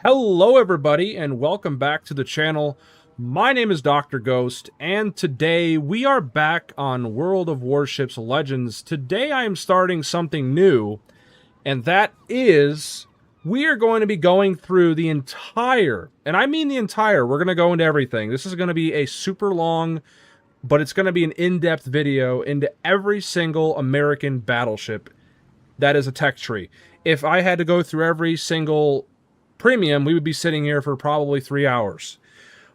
Hello everybody and welcome back to the channel. My name is Dr. Ghost and today we are back on World of Warships Legends. Today I am starting something new, and that is we are going to be going through the entire, and I mean the entire, we're going to go into everything. This is going to be a super long, but it's going to be an in-depth video into every single American battleship that is a tech tree. If I had to go through every single premium, we would be sitting here for probably 3 hours.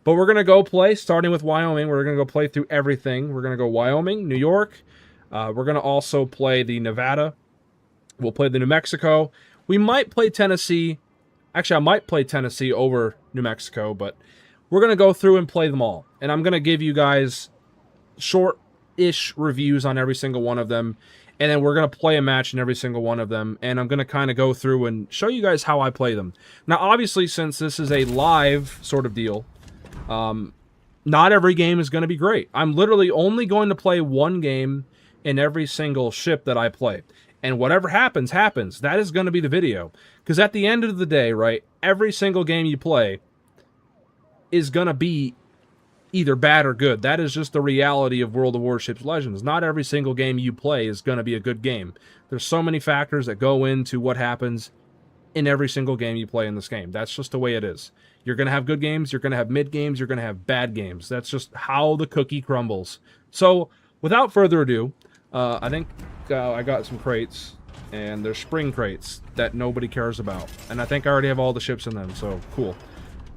But we're going to go play, starting with Wyoming. We're going to go play through everything. We're going to go Wyoming, New York. We're going to also play the Nevada. We'll play the New Mexico. We might play Tennessee. Actually, I might play Tennessee over New Mexico, but we're going to go through and play them all. And I'm going to give you guys short-ish reviews on every single one of them. And then we're going to play a match in every single one of them. And I'm going to kind of go through and show you guys how I play them. Now, obviously, since this is a live sort of deal, not every game is going to be great. I'm literally only going to play one game in every single ship that I play. And whatever happens, happens. That is going to be the video. Because at the end of the day, right, every single game you play is going to be either bad or good. That is just the reality of World of Warships Legends. Not every single game you play is going to be a good game. There's so many factors that go into what happens in every single game you play in this game. That's just the way it is. You're going to have good games, you're going to have mid games, you're going to have bad games. That's just how the cookie crumbles. So, without further ado, I think I got some crates, and they're spring crates that nobody cares about. And I think I already have all the ships in them, so cool.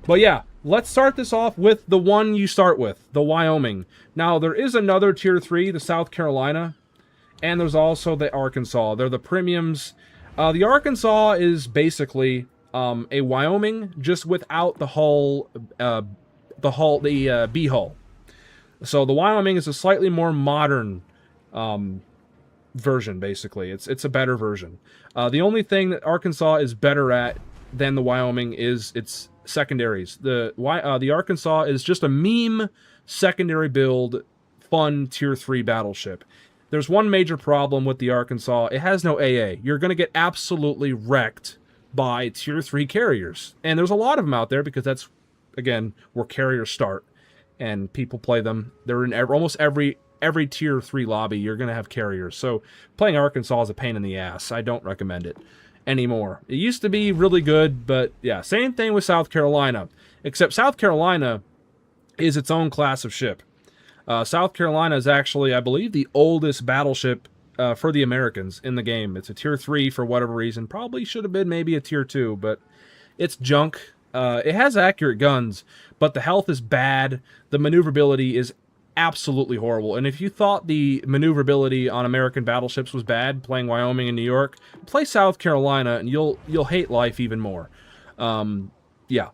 But yeah, let's start this off with the one you start with, the Wyoming. Now, there is another Tier 3, the South Carolina, and there's also the Arkansas. They're the premiums. The Arkansas is basically a Wyoming, just without the hull, B hull. So the Wyoming is a slightly more modern version, basically. It's a better version. The only thing that Arkansas is better at than the Wyoming is its secondaries. The Arkansas is just a meme secondary build, fun Tier 3 battleship. There's one major problem with the Arkansas. It has no AA. You're going to get absolutely wrecked by Tier 3 carriers. And there's a lot of them out there because that's, again, where carriers start. And people play them. They're in almost every Tier 3 lobby. You're going to have carriers. So playing Arkansas is a pain in the ass. I don't recommend it anymore. It used to be really good, but yeah, same thing with South Carolina. Except South Carolina is its own class of ship. South Carolina is actually, I believe, the oldest battleship for the Americans in the game. It's a Tier 3 for whatever reason. Probably should have been maybe a Tier 2, but it's junk. It has accurate guns, but the health is bad. The maneuverability is absolutely horrible. And if you thought the maneuverability on American battleships was bad, playing Wyoming and New York, play South Carolina and you'll hate life even more. Yeah.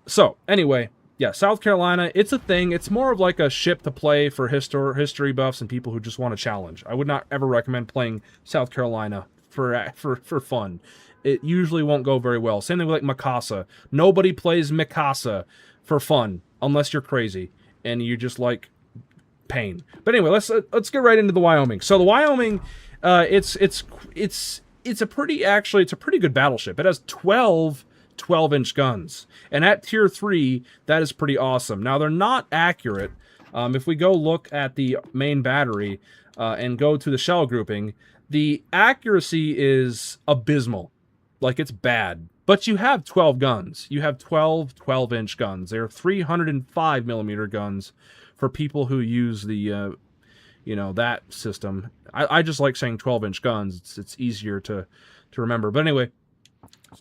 So, anyway, yeah, South Carolina, it's a thing. It's more of like a ship to play for history buffs and people who just want to challenge. I would not ever recommend playing South Carolina for fun. It usually won't go very well. Same thing with like Mikasa. Nobody plays Mikasa for fun unless you're crazy and you just like pain. But anyway, let's get right into the Wyoming. So the Wyoming, it's a pretty good battleship. It has 12-inch guns, and at Tier 3, that is pretty awesome. Now they're not accurate. If we go look at the main battery and go to the shell grouping, the accuracy is abysmal. Like, it's bad. But you have 12 guns. You have 12-inch guns. They're 305mm guns. For people who use the, that system. I just like saying 12-inch guns. It's easier to remember. But anyway,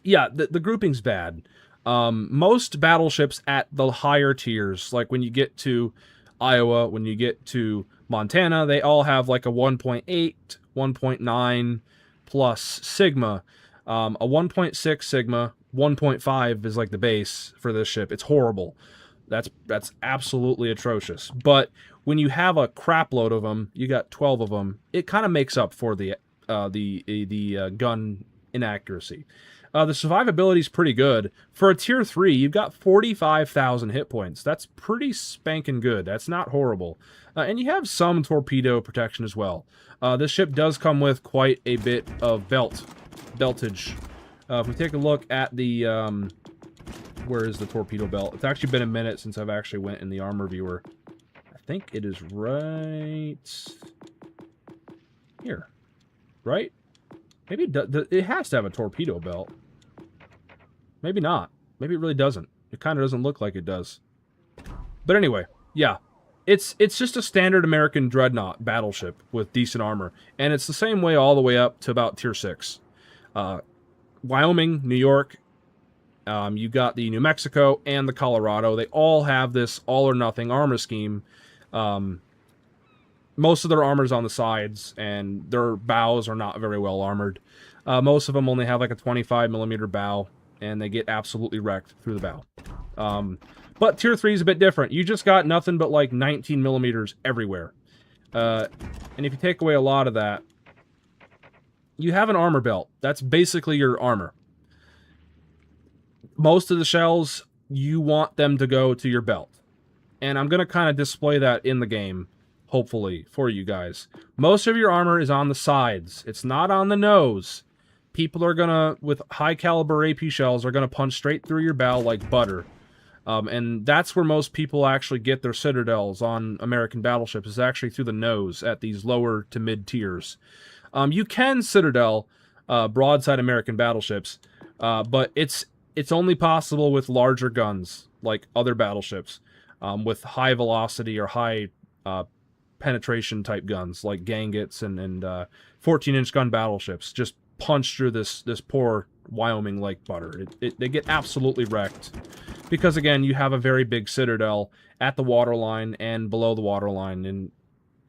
yeah, the grouping's bad. Most battleships at the higher tiers, like when you get to Iowa, when you get to Montana, they all have like a 1.8, 1.9 plus Sigma. A 1.6 Sigma, 1.5 is like the base for this ship. It's horrible. That's absolutely atrocious. But when you have a crap load of them, you got 12 of them, it kind of makes up for the gun inaccuracy. The survivability is pretty good. For a Tier 3, you've got 45,000 hit points. That's pretty spanking good. That's not horrible. And you have some torpedo protection as well. This ship does come with quite a bit of beltage. If we take a look at the Where is the torpedo belt? It's actually been a minute since I've actually went in the armor viewer. I think it is right here. Right? Maybe it has to have a torpedo belt. Maybe not. Maybe it really doesn't. It kind of doesn't look like it does. But anyway, yeah. It's just a standard American dreadnought battleship with decent armor. And it's the same way all the way up to about Tier 6. Wyoming, New York, you got the New Mexico and the Colorado. They all have this all-or-nothing armor scheme. Most of their armor's on the sides, and their bows are not very well armored. Most of them only have like a 25mm bow, and they get absolutely wrecked through the bow. But Tier 3 is a bit different. You just got nothing but like 19mm everywhere. And if you take away a lot of that, you have an armor belt. That's basically your armor. Most of the shells, you want them to go to your belt. And I'm going to kind of display that in the game, hopefully, for you guys. Most of your armor is on the sides. It's not on the nose. People are going to, with high caliber AP shells, are going to punch straight through your bow like butter. And that's where most people actually get their citadels on American battleships, is actually through the nose at these lower to mid tiers. You can citadel broadside American battleships, but it's only possible with larger guns, like other battleships, with high velocity or high penetration type guns, like Gangets and 14-inch gun battleships. Just punch through this poor Wyoming like butter. They get absolutely wrecked. Because, again, you have a very big citadel at the waterline and below the waterline. And,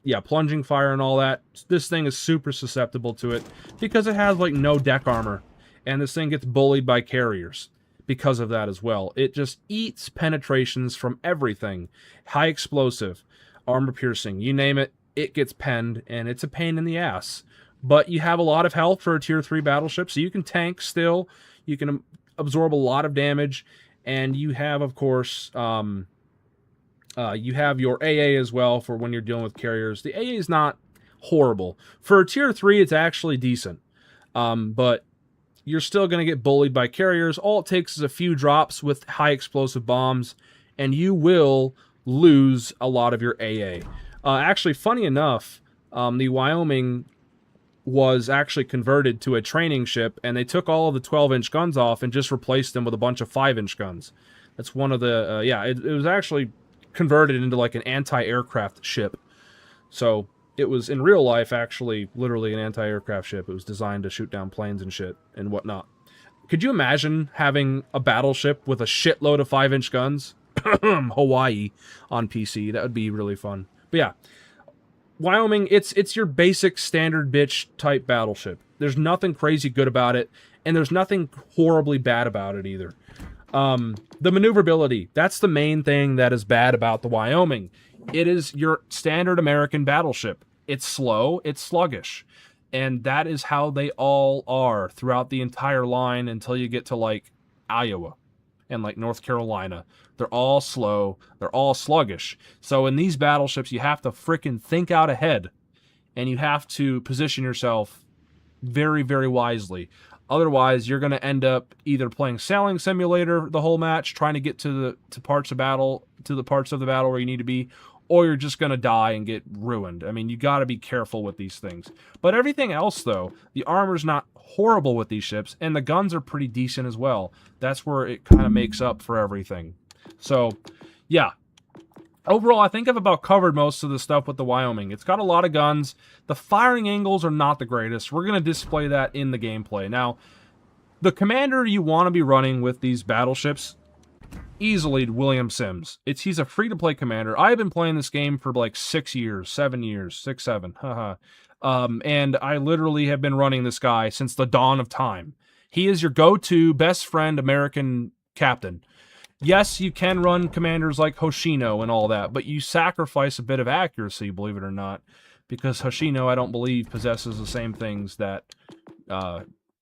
yeah, plunging fire and all that, this thing is super susceptible to it because it has, like, no deck armor. And this thing gets bullied by carriers because of that as well. It just eats penetrations from everything. High explosive, armor piercing, you name it, it gets penned, and it's a pain in the ass. But you have a lot of health for a Tier 3 battleship, so you can tank still. You can absorb a lot of damage. And you have, of course, you have your AA as well for when you're dealing with carriers. The AA is not horrible. For a Tier 3, it's actually decent. But you're still going to get bullied by carriers. All it takes is a few drops with high explosive bombs, and you will lose a lot of your AA. Actually, funny enough, the Wyoming was actually converted to a training ship, and they took all of the 12-inch guns off and just replaced them with a bunch of 5-inch guns. That's one of the, it was actually converted into like an anti-aircraft ship. So it was, in real life, actually literally an anti-aircraft ship. It was designed to shoot down planes and shit and whatnot. Could you imagine having a battleship with a shitload of 5-inch guns? Hawaii on PC. That would be really fun. But yeah. Wyoming, it's your basic standard bitch type battleship. There's nothing crazy good about it, and there's nothing horribly bad about it either. The maneuverability, that's the main thing that is bad about the Wyoming. It is your standard American battleship. It's slow, it's sluggish, and that is how they all are throughout the entire line until you get to, like, Iowa and, like, North Carolina. They're all slow. They're all sluggish. So in these battleships, you have to frickin' think out ahead. And you have to position yourself very, very wisely. Otherwise, you're going to end up either playing Sailing Simulator the whole match, trying to get to the parts of the parts of the battle where you need to be, or you're just going to die and get ruined. I mean, you got to be careful with these things. But everything else, though, the armor's not horrible with these ships, and the guns are pretty decent as well. That's where it kind of makes up for everything. So, yeah. Overall, I think I've about covered most of the stuff with the Wyoming. It's got a lot of guns. The firing angles are not the greatest. We're going to display that in the gameplay. Now, the commander you want to be running with these battleships, easily William Sims. He's a free-to-play commander. I've been playing this game for like 6 years, 7 years, 6, 7. Haha. And I literally have been running this guy since the dawn of time. He is your go-to best friend American captain. Yes, you can run commanders like Hoshino and all that, but you sacrifice a bit of accuracy, believe it or not, because Hoshino, I don't believe, possesses the same things that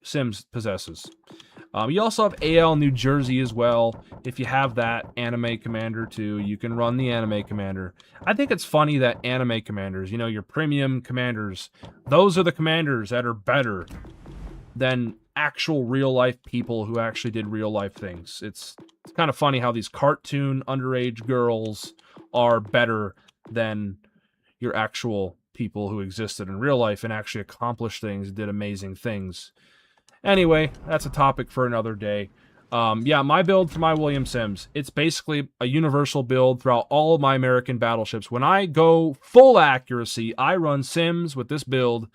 Sims possesses. You also have AL New Jersey as well. If you have that anime commander too, you can run the anime commander. I think it's funny that anime commanders, you know, your premium commanders, those are the commanders that are better than actual real life people who actually did real life things. It's kind of funny how these cartoon underage girls are better than your actual people who existed in real life and actually accomplished things, did amazing things. Anyway, that's a topic for another day. Yeah, my build for my William Sims, it's basically a universal build throughout all of my American battleships. When I go full accuracy, I run Sims with this build.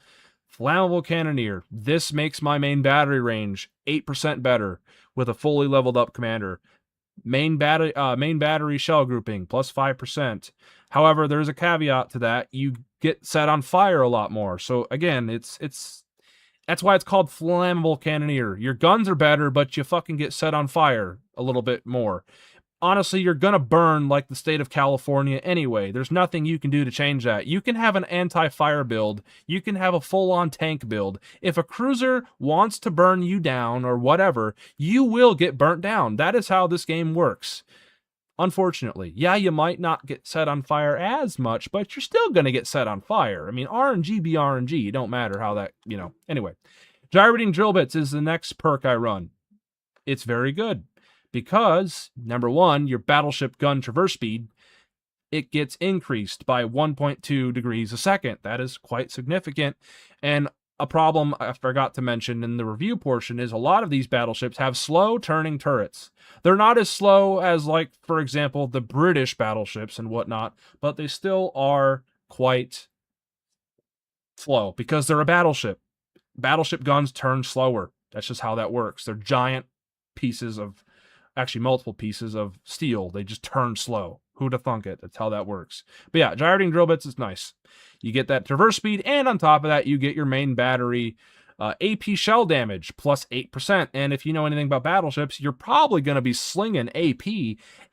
Flammable Cannoneer. This makes my main battery range 8% better with a fully leveled up commander. Main battery shell grouping plus 5%. However, there's a caveat to that. You get set on fire a lot more. So again, that's why it's called Flammable Cannoneer. Your guns are better, but you fucking get set on fire a little bit more. Honestly, you're gonna burn like the state of California anyway. There's nothing you can do to change that. You can have an anti-fire build. You can have a full-on tank build. If a cruiser wants to burn you down or whatever, you will get burnt down. That is how this game works. Unfortunately. Yeah, you might not get set on fire as much, but you're still gonna get set on fire. I mean, RNG be RNG. It don't matter how that, Anyway, gyrating drill bits is the next perk I run. It's very good. Because, number one, your battleship gun traverse speed, it gets increased by 1.2 degrees a second. That is quite significant. And a problem I forgot to mention in the review portion is a lot of these battleships have slow turning turrets. They're not as slow as, like, for example, the British battleships and whatnot, but they still are quite slow because they're a battleship. Battleship guns turn slower. That's just how that works. They're giant pieces of... actually multiple pieces of steel. They just turn slow. Who'da thunk it? That's how that works. But yeah, gyrating drill bits is nice. You get that traverse speed, and on top of that, you get your main battery AP shell damage plus 8%. And if you know anything about battleships, you're probably going to be slinging AP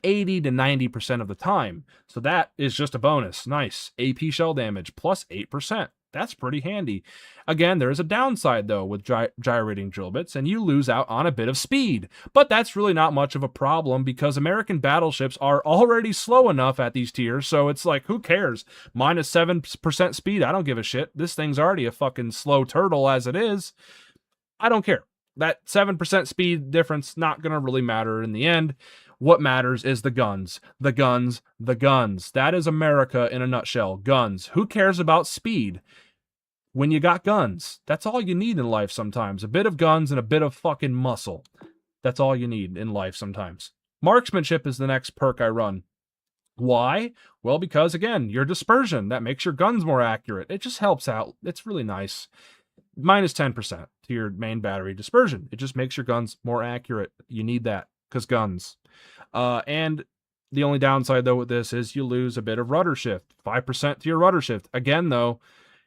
80 to 90% of the time. So that is just a bonus. Nice. AP shell damage plus 8%. That's pretty handy. Again, there is a downside, though, with gyrating drill bits, and you lose out on a bit of speed. But that's really not much of a problem because American battleships are already slow enough at these tiers, so it's like, who cares? Minus 7% speed, I don't give a shit. This thing's already a fucking slow turtle as it is. I don't care. That 7% speed difference, not going to really matter in the end. What matters is the guns. The guns, the guns. That is America in a nutshell. Guns. Who cares about speed when you got guns? That's all you need in life sometimes. A bit of guns and a bit of fucking muscle. That's all you need in life sometimes. Marksmanship is the next perk I run. Why? Well, because, again, your dispersion. That makes your guns more accurate. It just helps out. It's really nice. Minus 10% to your main battery dispersion. It just makes your guns more accurate. You need that, because guns. And the only downside, though, with this is you lose a bit of rudder shift. 5% to your rudder shift. Again, though,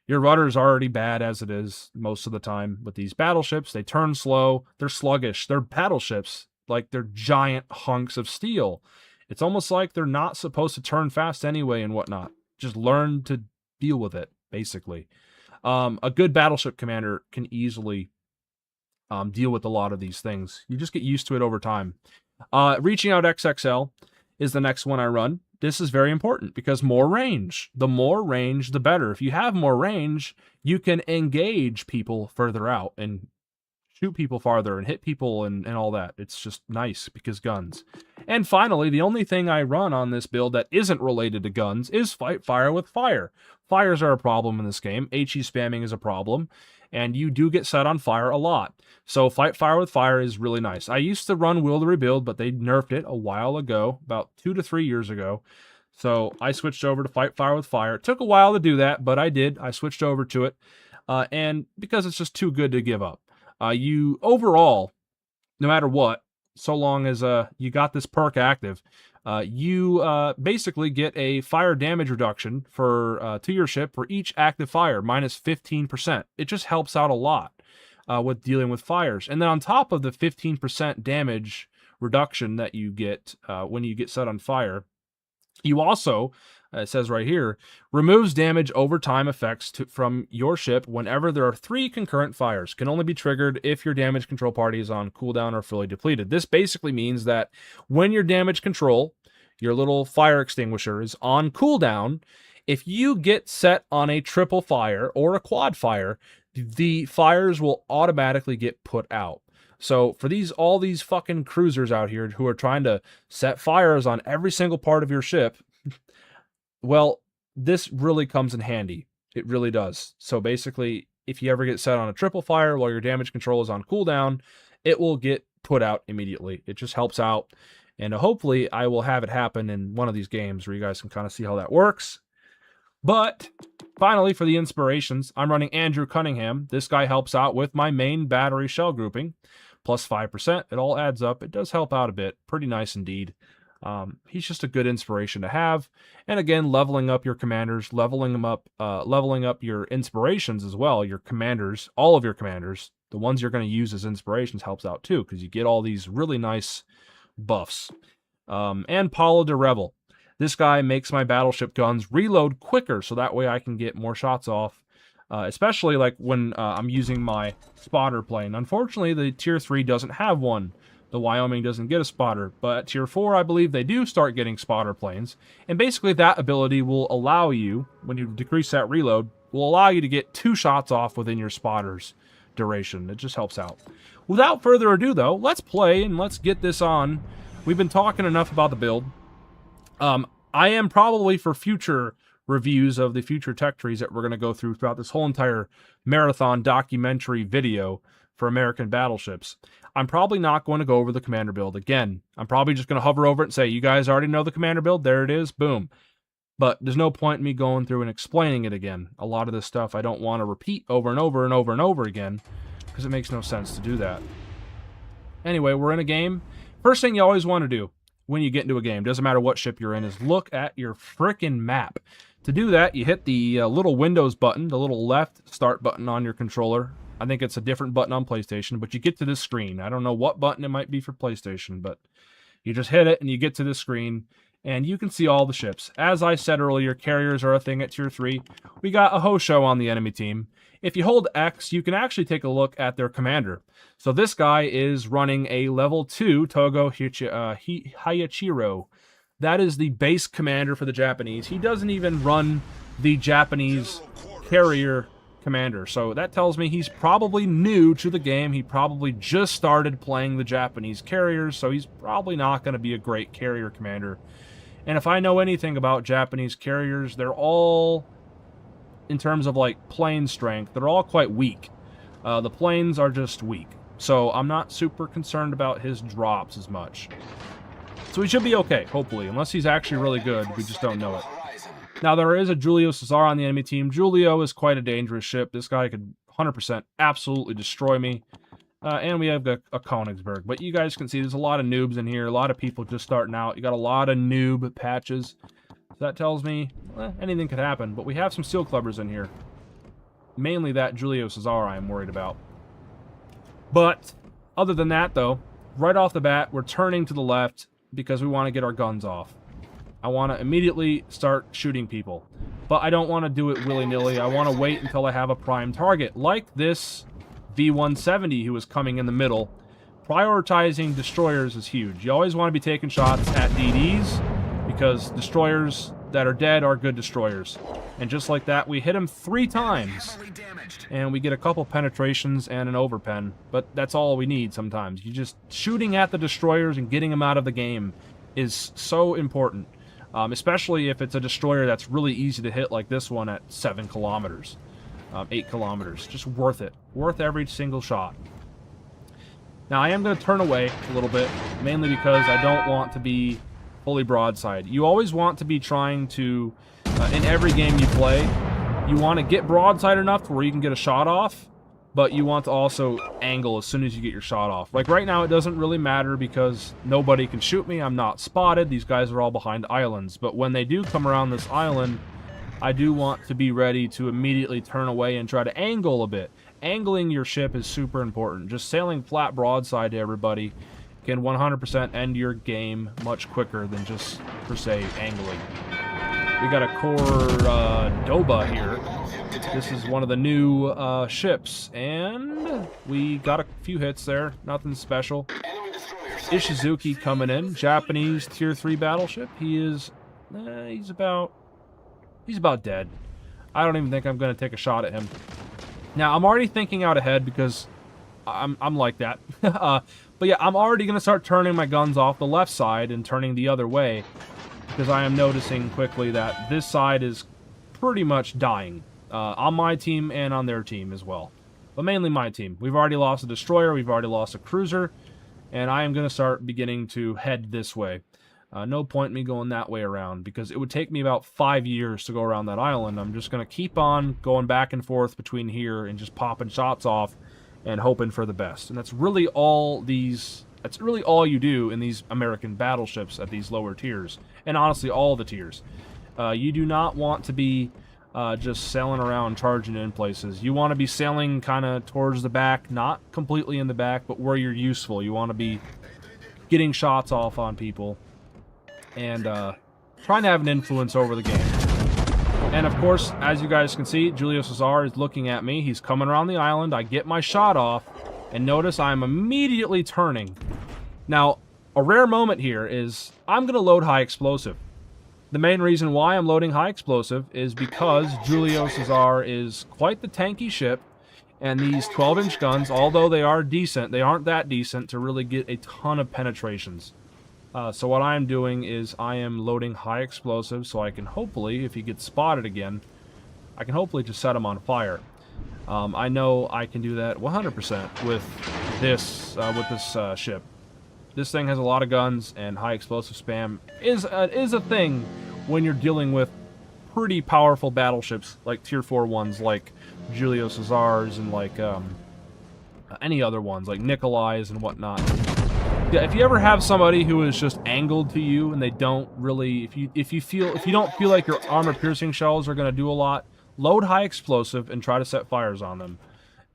your rudder is already bad as it is most of the time with these battleships. They turn slow. They're sluggish. They're battleships. Like, they're giant hunks of steel. It's almost like they're not supposed to turn fast anyway and whatnot. Just learn to deal with it, basically. A good battleship commander can easily deal with a lot of these things. You just get used to it over time. Reaching out XXL is the next one I run. This is very important because more range. The more range, the better. If you have more range, you can engage people further out and shoot people farther and hit people and all that. It's just nice because guns. And finally, the only thing I run on this build that isn't related to guns is fight fire with fire. Fires are a problem in this game. HE spamming is a problem. And you do get set on fire a lot. So fight fire with fire is really nice. I used to run Will to Rebuild, but they nerfed it a while ago, about 2 to 3 years ago. So I switched over to fight fire with fire. It took a while to do that, but I did. I switched over to it. And because it's just too good to give up. You overall, no matter what, so long as you got this perk active, you basically get a fire damage reduction for to your ship for each active fire, minus 15%. It just helps out a lot with dealing with fires. And then on top of the 15% damage reduction that you get when you get set on fire, you also, it says right here, removes damage over time effects from your ship whenever there are 3 concurrent fires. Can only be triggered if your damage control party is on cooldown or fully depleted. This basically means that when your damage control, your little fire extinguisher, is on cooldown, if you get set on a triple fire or a quad fire, the fires will automatically get put out. So for all these fucking cruisers out here who are trying to set fires on every single part of your ship, well, this really comes in handy. It really does. So basically, if you ever get set on a triple fire while your damage control is on cooldown, it will get put out immediately. It just helps out. And hopefully I will have it happen in one of these games where you guys can kind of see how that works. But finally, for the inspirations, I'm running Andrew Cunningham. This guy helps out with my main battery shell grouping, plus 5%. It all adds up. It does help out a bit. Pretty nice indeed. He's just a good inspiration to have. And again, leveling up your commanders, leveling up your inspirations as well. Your commanders, all of your commanders, the ones you're going to use as inspirations helps out too, because you get all these really nice buffs. And Paulo de Rebel. This guy makes my battleship guns reload quicker, so that way I can get more shots off, especially like when I'm using my spotter plane. Unfortunately, the Tier 3 doesn't have one. The Wyoming doesn't get a spotter, but at Tier 4, I believe they do start getting spotter planes. And basically that ability will allow you, when you decrease that reload, will allow you to get 2 shots off within your spotter's duration. It just helps out. Without further ado, though, let's play and let's get this on. We've been talking enough about the build. I am probably, for future reviews of the future tech trees that we're going to go through throughout this whole entire marathon documentary video for American Battleships, I'm probably not going to go over the commander build again. I'm probably just going to hover over it and say, you guys already know the commander build, there it is, boom. But there's no point in me going through and explaining it again. A lot of this stuff I don't want to repeat over and over and over and over again, because it makes no sense to do that. Anyway, we're in a game. First thing you always want to do when you get into a game, doesn't matter what ship you're in, is look at your frickin' map. To do that, you hit the little Windows button, the little left start button on your controller. I think it's a different button on PlayStation, but you get to this screen. I don't know what button it might be for PlayStation, but you just hit it and you get to this screen, and you can see all the ships. As I said earlier, carriers are a thing at Tier 3. We got a Hosho on the enemy team. If you hold X, you can actually take a look at their commander. So this guy is running a level 2 Togo Hayachiro. That is the base commander for the Japanese. He doesn't even run the Japanese carrier commander. So that tells me he's probably new to the game. He probably just started playing the Japanese carriers, so he's probably not going to be a great carrier commander. And if I know anything about Japanese carriers, they're all, in terms of like plane strength, they're all quite weak. The planes are just weak. So I'm not super concerned about his drops as much. So he should be okay, hopefully. Unless he's actually really good, we just don't know it. Now, there is a Julio Cesar on the enemy team. Julio is quite a dangerous ship. This guy could 100% absolutely destroy me. And we have a Königsberg. But you guys can see there's a lot of noobs in here. A lot of people just starting out. You got a lot of noob patches. So that tells me anything could happen. But we have some Steel Clubbers in here. Mainly that Julio Cesar I'm worried about. But other than that, though, right off the bat, we're turning to the left because we want to get our guns off. I want to immediately start shooting people. But I don't want to do it willy-nilly. I want to wait until I have a prime target, like this V-170 who is coming in the middle. Prioritizing destroyers is huge. You always want to be taking shots at DDs, because destroyers that are dead are good destroyers. And just like that, we hit him 3 times. And we get a couple penetrations and an overpen. But that's all we need sometimes. You just shooting at the destroyers and getting them out of the game is so important. Especially if it's a destroyer that's really easy to hit, like this one at 7 kilometers. 8 kilometers. Just worth it. Worth every single shot. Now, I am going to turn away a little bit, mainly because I don't want to be fully broadside. You always want to be trying to, in every game you play, you want to get broadside enough to where you can get a shot off, but you want to also angle as soon as you get your shot off. Like right now, it doesn't really matter because nobody can shoot me. I'm not spotted. These guys are all behind islands. But when they do come around this island, I do want to be ready to immediately turn away and try to angle a bit. Angling your ship is super important. Just sailing flat broadside to everybody can 100% end your game much quicker than just, per se, angling. We got a Cordoba here. This is one of the new ships, and we got a few hits there. Nothing special. Ishizuki coming in. Japanese Tier 3 battleship. He is... he's about dead. I don't even think I'm going to take a shot at him. Now, I'm already thinking out ahead because I'm like that. But yeah, I'm already going to start turning my guns off the left side and turning the other way, because I am noticing quickly that this side is pretty much dying. On my team and on their team as well. But mainly my team. We've already lost a destroyer, we've already lost a cruiser, and I am going to start beginning to head this way. No point in me going that way around, because it would take me about 5 years to go around that island. I'm just going to keep on going back and forth between here and just popping shots off and hoping for the best. And that's really all you do in these American battleships at these lower tiers. And honestly, all the tiers. You do not want to be just sailing around charging in places. You want to be sailing kind of towards the back, not completely in the back, but where you're useful. You want to be getting shots off on people and trying to have an influence over the game. And of course, as you guys can see, Julio Cesar is looking at me. He's coming around the island. I get my shot off, and notice I'm immediately turning. Now, a rare moment here is I'm going to load high explosive. The main reason why I'm loading high explosive is because Julio Cesar is quite the tanky ship, and these 12-inch guns, although they are decent, they aren't that decent to really get a ton of penetrations. So what I'm doing is I am loading high explosive so I can hopefully, if he gets spotted again, I can hopefully just set him on fire. I know I can do that 100% with this ship. This thing has a lot of guns, and high explosive spam is a thing when you're dealing with pretty powerful battleships, like tier 4 ones like Julio Cesar's and like any other ones like Nikolai's and whatnot. Yeah, if you ever have somebody who is just angled to you and they don't really, if you don't feel like your armor-piercing shells are going to do a lot, load high explosive and try to set fires on them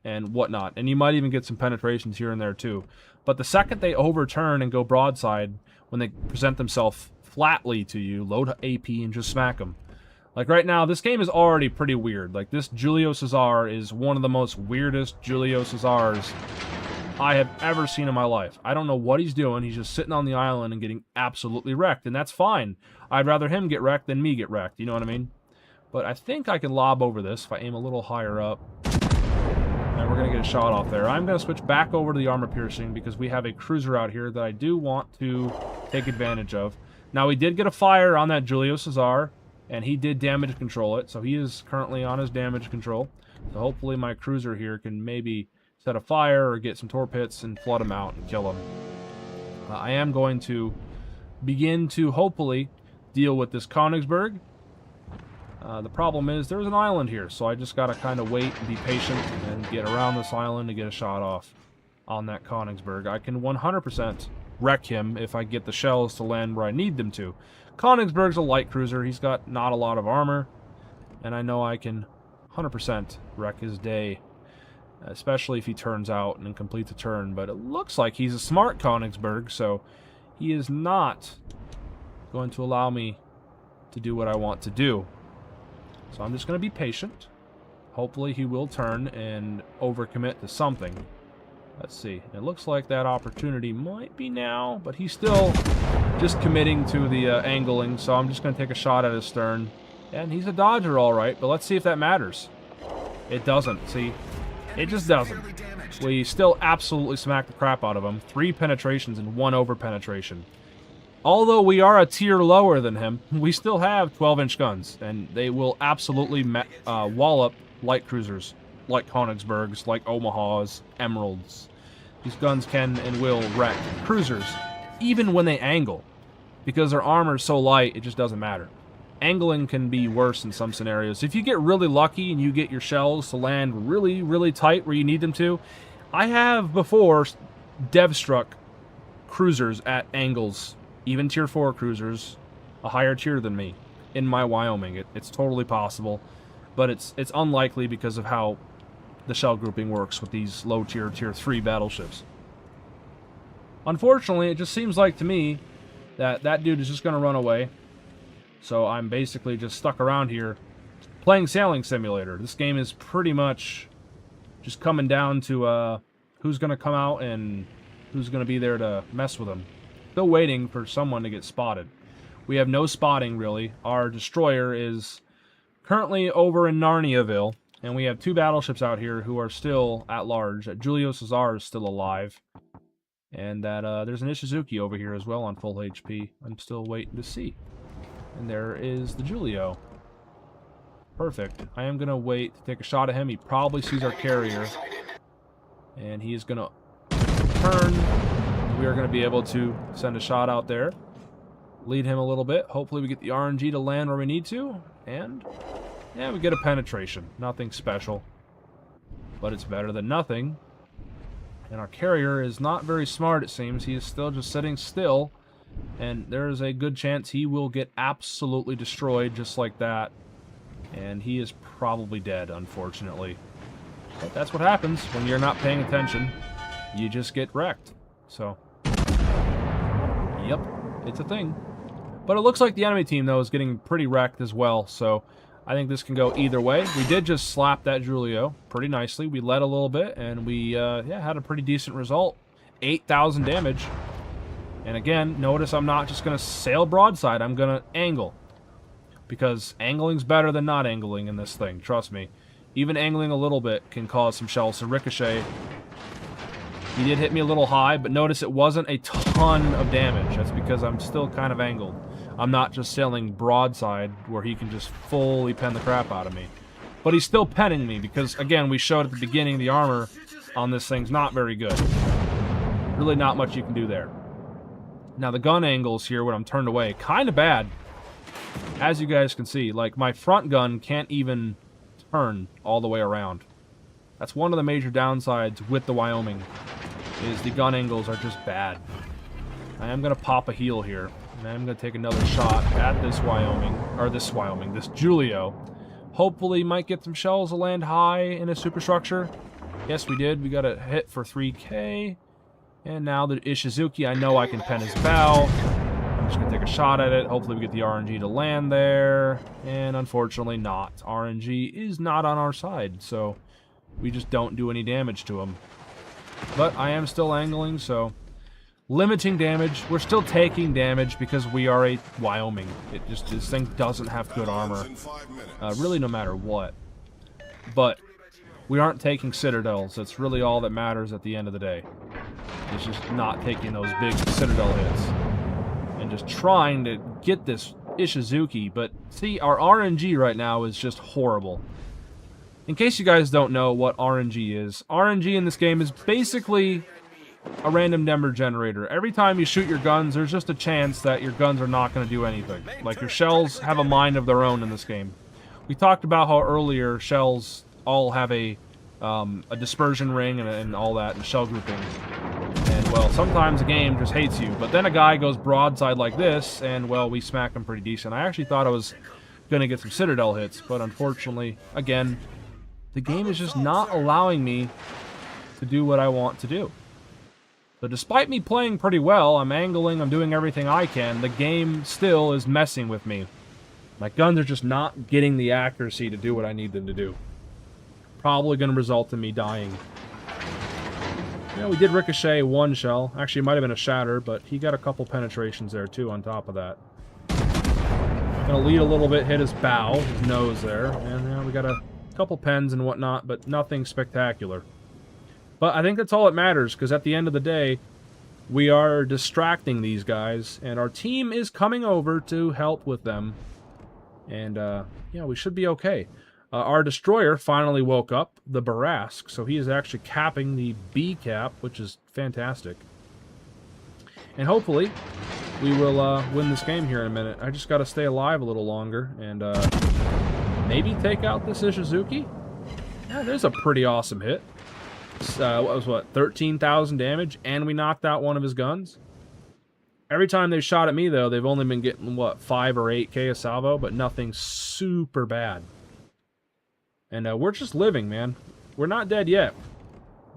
and whatnot. And you might even get some penetrations here and there too. But the second they overturn and go broadside, when they present themselves flatly to you, load AP and just smack them. Like right now, this game is already pretty weird. Like this Julio Cesar is one of the most weirdest Julio Cesars I have ever seen in my life. I don't know what he's doing. He's just sitting on the island and getting absolutely wrecked, and that's fine. I'd rather him get wrecked than me get wrecked, you know what I mean? But I think I can lob over this if I aim a little higher up. And we're going to get a shot off there. I'm going to switch back over to the armor piercing because we have a cruiser out here that I do want to take advantage of. Now, we did get a fire on that Julio Cesar, and he did damage control it, so he is currently on his damage control. So hopefully my cruiser here can maybe set a fire or get some torpedoes and flood him out and kill him. I am going to begin to hopefully deal with this Königsberg. The problem is there's an island here, so I just got to kind of wait and be patient and get around this island to get a shot off on that Königsberg. I can 100% wreck him if I get the shells to land where I need them to. Königsberg's a light cruiser. He's got not a lot of armor, and I know I can 100% wreck his day, especially if he turns out and completes a turn. But it looks like he's a smart Königsberg, so he is not going to allow me to do what I want to do. So I'm just going to be patient. Hopefully he will turn and overcommit to something. Let's see. It looks like that opportunity might be now, but he's still just committing to the angling, so I'm just going to take a shot at his stern. And he's a dodger, all right, but let's see if that matters. It doesn't, see? It just doesn't. We still absolutely smack the crap out of him. 3 penetrations and 1 over-penetration. Although we are a tier lower than him, we still have 12-inch guns, and they will absolutely wallop light cruisers, like Königsbergs, like Omahas, Emeralds. These guns can and will wreck cruisers, even when they angle, because their armor is so light, it just doesn't matter. Angling can be worse in some scenarios. If you get really lucky and you get your shells to land really, really tight where you need them to, I have before dev-struck cruisers at angles, even tier 4 cruisers, a higher tier than me, in my Wyoming. It's totally possible, but it's unlikely because of how the shell grouping works with these low tier, tier 3 battleships. Unfortunately, it just seems like to me that that dude is just going to run away. So I'm basically just stuck around here playing Sailing Simulator. This game is pretty much just coming down to who's going to come out and who's going to be there to mess with him. Still waiting for someone to get spotted. We have no spotting, really. Our destroyer is currently over in Narniaville, And we have 2 battleships out here who are still at large. That Julio Cesar is still alive. And that there's an Ishizuki over here as well on full HP. I'm still waiting to see. And there is the Julio. Perfect. I am going to wait to take a shot at him. He probably sees our carrier. And he is going to turn. We are going to be able to send a shot out there. Lead him a little bit. Hopefully we get the RNG to land where we need to. And, yeah, we get a penetration. Nothing special. But it's better than nothing. And our carrier is not very smart, it seems. He is still just sitting still. And there is a good chance he will get absolutely destroyed just like that. And he is probably dead, unfortunately. But that's what happens when you're not paying attention. You just get wrecked. So, yep, it's a thing. But it looks like the enemy team, though, is getting pretty wrecked as well. So, I think this can go either way. We did just slap that Julio pretty nicely. We led a little bit, and we, yeah, had a pretty decent result. 8,000 damage. And again, notice I'm not just going to sail broadside. I'm going to angle. Because angling's better than not angling in this thing. Trust me. Even angling a little bit can cause some shells to ricochet. He did hit me a little high, but notice it wasn't a ton of damage. That's because I'm still kind of angled. I'm not just sailing broadside where he can just fully pen the crap out of me. But he's still penning me because, again, we showed at the beginning the armor on this thing's not very good. Really not much you can do there. Now, the gun angles here when I'm turned away, kind of bad. As you guys can see, like, my front gun can't even turn all the way around. That's one of the major downsides with the Wyoming, is the gun angles are just bad. I am going to pop a heal here, and I'm going to take another shot at this this Julio. Hopefully might get some shells to land high in a superstructure. Yes, we did. We got a hit for 3k. And now the Ishizuki, I know I can pen his bow. I'm just going to take a shot at it. Hopefully we get the RNG to land there. And unfortunately not. RNG is not on our side, so we just don't do any damage to him. But I am still angling, so limiting damage. We're still taking damage because we are a Wyoming. This thing doesn't have good armor. Really no matter what. But we aren't taking citadels. That's really all that matters at the end of the day. It's just not taking those big citadel hits. And just trying to get this Ishizuki. But see, our RNG right now is just horrible. In case you guys don't know what RNG is, RNG in this game is basically a random number generator. Every time you shoot your guns, there's just a chance that your guns are not going to do anything. Like, your shells have a mind of their own in this game. We talked about how earlier shells all have a dispersion ring and all that, and shell grouping. And, well, sometimes a game just hates you. But then a guy goes broadside like this, and, well, we smack him pretty decent. I actually thought I was going to get some citadel hits, but unfortunately, again, the game is just not allowing me to do what I want to do. So despite me playing pretty well, I'm angling, I'm doing everything I can, the game still is messing with me. My guns are just not getting the accuracy to do what I need them to do. Probably going to result in me dying. Yeah, we did ricochet one shell. Actually, it might have been a shatter, but he got a couple penetrations there, too, on top of that. Gonna lead a little bit, hit his bow, his nose there, and yeah, we got a couple pens and whatnot, but nothing spectacular. But I think that's all that matters, because at the end of the day, we are distracting these guys, and our team is coming over to help with them. And, yeah, we should be okay. Our destroyer finally woke up, the Barask, so he is actually capping the B cap, which is fantastic. And hopefully, we will win this game here in a minute. I just got to stay alive a little longer, and maybe take out this Ishizuki? Yeah, there's a pretty awesome hit. What, 13,000 damage, and we knocked out one of his guns? Every time they've shot at me, though, they've only been getting, what, 5 or 8k a salvo, but nothing super bad. And we're just living, man. We're not dead yet.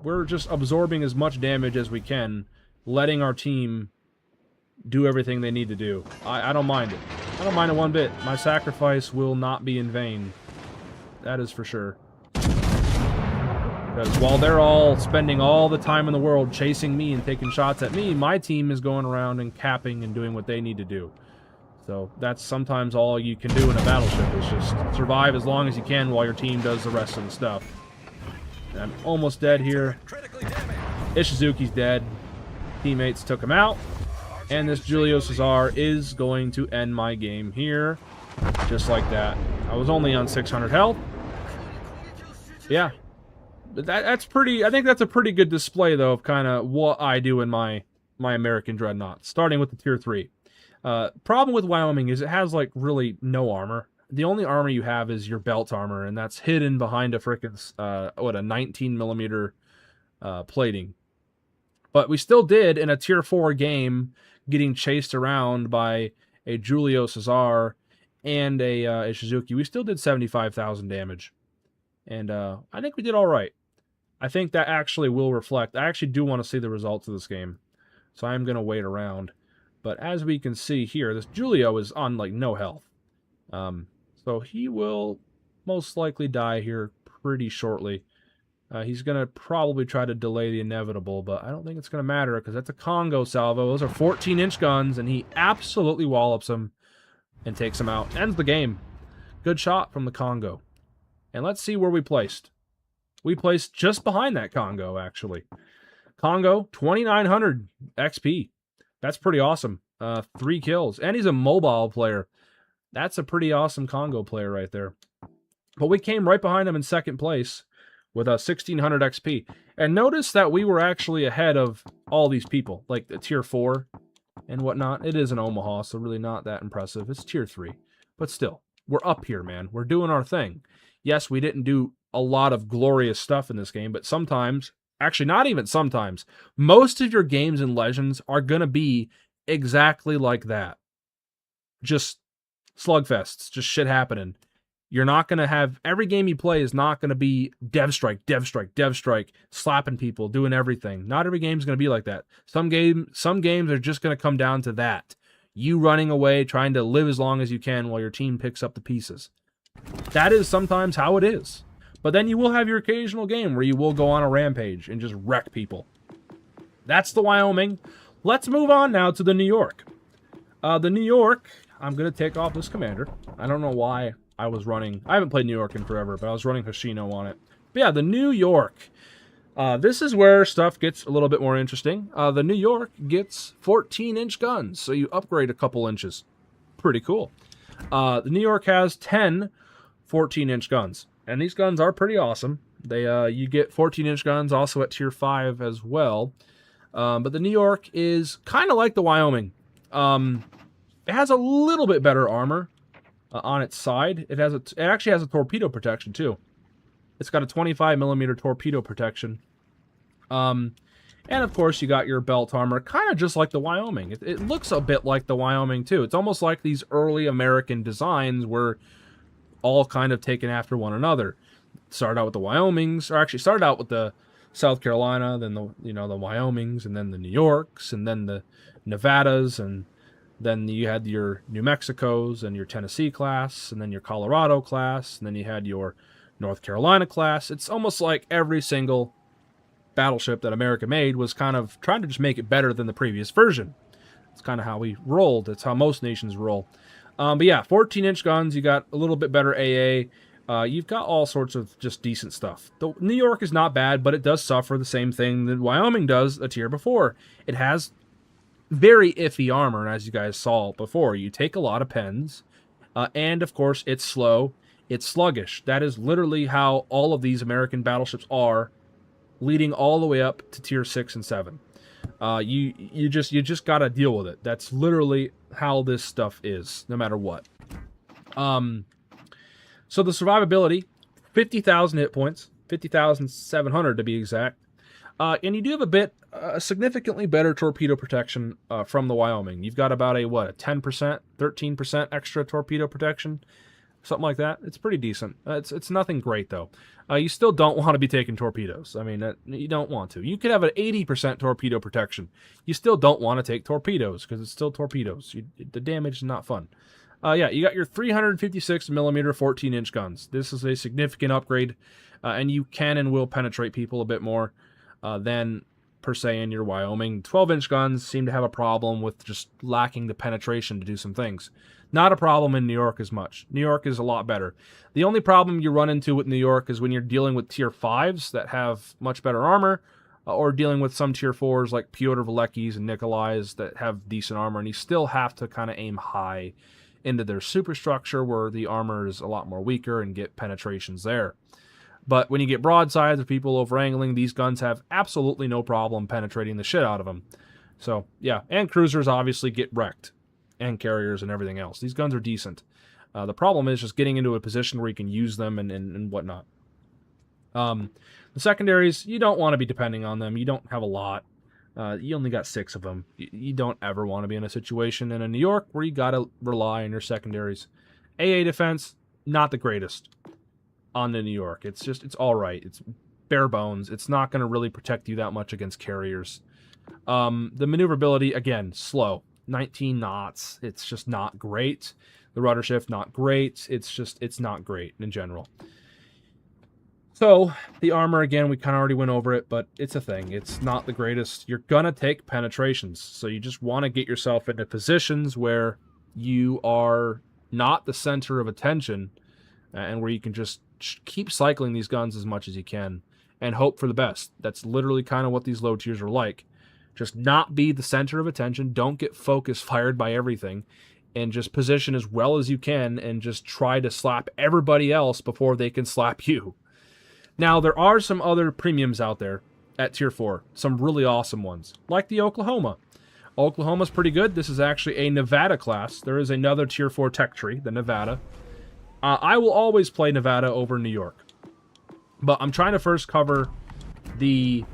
We're just absorbing as much damage as we can, letting our team do everything they need to do. I don't mind it. I don't mind it one bit. My sacrifice will not be in vain. That is for sure. Because while they're all spending all the time in the world chasing me and taking shots at me, my team is going around and capping and doing what they need to do. So that's sometimes all you can do in a battleship, is just survive as long as you can while your team does the rest of the stuff. And I'm almost dead here. Ishizuki's dead. Teammates took him out. And this Julio Cesar is going to end my game here. Just like that. I was only on 600 health. Yeah. That's pretty... I think that's a pretty good display, though, of kind of what I do in my American Dreadnought. Starting with the Tier 3. Problem with Wyoming is it has, like, really no armor. The only armor you have is your belt armor, and that's hidden behind a frickin' a 19mm plating. But we still did, in a Tier 4 game, getting chased around by a Julio Cesar and a Ishizuki, we still did 75,000 damage. And I think we did all right. I think that actually will reflect. I actually do want to see the results of this game. So I'm going to wait around. But as we can see here, this Julio is on, like, no health. So he will most likely die here pretty shortly. He's going to probably try to delay the inevitable, but I don't think it's going to matter because that's a Congo salvo. Those are 14-inch guns, and he absolutely wallops him and takes him out. Ends the game. Good shot from the Congo. And let's see where we placed. We placed just behind that Congo, actually. Congo, 2,900 XP. That's pretty awesome. 3 kills. And he's a mobile player. That's a pretty awesome Congo player right there. But we came right behind him in second place with a 1,600 XP. And notice that we were actually ahead of all these people, like the Tier 4 and whatnot. It is an Omaha, so really not that impressive. It's Tier 3. But still, we're up here, man. We're doing our thing. Yes, we didn't do a lot of glorious stuff in this game, but sometimes, actually not even sometimes, most of your games in Legends are going to be exactly like that. Just slugfests, just shit happening. You're not going to have, every game you play is not going to be dev strike, slapping people, doing everything. Not every game's going to be like that. Some games are just going to come down to that. You running away, trying to live as long as you can while your team picks up the pieces. That is sometimes how it is. But then you will have your occasional game where you will go on a rampage and just wreck people. That's the Wyoming. Let's move on now to the New York. The New York, I'm going to take off this commander. I don't know why I was running. I haven't played New York in forever, but I was running Hoshino on it. But yeah, the New York. This is where stuff gets a little bit more interesting. The New York gets 14-inch guns, so you upgrade a couple inches. Pretty cool. The New York has 10 14-inch guns, and these guns are pretty awesome. They you get 14-inch guns also at Tier 5 as well. But the New York is kind of like the Wyoming. It has a little bit better armor on its side. It actually has a torpedo protection too. It's got a 25mm torpedo protection. And of course you got your belt armor, kind of just like the Wyoming. It looks a bit like the Wyoming too. It's almost like these early American designs were all kind of taken after one another. Started out with the Wyomings, or actually started out with the South Carolina, then the the Wyomings, and then the New Yorks, and then the Nevadas, and then you had your New Mexicos and your Tennessee class, and then your Colorado class, and then you had your North Carolina class. It's almost like every single battleship that America made was kind of trying to just make it better than the previous version. It's kind of how we rolled. It's how most nations roll. But yeah, 14-inch guns. You got a little bit better AA. You've got all sorts of just decent stuff. The New York is not bad, but it does suffer the same thing that Wyoming does a tier before. It has very iffy armor, as you guys saw before. You take a lot of pens, and of course, it's slow. It's sluggish. That is literally how all of these American battleships are, leading all the way up to tier 6 and 7. You just gotta deal with it. That's literally how this stuff is, no matter what. So the survivability, 50,000 hit points, 50,700 to be exact. And you do have a significantly better torpedo protection from the Wyoming. You've got about a 10%, 13% extra torpedo protection, something like that. It's pretty decent. It's nothing great though. You still don't want to be taking torpedoes. I mean, you don't want to. You could have an 80% torpedo protection. You still don't want to take torpedoes because it's still torpedoes. The damage is not fun. Yeah, you got your 356mm 14-inch guns. This is a significant upgrade, and you can and will penetrate people a bit more than per se in your Wyoming. 12-inch guns seem to have a problem with just lacking the penetration to do some things. Not a problem in New York as much. New York is a lot better. The only problem you run into with New York is when you're dealing with tier 5s that have much better armor, or dealing with some tier 4s like Pyotr Veliki's and Nikolai's that have decent armor, and you still have to kind of aim high into their superstructure where the armor is a lot more weaker and get penetrations there. But when you get broadsides or people over-angling, these guns have absolutely no problem penetrating the shit out of them. So, yeah, and cruisers obviously get wrecked, and carriers and everything else. These guns are decent. The problem is just getting into a position where you can use them and whatnot. The secondaries, you don't want to be depending on them. You don't have a lot. You only got 6 of them. You don't ever want to be in a situation in New York where you got to rely on your secondaries. AA defense, not the greatest on the New York. It's all right. It's bare bones. It's not going to really protect you that much against carriers. The maneuverability, again, slow. 19 knots. It's just not great. The rudder shift, not great. It's not great in general. So, the armor, again, we kind of already went over it, but it's a thing. It's not the greatest. You're going to take penetrations. So you just want to get yourself into positions where you are not the center of attention and where you can just keep cycling these guns as much as you can and hope for the best. That's literally kind of what these low tiers are like. Just not be the center of attention. Don't get focus fired by everything. And just position as well as you can and just try to slap everybody else before they can slap you. Now, there are some other premiums out there at Tier 4. Some really awesome ones. Like the Oklahoma. Oklahoma's pretty good. This is actually a Nevada class. There is another Tier 4 tech tree, the Nevada. I will always play Nevada over New York. But I'm trying to first cover the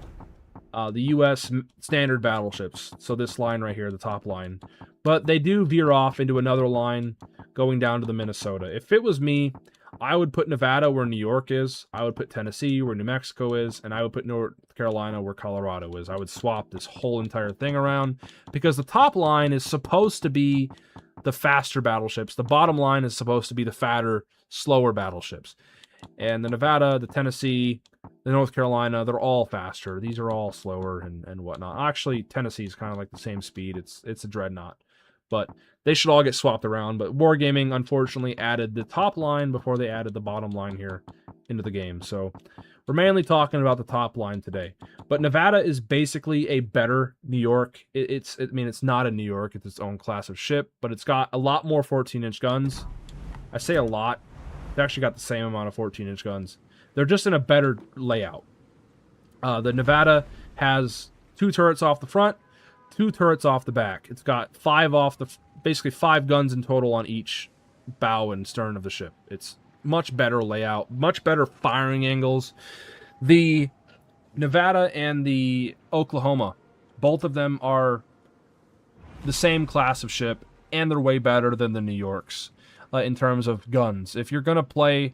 U.S. standard battleships. So this line right here, the top line. But they do veer off into another line going down to the Minnesota. If it was me, I would put Nevada where New York is. I would put Tennessee where New Mexico is. And I would put North Carolina where Colorado is. I would swap this whole entire thing around. Because the top line is supposed to be the faster battleships. The bottom line is supposed to be the fatter, slower battleships. And the Nevada, the Tennessee, the North Carolina, they're all faster. These are all slower and whatnot. Actually, Tennessee is kind of like the same speed. It's a dreadnought. But they should all get swapped around. But Wargaming, unfortunately, added the top line before they added the bottom line here into the game. So we're mainly talking about the top line today. But Nevada is basically a better New York. It's not a New York. It's its own class of ship. But it's got a lot more 14-inch guns. I say a lot. They actually got the same amount of 14-inch guns. They're just in a better layout. The Nevada has 2 turrets off the front, 2 turrets off the back. It's got basically 5 guns in total on each bow and stern of the ship. It's much better layout, much better firing angles. The Nevada and the Oklahoma, both of them are the same class of ship, and they're way better than the New Yorks in terms of guns. If you're going to play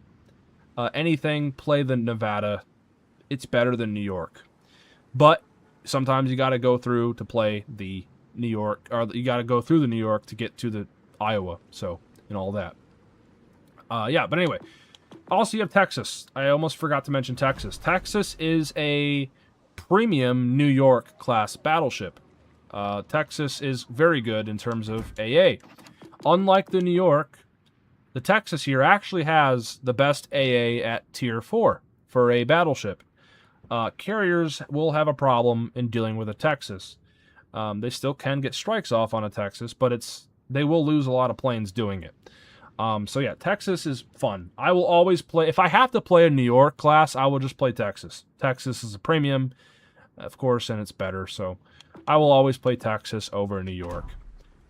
anything, play the Nevada. It's better than New York. But sometimes you got to go through to play the New York, or you got to go through the New York to get to the Iowa, so, and all that. Yeah, but anyway. Also, you have Texas. I almost forgot to mention Texas. Texas is a premium New York class battleship. Texas is very good in terms of AA. Unlike the New York, the Texas here actually has the best AA at Tier 4 for a battleship. Carriers will have a problem in dealing with a Texas. They still can get strikes off on a Texas, but they will lose a lot of planes doing it. So yeah, Texas is fun. I will always play, if I have to play a New York class, I will just play Texas. Texas is a premium, of course, and it's better, so I will always play Texas over New York.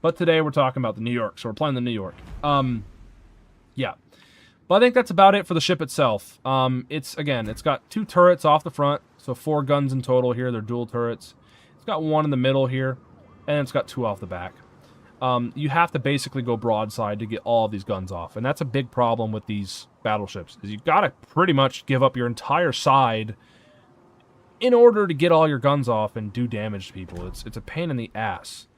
But today we're talking about the New York, so we're playing the New York. Yeah. But I think that's about it for the ship itself. It's got 2 turrets off the front, so 4 guns in total here. They're dual turrets. It's got 1 in the middle here, and it's got 2 off the back. You have to basically go broadside to get all of these guns off, and that's a big problem with these battleships, is you've got to pretty much give up your entire side in order to get all your guns off and do damage to people. It's a pain in the ass.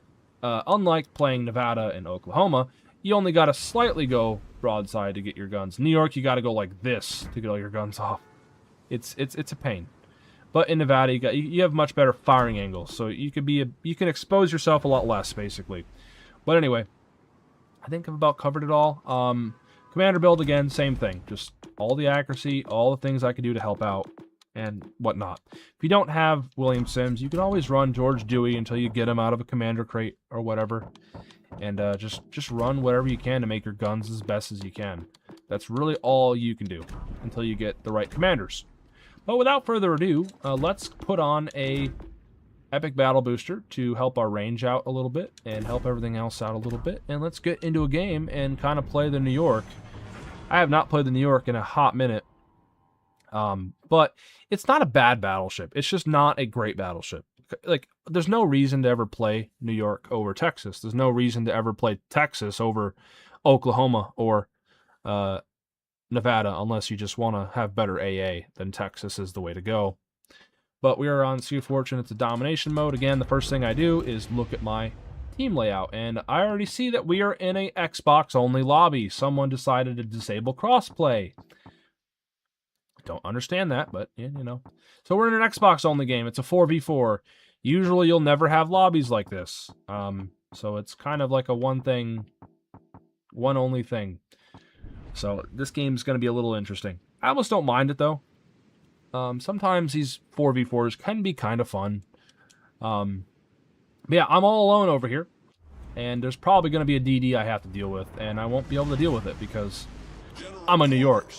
Unlike playing Nevada and Oklahoma, you only got to slightly go broadside to get your guns. New York, you got to go like this to get all your guns off. It's a pain. But in Nevada, you have much better firing angles, so you can expose yourself a lot less, basically. But anyway, I think I've about covered it all. Commander build, again, same thing. Just all the accuracy, all the things I can do to help out, and whatnot. If you don't have William Sims, you can always run George Dewey until you get him out of a commander crate or whatever. And just run whatever you can to make your guns as best as you can. That's really all you can do until you get the right commanders. But without further ado, let's put on a epic battle booster to help our range out a little bit and help everything else out a little bit. And let's get into a game and kind of play the New York. I have not played the New York in a hot minute. But it's not a bad battleship. It's just not a great battleship. Like, there's no reason to ever play New York over Texas. There's no reason to ever play Texas over Oklahoma or Nevada, unless you just want to have better AA, then Texas is the way to go. But we are on Sea of Fortune. It's a domination mode. Again, the first thing I do is look at my team layout, and I already see that we are in a Xbox-only lobby. Someone decided to disable crossplay. Don't understand that, but you know. So we're in an Xbox-only game. It's a 4v4. Usually you'll never have lobbies like this. So it's kind of like a one only thing. So this game's going to be a little interesting. I almost don't mind it, though. Sometimes these 4v4s can be kind of fun. But yeah, I'm all alone over here. And there's probably going to be a DD I have to deal with. And I won't be able to deal with it because I'm a New York.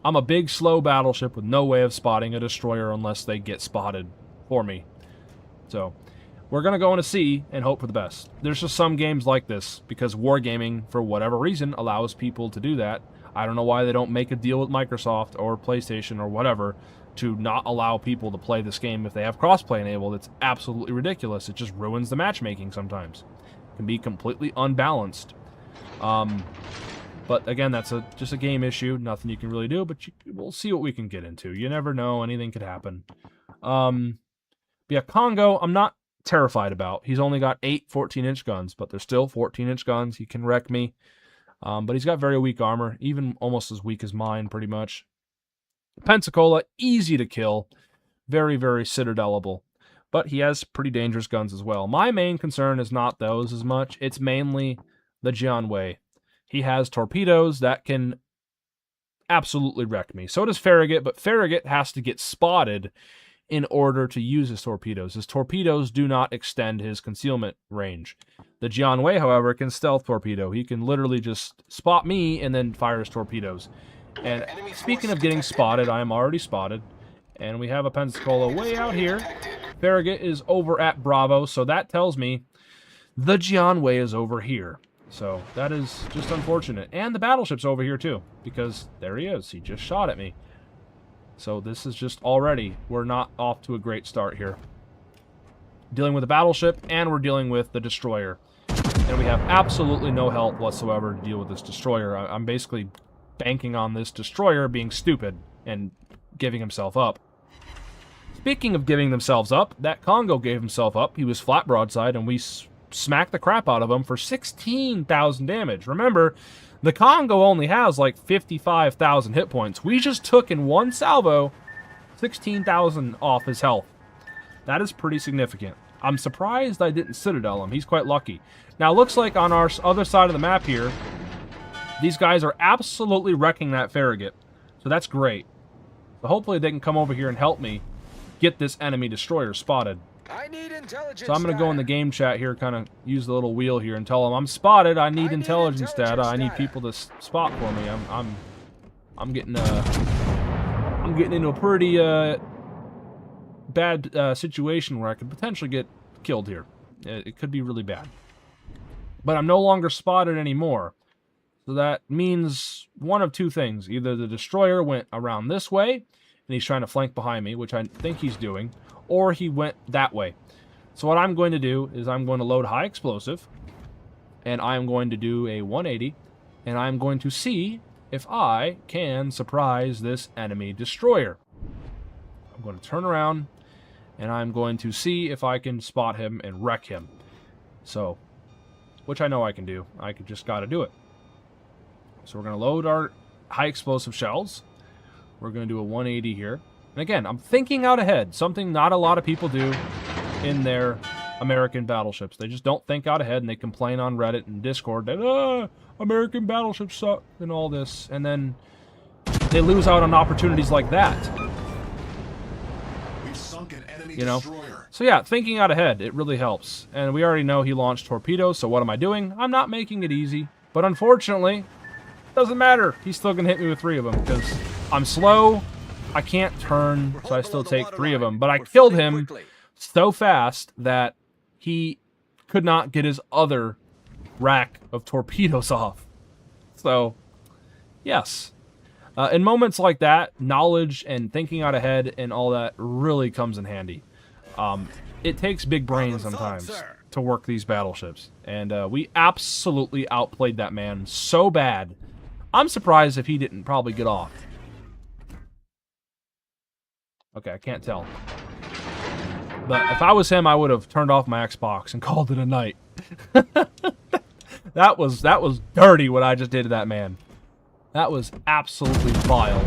I'm a big, slow battleship with no way of spotting a destroyer unless they get spotted for me. So, we're going to go into sea and hope for the best. There's just some games like this, because wargaming, for whatever reason, allows people to do that. I don't know why they don't make a deal with Microsoft or PlayStation or whatever to not allow people to play this game if they have crossplay enabled. It's absolutely ridiculous. It just ruins the matchmaking sometimes. It can be completely unbalanced. But again, that's just a game issue. Nothing you can really do, but we'll see what we can get into. You never know. Anything could happen. Yeah, Congo, I'm not terrified about. He's only got 8 14-inch guns, but they're still 14-inch guns. He can wreck me. But he's got very weak armor, even almost as weak as mine, pretty much. Pensacola, easy to kill. Very, very citadelable. But he has pretty dangerous guns as well. My main concern is not those as much. It's mainly the Jian Wei. He has torpedoes that can absolutely wreck me. So does Farragut, but Farragut has to get spotted in order to use his torpedoes. His torpedoes do not extend his concealment range. The Jian Wei, however, can stealth torpedo. He can literally just spot me and then fire his torpedoes. And speaking of getting spotted, I am already spotted. And we have a Pensacola way out here. Farragut is over at Bravo, so that tells me the Jian Wei is over here. So that is just unfortunate. And the battleship's over here too, because there he is. He just shot at me. So this is just already, we're not off to a great start here. Dealing with the battleship, and we're dealing with the destroyer. And we have absolutely no help whatsoever to deal with this destroyer. I'm basically banking on this destroyer being stupid and giving himself up. Speaking of giving themselves up, that Congo gave himself up. He was flat broadside, and we smacked the crap out of him for 16,000 damage. Remember, the Congo only has like 55,000 hit points. We just took in one salvo 16,000 off his health. That is pretty significant. I'm surprised I didn't Citadel him. He's quite lucky. Now, it looks like on our other side of the map here, these guys are absolutely wrecking that Farragut. So that's great. So hopefully they can come over here and help me get this enemy destroyer spotted. I need intelligence. So I'm going to go in the game chat here, kind of use the little wheel here and tell them I'm spotted. I need intelligence data. I need people to spot for me. I'm getting into a pretty bad situation where I could potentially get killed here. It could be really bad. But I'm no longer spotted anymore. So that means one of two things. Either the destroyer went around this way and he's trying to flank behind me, which I think he's doing, or he went that way. So what I'm going to do is I'm going to load high explosive, and I'm going to do a 180, and I'm going to see if I can surprise this enemy destroyer. I'm going to turn around, and I'm going to see if I can spot him and wreck him. So, which I know I can do. I just got to do it. So we're going to load our high explosive shells. We're going to do a 180 here. And again, I'm thinking out ahead, something not a lot of people do in their American battleships. They just don't think out ahead, and they complain on Reddit and Discord that, American battleships suck and all this. And then they lose out on opportunities like that. We've sunk an enemy You know? destroyer. So yeah, thinking out ahead, it really helps. And we already know he launched torpedoes, so what am I doing? I'm not making it easy. But unfortunately, doesn't matter. He's still going to hit me with 3 of them, because I'm slow, I can't turn, so I still take 3 of them. But I killed him so fast that he could not get his other rack of torpedoes off. So, yes. In moments like that, knowledge and thinking out ahead and all that really comes in handy. It takes big brains sometimes to work these battleships. And we absolutely outplayed that man so bad. I'm surprised if he didn't probably get off. Okay, I can't tell. But if I was him, I would have turned off my Xbox and called it a night. That was dirty what I just did to that man. That was absolutely vile.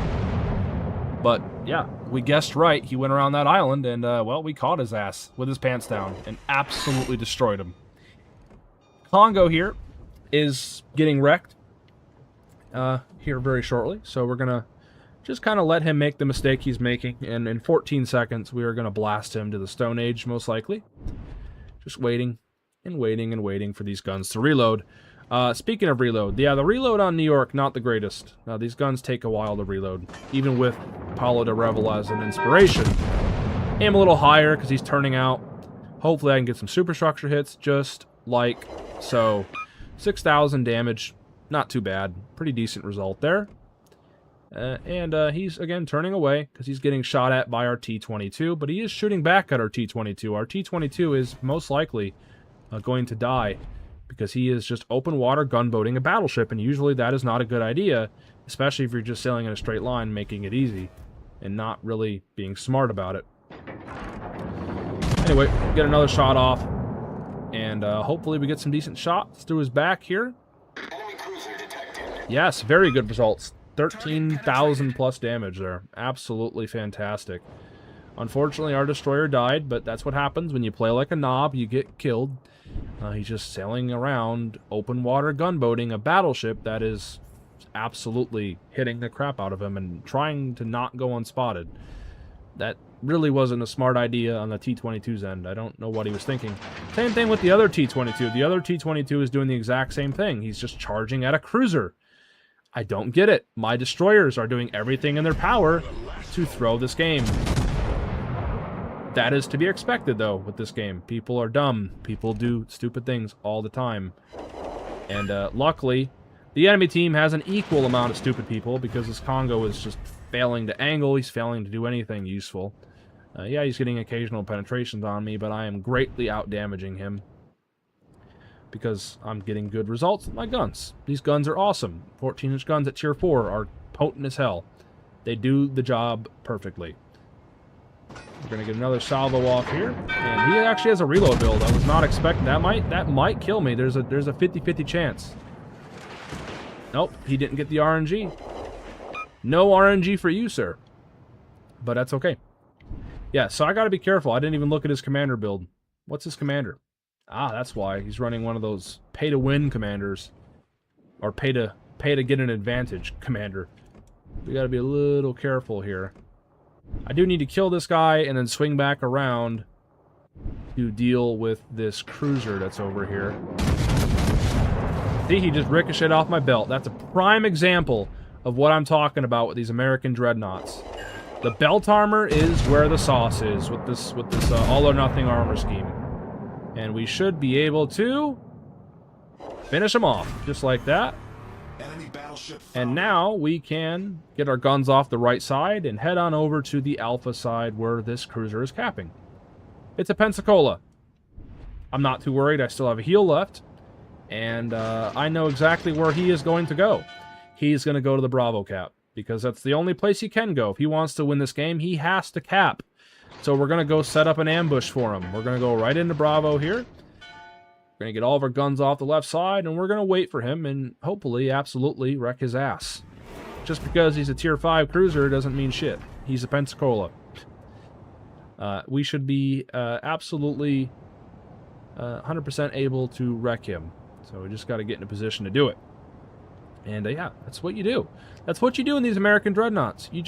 But yeah, we guessed right. He went around that island and, well, we caught his ass with his pants down and absolutely destroyed him. Congo here is getting wrecked here very shortly. So we're going to just kind of let him make the mistake he's making. And in 14 seconds, we are going to blast him to the Stone Age, most likely. Just waiting and waiting and waiting for these guns to reload. Speaking of reload, yeah, the reload on New York, not the greatest. These guns take a while to reload, even with Paulo de Revel as an inspiration. Aim a little higher because he's turning out. Hopefully I can get some superstructure hits, just like so. 6,000 damage, not too bad. Pretty decent result there. And he's, again, turning away because he's getting shot at by our T-22, but he is shooting back at our T-22. Our T-22 is most likely going to die because he is just open water gunboating a battleship, and usually that is not a good idea, especially if you're just sailing in a straight line, making it easy, and not really being smart about it. Anyway, get another shot off, and hopefully we get some decent shots through his back here. Enemy cruiser detected. Yes, very good results. 13,000 plus damage there. Absolutely fantastic. Unfortunately, our destroyer died, but that's what happens when you play like a knob. You get killed. He's just sailing around open water gunboating a battleship that is absolutely hitting the crap out of him and trying to not go unspotted. That really wasn't a smart idea on the T-22's end. I don't know what he was thinking. Same thing with the other T-22. The other T-22 is doing the exact same thing. He's just charging at a cruiser. I don't get it. My destroyers are doing everything in their power to throw this game. That is to be expected, though, with this game. People are dumb. People do stupid things all the time. And luckily, the enemy team has an equal amount of stupid people because this Congo is just failing to angle. He's failing to do anything useful. Yeah, he's getting occasional penetrations on me, but I am greatly out-damaging him because I'm getting good results with my guns. These guns are awesome. 14-inch guns at Tier 4 are potent as hell. They do the job perfectly. We're going to get another salvo off here. And he actually has a reload build. I was not expecting that. That might kill me. There's a 50-50 chance. Nope, he didn't get the RNG. No RNG for you, sir. But that's okay. Yeah, so I got to be careful. I didn't even look at his commander build. What's his commander? Ah, that's why. He's running one of those pay-to-win commanders. Or pay to get an advantage commander. We got to be a little careful here. I do need to kill this guy and then swing back around to deal with this cruiser that's over here. See, he just ricocheted off my belt. That's a prime example of what I'm talking about with these American dreadnoughts. The belt armor is where the sauce is with this all-or-nothing armor scheme. And we should be able to finish him off, just like that. Enemy battleship found. And now we can get our guns off the right side and head on over to the Alpha side where this cruiser is capping. It's a Pensacola. I'm not too worried. I still have a heel left. And I know exactly where he is going to go. He's going to go to the Bravo cap because that's the only place he can go. If he wants to win this game, he has to cap. So we're going to go set up an ambush for him. We're going to go right into Bravo here. We're going to get all of our guns off the left side, and we're going to wait for him and hopefully absolutely wreck his ass. Just because he's a Tier 5 cruiser doesn't mean shit. He's a Pensacola. We should be absolutely 100% able to wreck him. So we just got to get in a position to do it. And yeah, that's what you do. That's what you do in these American dreadnoughts. You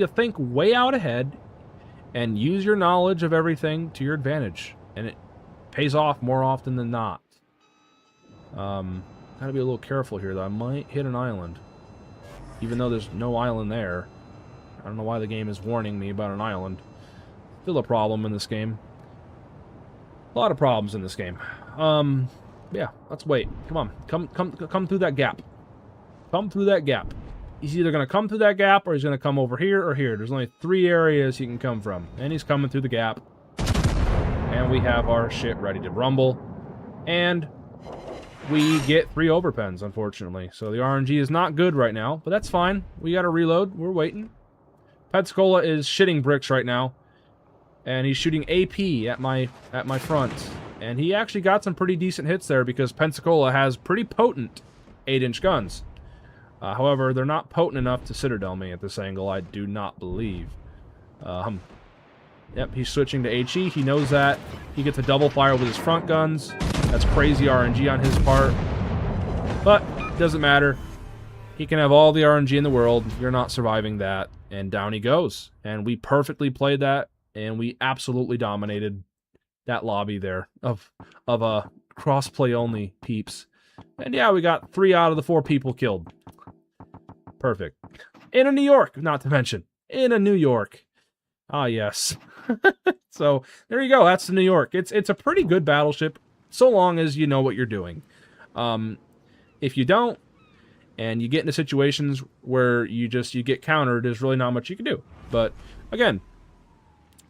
think way out ahead and use your knowledge of everything to your advantage. And it pays off more often than not. Gotta be a little careful here, though. I might hit an island. Even though there's no island there. I don't know why the game is warning me about an island. Still a problem in this game. A lot of problems in this game. Yeah, let's wait. Come on. Come through that gap. Come through that gap. He's either going to come through that gap or he's going to come over here or here. There's only 3 areas he can come from. And he's coming through the gap. And we have our shit ready to rumble. And we get 3 overpens, unfortunately. So the RNG is not good right now, but that's fine. We got to reload. We're waiting. Pensacola is shitting bricks right now. And he's shooting AP at my front. And he actually got some pretty decent hits there because Pensacola has pretty potent 8-inch guns. However, they're not potent enough to Citadel me at this angle, I do not believe. Yep, he's switching to HE. He knows that. He gets a double fire with his front guns. That's crazy RNG on his part. But, doesn't matter. He can have all the RNG in the world. You're not surviving that. And down he goes. And we perfectly played that. And we absolutely dominated that lobby there of crossplay only peeps. And yeah, we got 3 out of the 4 people killed. Perfect. In a New York, not to mention. In a New York. Ah, yes. So, there you go. That's the New York. It's a pretty good battleship, so long as you know what you're doing. If you don't, and you get into situations where you get countered, there's really not much you can do. But, again,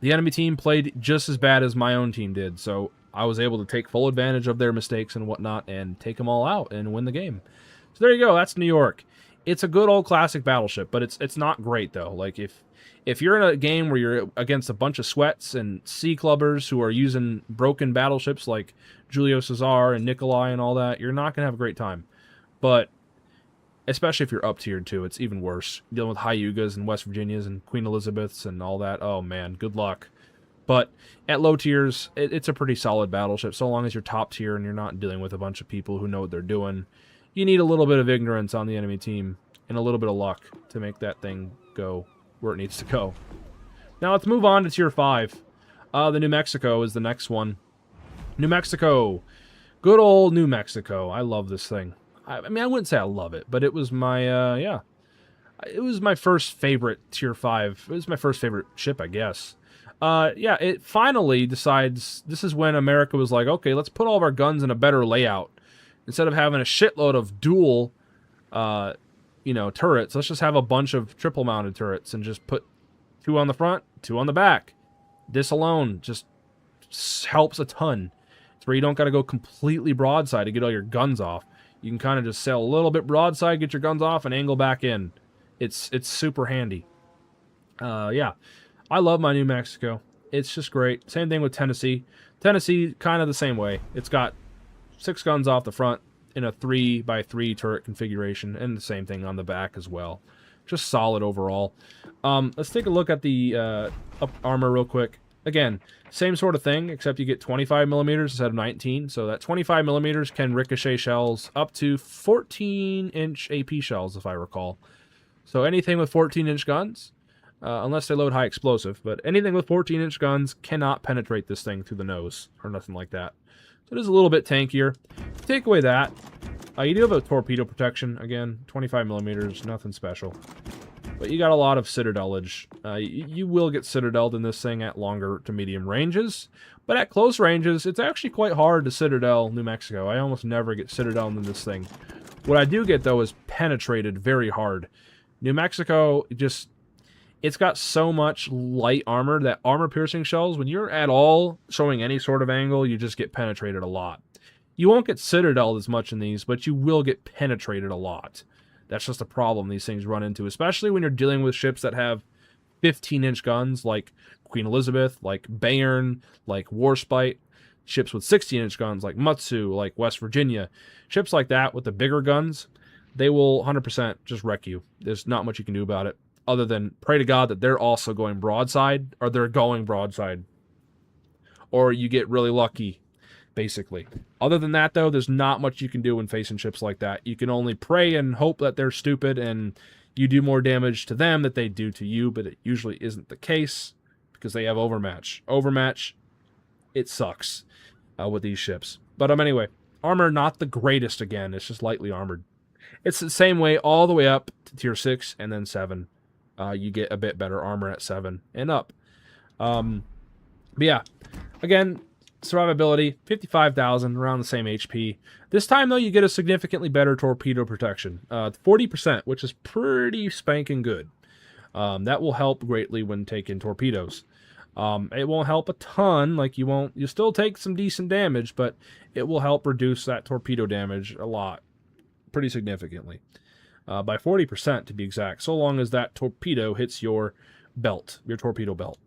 the enemy team played just as bad as my own team did, so I was able to take full advantage of their mistakes and whatnot and take them all out and win the game. So there you go. That's New York. It's a good old classic battleship, but it's not great, though. Like, if you're in a game where you're against a bunch of sweats and sea clubbers who are using broken battleships like Julio Cesar and Nikolai and all that, you're not going to have a great time. But especially if you're up tiered too, it's even worse. Dealing with Hyugas and West Virginias and Queen Elizabeths and all that. Oh man, good luck. But at low tiers, it's a pretty solid battleship. So long as you're top tier and you're not dealing with a bunch of people who know what they're doing. You need a little bit of ignorance on the enemy team and a little bit of luck to make that thing go where it needs to go. Now let's move on to tier 5. The New Mexico is the next one. New Mexico. Good old New Mexico. I love this thing. I mean, I wouldn't say I love it, but it was my, yeah. It was my first favorite tier 5. It was my first favorite ship, I guess. Yeah, it finally decides, this is when America was like, okay, let's put all of our guns in a better layout. Instead of having a shitload of dual, turrets, let's just have a bunch of triple-mounted turrets and just put 2 on the front, 2 on the back. This alone just helps a ton. It's where you don't got to go completely broadside to get all your guns off. You can kind of just sail a little bit broadside, get your guns off, and angle back in. It's super handy. Yeah, I love my New Mexico. It's just great. Same thing with Tennessee. Tennessee, kind of the same way. It's got 6 guns off the front in a 3x3 turret configuration, and the same thing on the back as well. Just solid overall. Let's take a look at the armor real quick. Again, same sort of thing, except you get 25 millimeters instead of 19. So that 25 millimeters can ricochet shells up to 14-inch AP shells, if I recall. So anything with 14-inch guns, unless they load high explosive, but anything with 14-inch guns cannot penetrate this thing through the nose or nothing like that. So it is a little bit tankier. Take away that. You do have a torpedo protection. Again, 25 millimeters, nothing special. But you got a lot of citadelage. You will get citadeled in this thing at longer to medium ranges. But at close ranges, it's actually quite hard to citadel New Mexico. I almost never get citadeled in this thing. What I do get, though, is penetrated very hard. New Mexico, it's got so much light armor that armor-piercing shells, when you're at all showing any sort of angle, you just get penetrated a lot. You won't get citadeled as much in these, but you will get penetrated a lot. That's just a problem these things run into, especially when you're dealing with ships that have 15-inch guns, like Queen Elizabeth, like Bayern, like Warspite. Ships with 16-inch guns, like Mutsu, like West Virginia. Ships like that with the bigger guns, they will 100% just wreck you. There's not much you can do about it. other than pray to God that they're also going broadside, or they're going broadside. Or you get really lucky, basically. Other than that, though, there's not much you can do when facing ships like that. You can only pray and hope that they're stupid and you do more damage to them that they do to you, but it usually isn't the case because they have overmatch. Overmatch, it sucks with these ships. But anyway, armor not the greatest again. It's just lightly armored. It's the same way all the way up to tier 6 and then 7. You get a bit better armor at 7 and up. But yeah, again, survivability, 55,000, around the same HP. This time, though, you get a significantly better torpedo protection. 40%, which is pretty spanking good. That will help greatly when taking torpedoes. It won't help a ton, like you still take some decent damage, but it will help reduce that torpedo damage a lot, pretty significantly. By 40% to be exact, so long as that torpedo hits your belt, your torpedo belt.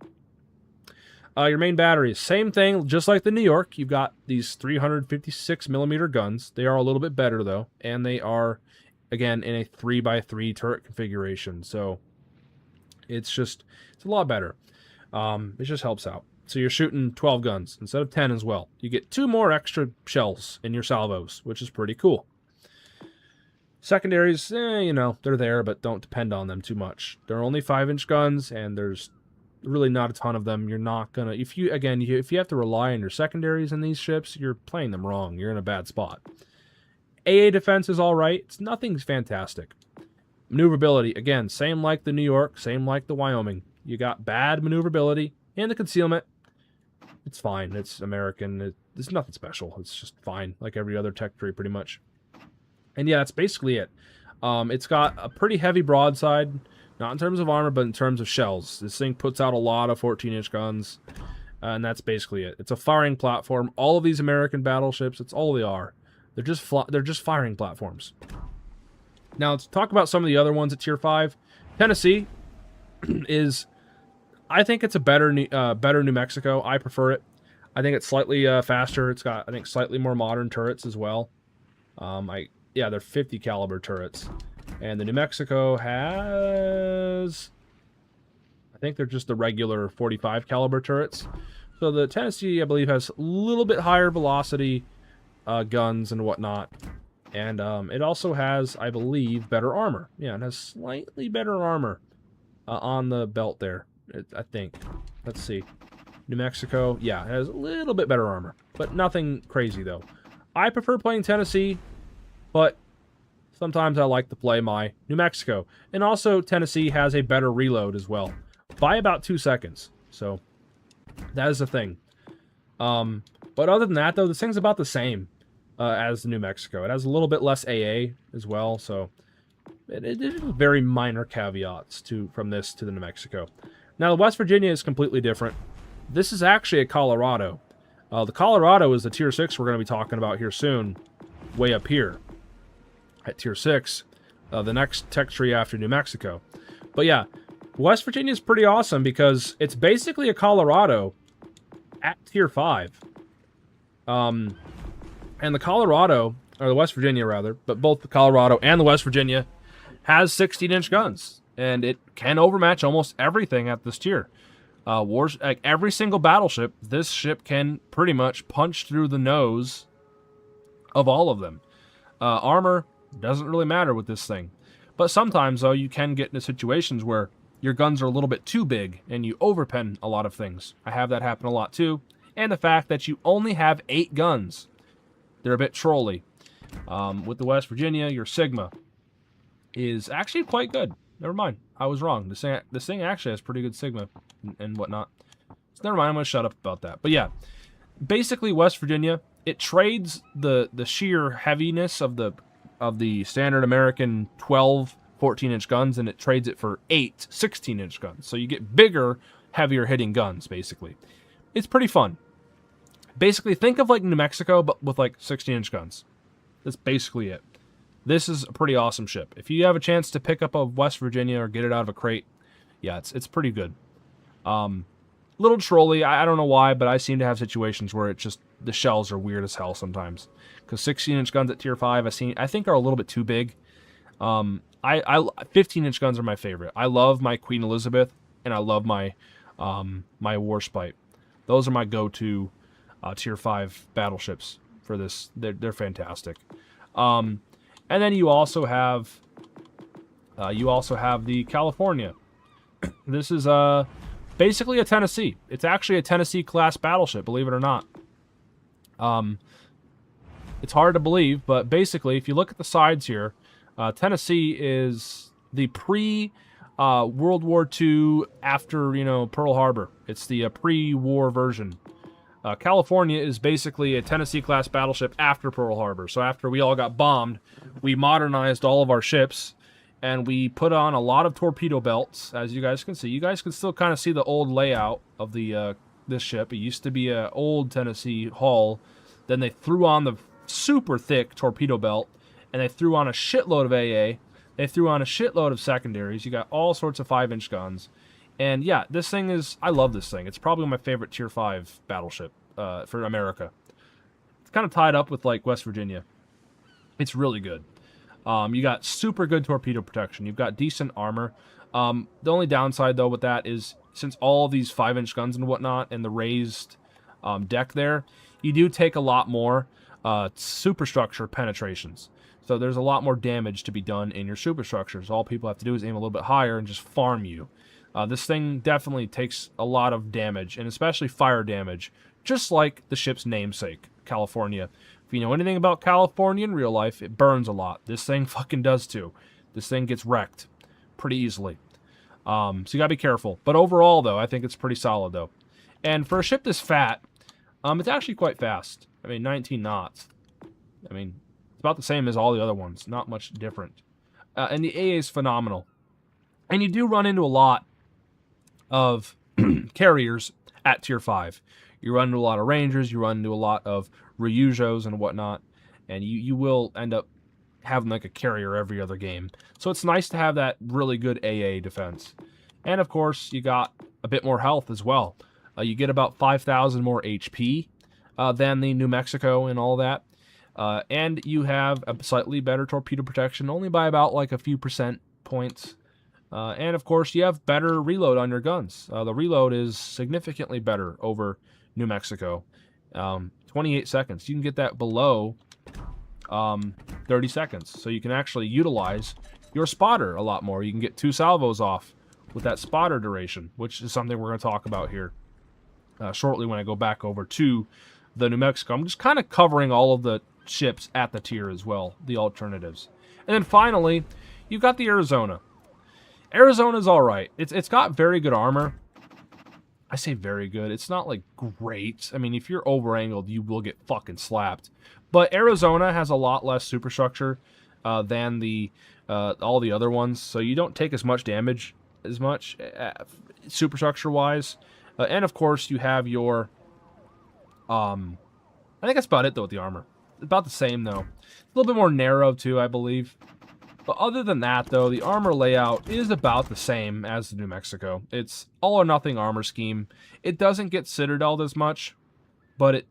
Your main batteries, same thing, just like the New York. You've got these 356 millimeter guns. They are a little bit better, though, and they are, again, in a 3x3 turret configuration. So it's a lot better. It just helps out. So you're shooting 12 guns instead of 10 as well. You get 2 more extra shells in your salvos, which is pretty cool. Secondaries, they're there, but don't depend on them too much. They're only 5-inch guns, and there's really not a ton of them. You're not gonna, if you have to rely on your secondaries in these ships, you're playing them wrong. You're in a bad spot. AA defense is all right. It's nothing fantastic. Maneuverability, again, same like the New York, same like the Wyoming. You got bad maneuverability, and the concealment, it's fine. It's American. It's nothing special. It's just fine, like every other tech tree, pretty much. And yeah, that's basically it. It's got a pretty heavy broadside, not in terms of armor, but in terms of shells. This thing puts out a lot of 14-inch guns, and that's basically it. It's a firing platform. All of these American battleships, it's all they are. They're just firing platforms. Now, let's talk about some of the other ones at Tier 5. Tennessee is, I think it's a better New Mexico. I prefer it. I think it's slightly faster. It's got, I think, slightly more modern turrets as well. Yeah, they're 50 caliber turrets. And the New Mexico has, I think they're just the regular 45 caliber turrets. So the Tennessee, I believe, has a little bit higher velocity guns and whatnot. And it also has, I believe, better armor. Yeah, it has slightly better armor on the belt there, I think. Let's see. New Mexico, yeah, it has a little bit better armor. But nothing crazy, though. I prefer playing Tennessee, but sometimes I like to play my New Mexico. And also, Tennessee has a better reload as well, by about 2 seconds. So, that is the thing. But other than that, though, this thing's about the same as the New Mexico. It has a little bit less AA as well, so it is very minor caveats from this to the New Mexico. Now, the West Virginia is completely different. This is actually a Colorado. The Colorado is the Tier 6 we're going to be talking about here soon, way up here at Tier 6, the next tech tree after New Mexico. But yeah, West Virginia is pretty awesome because it's basically a Colorado at Tier 5. And the Colorado, or the West Virginia rather, but both the Colorado and the West Virginia has 16-inch guns. And it can overmatch almost everything at this tier. Like every single battleship, this ship can pretty much punch through the nose of all of them. Armor doesn't really matter with this thing. But sometimes, though, you can get into situations where your guns are a little bit too big and you overpen a lot of things. I have that happen a lot, too. And the fact that you only have 8 guns. They're a bit trolly. With the West Virginia, your Sigma is actually quite good. Never mind. I was wrong. This thing actually has pretty good Sigma and whatnot. So never mind. I'm going to shut up about that. But yeah, basically West Virginia, it trades the sheer heaviness of the standard American 12 14-inch guns, and it trades it for 8 16-inch guns. So you get bigger, heavier hitting guns, basically. It's pretty fun. Basically, think of like New Mexico, but with like 16-inch guns. That's basically it. This is a pretty awesome ship. If you have a chance to pick up a West Virginia or get it out of a crate, yeah, it's pretty good. Little trolly, I don't know why, but I seem to have situations where it just, the shells are weird as hell sometimes. Because 16-inch guns at Tier 5, I think are a little bit too big. I 15-inch guns are my favorite. I love my Queen Elizabeth, and I love my my Warspite. Those are my go-to tier 5 battleships for this. They're fantastic. And then you also have the California. This is basically a Tennessee. It's actually a Tennessee class battleship, believe it or not. It's hard to believe, but basically, if you look at the sides here, Tennessee is the World War II after, Pearl Harbor. It's the pre-war version. California is basically a Tennessee-class battleship after Pearl Harbor. So after we all got bombed, we modernized all of our ships, and we put on a lot of torpedo belts, as you guys can see. You guys can still kind of see the old layout of the this ship. It used to be an old Tennessee hull. Then they threw on the super thick torpedo belt, and they threw on a shitload of AA. They threw on a shitload of secondaries. You got all sorts of 5-inch guns. And yeah, this thing is, I love this thing. It's probably my favorite tier 5 battleship for America. It's kind of tied up with like West Virginia. It's really good. You got super good torpedo protection. You've got decent armor. The only downside though with that is since all these 5-inch guns and whatnot and the raised deck there, you do take a lot more superstructure penetrations. So there's a lot more damage to be done in your superstructures. All people have to do is aim a little bit higher and just farm you. This thing definitely takes a lot of damage, and especially fire damage, just like the ship's namesake, California. If you know anything about California in real life, it burns a lot. This thing fucking does too. This thing gets wrecked pretty easily. So you gotta be careful. But overall, though, I think it's pretty solid, though. And for a ship this fat, it's actually quite fast. I mean, 19 knots. I mean, it's about the same as all the other ones. Not much different. And the AA is phenomenal. And you do run into a lot of carriers at tier 5. You run into a lot of Rangers, you run into a lot of Ryujos and whatnot, and you will end up having like a carrier every other game. So it's nice to have that really good AA defense. And of course, you got a bit more health as well. You get about 5,000 more HP than the New Mexico and all that. And you have a slightly better torpedo protection, only by about like a few percent points. And of course, you have better reload on your guns. The reload is significantly better over New Mexico. 28 seconds. You can get that below 30 seconds. So you can actually utilize your spotter a lot more. You can get 2 salvos off with that spotter duration, which is something we're going to talk about here shortly when I go back over to the New Mexico. I'm just kind of covering all of the ships at the tier as well, the alternatives. And then finally, you've got the Arizona. Arizona's all right. It's got very good armor. I say very good. It's not like great. I mean, if you're over-angled, you will get fucking slapped. But Arizona has a lot less superstructure than the all the other ones, so you don't take as much damage superstructure-wise. And of course, you have your I think that's about it though with the armor. About the same though. A little bit more narrow too, I believe. But other than that, though, the armor layout is about the same as the New Mexico. It's all or nothing armor scheme. It doesn't get citadeled as much, but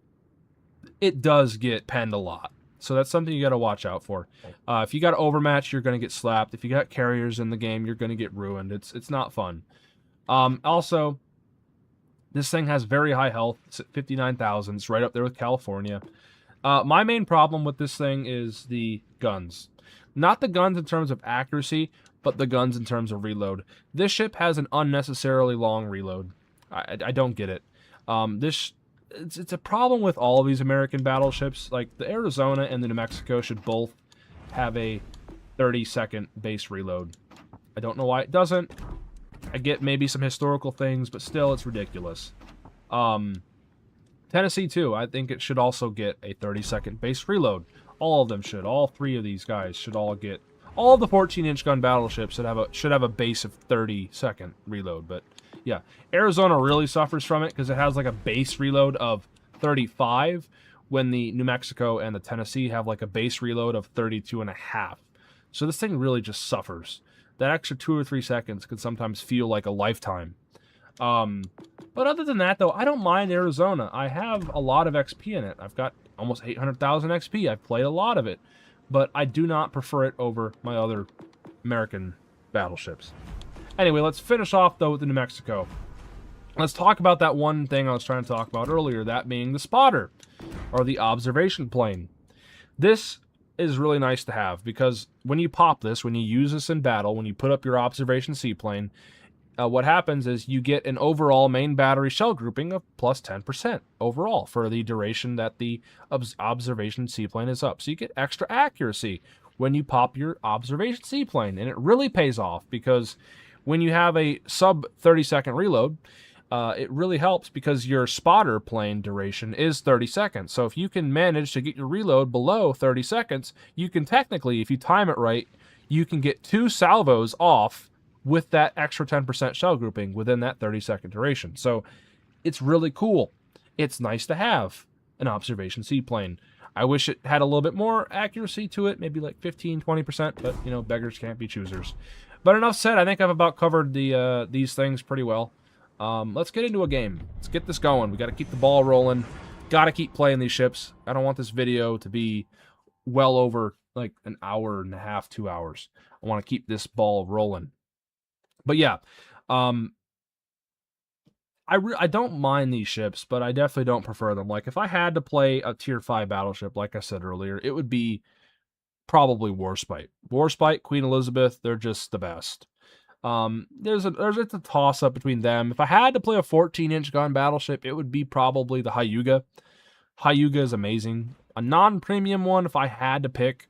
it does get penned a lot. So that's something you got to watch out for. If you got an overmatch, you're going to get slapped. If you got carriers in the game, you're going to get ruined. It's not fun. Also, this thing has very high health. It's at 59,000. It's right up there with California. My main problem with this thing is the guns. Not the guns in terms of accuracy, but the guns in terms of reload. This ship has an unnecessarily long reload. I don't get it. It's a problem with all of these American battleships. Like, the Arizona and the New Mexico should both have a 30-second base reload. I don't know why it doesn't. I get maybe some historical things, but still, it's ridiculous. Tennessee, too. I think it should also get a 30-second base reload. All of them should. All 3 of these guys should all get... All of the 14-inch gun battleships should have a base of 30-second reload. But, yeah. Arizona really suffers from it because it has, like, a base reload of 35 when the New Mexico and the Tennessee have, like, a base reload of 32.5. So this thing really just suffers. That extra 2 or 3 seconds could sometimes feel like a lifetime. But other than that, though, I don't mind Arizona. I have a lot of XP in it. I've got almost 800,000 XP. I've played a lot of it. But I do not prefer it over my other American battleships. Anyway, let's finish off, though, with the New Mexico. Let's talk about that one thing I was trying to talk about earlier, that being the spotter, or the observation plane. This is really nice to have, because when you pop this, when you use this in battle, when you put up your observation seaplane, what happens is you get an overall main battery shell grouping of plus 10% overall for the duration that the observation seaplane is up. So you get extra accuracy when you pop your observation seaplane, and it really pays off, because when you have a sub 30-second reload, it really helps, because your spotter plane duration is 30 seconds. So if you can manage to get your reload below 30 seconds, you can technically, if you time it right, you can get 2 salvos off with that extra 10% shell grouping within that 30-second duration. So it's really cool. It's nice to have an observation seaplane. I wish it had a little bit more accuracy to it, maybe like 15, 20%, but, you know, beggars can't be choosers. But enough said, I think I've about covered these things pretty well. Let's get into a game. Let's get this going. We got to keep the ball rolling. Got to keep playing these ships. I don't want this video to be well over like an hour and a half, 2 hours. I want to keep this ball rolling. But yeah, I don't mind these ships, but I definitely don't prefer them. Like, if I had to play a tier 5 battleship, like I said earlier, it would be probably Warspite. Warspite, Queen Elizabeth, they're just the best. There's a toss-up between them. If I had to play a 14-inch gun battleship, it would be probably the Hyuga. Hyuga is amazing. A non-premium one, if I had to pick,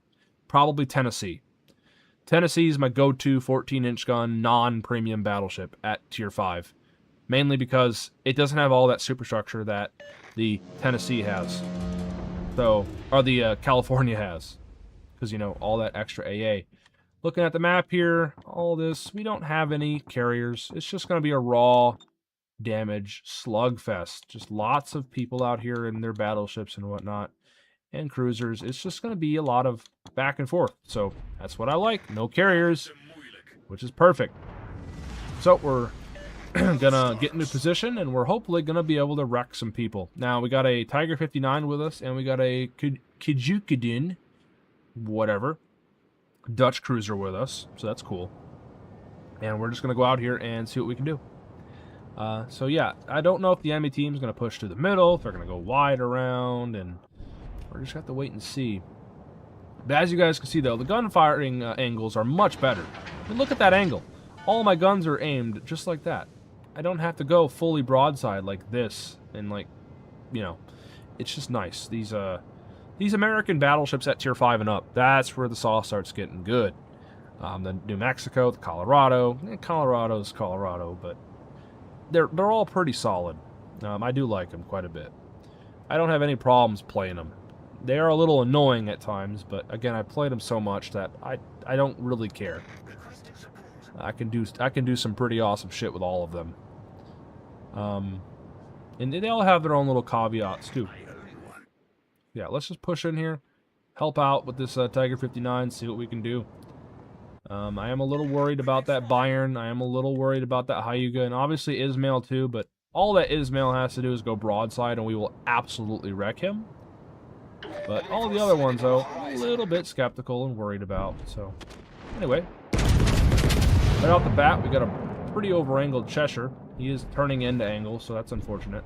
probably Tennessee. Tennessee is my go-to 14-inch gun non-premium battleship at tier 5. Mainly because it doesn't have all that superstructure that the Tennessee has. So, or the California has. Because, you know, all that extra AA. Looking at the map here, all this, we don't have any carriers. It's just going to be a raw damage slugfest. Just lots of people out here in their battleships and whatnot. And cruisers. It's just going to be a lot of back and forth. So, that's what I like. No carriers. Which is perfect. So, we're gonna get into position, and we're hopefully gonna be able to wreck some people. Now, we got a Tiger 59 with us, and we got a Kijukadin, whatever, Dutch cruiser with us, so that's cool. And we're just gonna go out here and see what we can do. So yeah, I don't know if the enemy team is gonna push to the middle, if they're gonna go wide around, and we're just gonna have to wait and see. But as you guys can see, though, the gun firing angles are much better. I mean, look at that angle. All my guns are aimed just like that. I don't have to go fully broadside like this, and like, you know, it's just nice. These American battleships at tier 5 and up, that's where the sauce starts getting good. The New Mexico, the Colorado, Colorado's Colorado, but they're all pretty solid. I do like them quite a bit. I don't have any problems playing them. They are a little annoying at times, but again, I played them so much that I don't really care. I can do some pretty awesome shit with all of them. And they all have their own little caveats too. Yeah, let's just push in here, help out with this Tiger 59, see what we can do. I am a little worried about that Bayern. I am a little worried about that Hyuga, and obviously Ismail too, but all that Ismail has to do is go broadside, and we will absolutely wreck him. But all the other ones, though, I'm a little bit skeptical and worried about. So, anyway. Right off the bat, we got a pretty over-angled Cheshire. He is turning into angle, so that's unfortunate.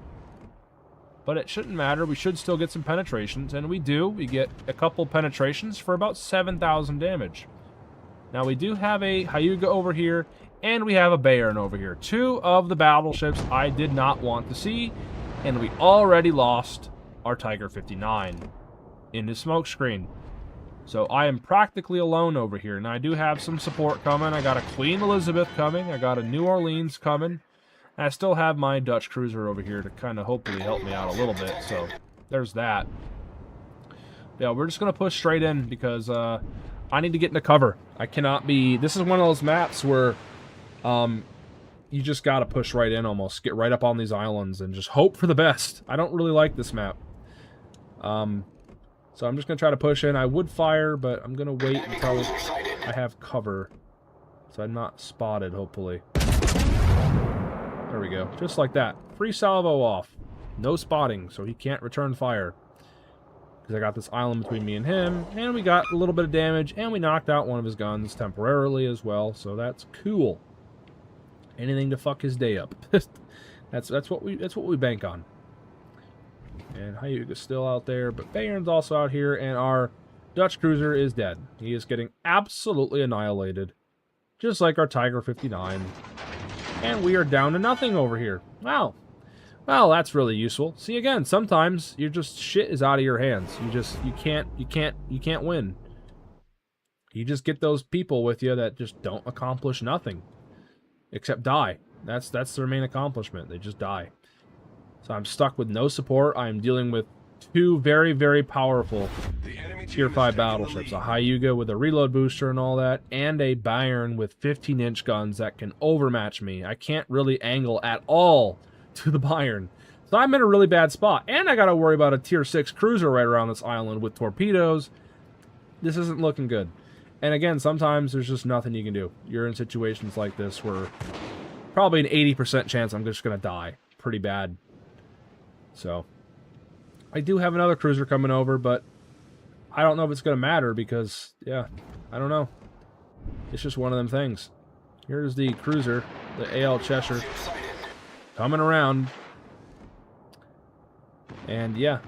But it shouldn't matter. We should still get some penetrations, and we do. We get a couple penetrations for about 7,000 damage. Now, we do have a Hyuga over here, and we have a Bayern over here. 2 of the battleships I did not want to see, and we already lost our Tiger 59 in the smoke screen. So I am practically alone over here, and I do have some support coming. I got a Queen Elizabeth coming. I got a New Orleans coming. And I still have my Dutch cruiser over here to kind of hopefully help me out a little bit. So there's that. Yeah, we're just going to push straight in because I need to get into cover. I cannot be... This is one of those maps where you just got to push right in almost. Get right up on these islands and just hope for the best. I don't really like this map. So I'm just going to try to push in. I would fire, but I'm going to wait until I have cover. So I'm not spotted, hopefully. There we go. Just like that. Free salvo off. No spotting, so he can't return fire. because I got this island between me and him, and we got a little bit of damage, and we knocked out one of his guns temporarily as well, so that's cool. Anything to fuck his day up. that's what we bank on. And Hyuga's still out there, but Bayern's also out here, and our Dutch cruiser is dead. He is getting absolutely annihilated, just like our Tiger 59. And we are down to nothing over here. Wow. Well, that's really useful. See, again, sometimes you're just shit is out of your hands. You can't win. You just get those people with you that just don't accomplish nothing except die. That's their main accomplishment. They just die. So I'm stuck with no support. I'm dealing with two very, very powerful Tier 5 battleships. A Hyuga with a reload booster and all that, and a Bayern with 15-inch guns that can overmatch me. I can't really angle at all to the Bayern. So I'm in a really bad spot. And I gotta worry about a Tier 6 cruiser right around this island with torpedoes. This isn't looking good. And again, sometimes there's just nothing you can do. You're in situations like this where probably an 80% chance I'm just gonna die. Pretty bad. So I do have another cruiser coming over, but I don't know if it's going to matter because, yeah, I don't know. It's just one of them things. Here's the cruiser, the AL Cheshire, coming around. And, yeah.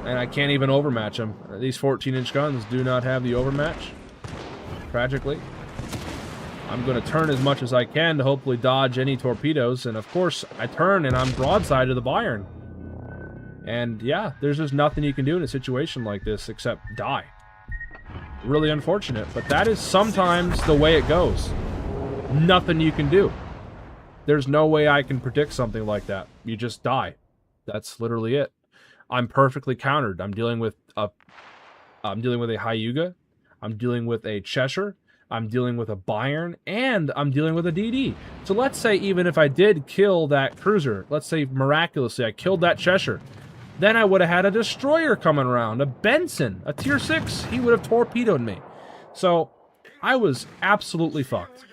And I can't even overmatch them. These 14-inch guns do not have the overmatch, tragically. I'm going to turn as much as I can to hopefully dodge any torpedoes. And, of course, I turn and I'm broadside to the Bayern. And, yeah, there's just nothing you can do in a situation like this except die. Really unfortunate, but that is sometimes the way it goes. Nothing you can do. There's no way I can predict something like that. You just die. That's literally it. I'm perfectly countered. I'm dealing with a Hyuga. I'm dealing with a Cheshire. I'm dealing with a Bayern, and I'm dealing with a DD. So let's say even if I did kill that cruiser, let's say miraculously I killed that Cheshire, then I would have had a destroyer coming around, a Benson, a Tier 6. He would have torpedoed me. So I was absolutely fucked.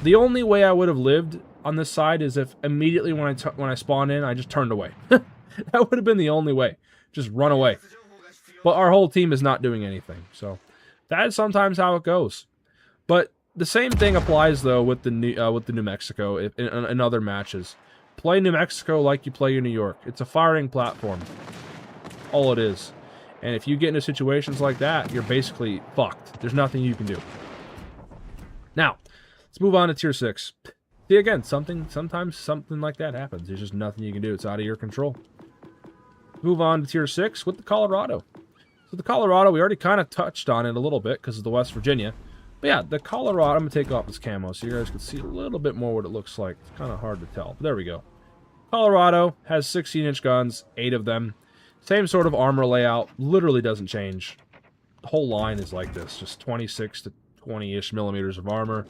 The only way I would have lived on this side is if immediately when I spawned in, I just turned away. That would have been the only way. Just run away. But our whole team is not doing anything. So that is sometimes how it goes. But the same thing applies, though, with the New Mexico in other matches. Play New Mexico like you play your New York. It's a firing platform. All it is. And if you get into situations like that, you're basically fucked. There's nothing you can do. Now, let's move on to Tier 6. See, again, sometimes something like that happens. There's just nothing you can do. It's out of your control. Move on to Tier 6 with the Colorado. So the Colorado, we already kind of touched on it a little bit because of the West Virginia. But yeah, the Colorado, I'm going to take off this camo so you guys can see a little bit more what it looks like. It's kind of hard to tell, but there we go. Colorado has 16-inch guns, 8 of them. Same sort of armor layout, literally doesn't change. The whole line is like this, just 26 to 20-ish millimeters of armor.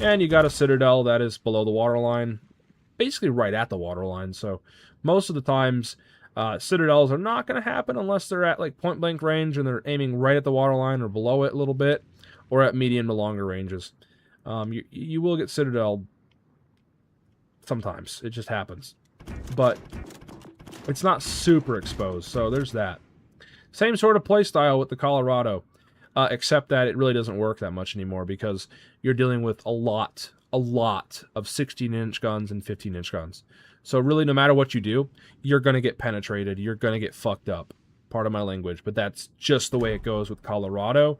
And you got a Citadel that is below the waterline, basically right at the waterline. So most of the times, Citadels are not going to happen unless they're at like point-blank range and they're aiming right at the waterline or below it a little bit, or at medium to longer ranges. You will get Citadel sometimes. It just happens. But it's not super exposed, so there's that. Same sort of playstyle with the Colorado, except that it really doesn't work that much anymore because you're dealing with a lot of 16-inch guns and 15-inch guns. So really, no matter what you do, you're going to get penetrated. You're going to get fucked up. Pardon my language, but that's just the way it goes with Colorado.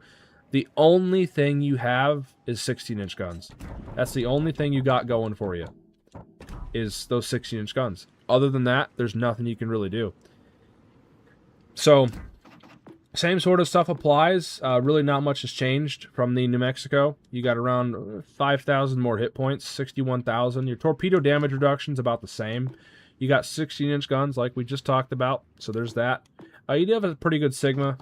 The only thing you have is 16-inch guns. That's the only thing you got going for you, is those 16-inch guns. Other than that, there's nothing you can really do. So, same sort of stuff applies. Really not much has changed from the New Mexico. You got around 5,000 more hit points, 61,000. Your torpedo damage reduction's about the same. You got 16-inch guns like we just talked about, so there's that. You do have a pretty good Sigma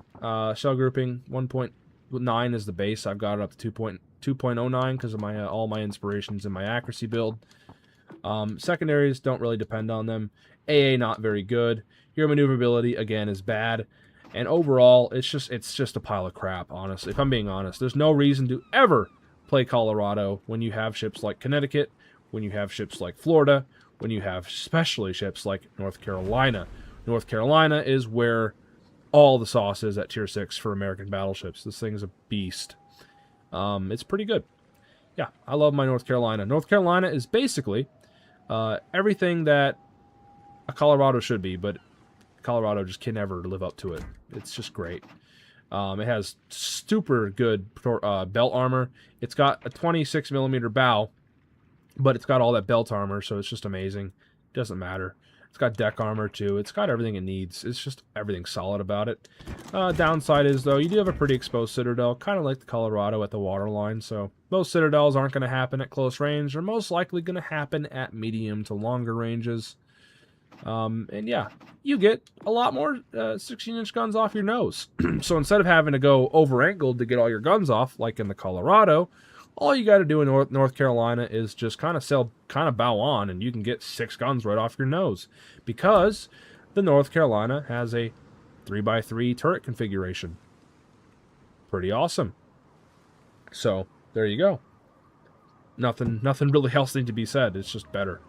shell grouping, 1.9 is the base. I've got it up to 2.09 because of my all my inspirations in my accuracy build. Secondaries don't really depend on them. AA not very good. Your maneuverability again is bad, and overall it's just a pile of crap. Honestly, if I'm being honest, there's no reason to ever play Colorado when you have ships like Connecticut, when you have ships like Florida, when you have especially ships like North Carolina. North Carolina is where all the sauce is at tier 6 for American battleships. This thing's a beast. It's pretty good. Yeah, I love my North Carolina. North Carolina is basically everything that a Colorado should be, but Colorado just can never live up to it. It's just great. It has super good belt armor. It's got a 26mm bow, but it's got all that belt armor, so it's just amazing. Doesn't matter. It's got deck armor, too. It's got everything it needs. It's just everything solid about it. Downside is, though, you do have a pretty exposed citadel, kind of like the Colorado at the waterline, so most citadels aren't going to happen at close range. They're most likely going to happen at medium to longer ranges. And yeah, you get a lot more 16-inch guns off your nose. So instead of having to go over-angled to get all your guns off, like in the Colorado, all you got to do in North Carolina is just kind of bow on, and you can get 6 guns right off your nose. Because the North Carolina has a 3x3 turret configuration. Pretty awesome. So, there you go. Nothing really else needs to be said. It's just better.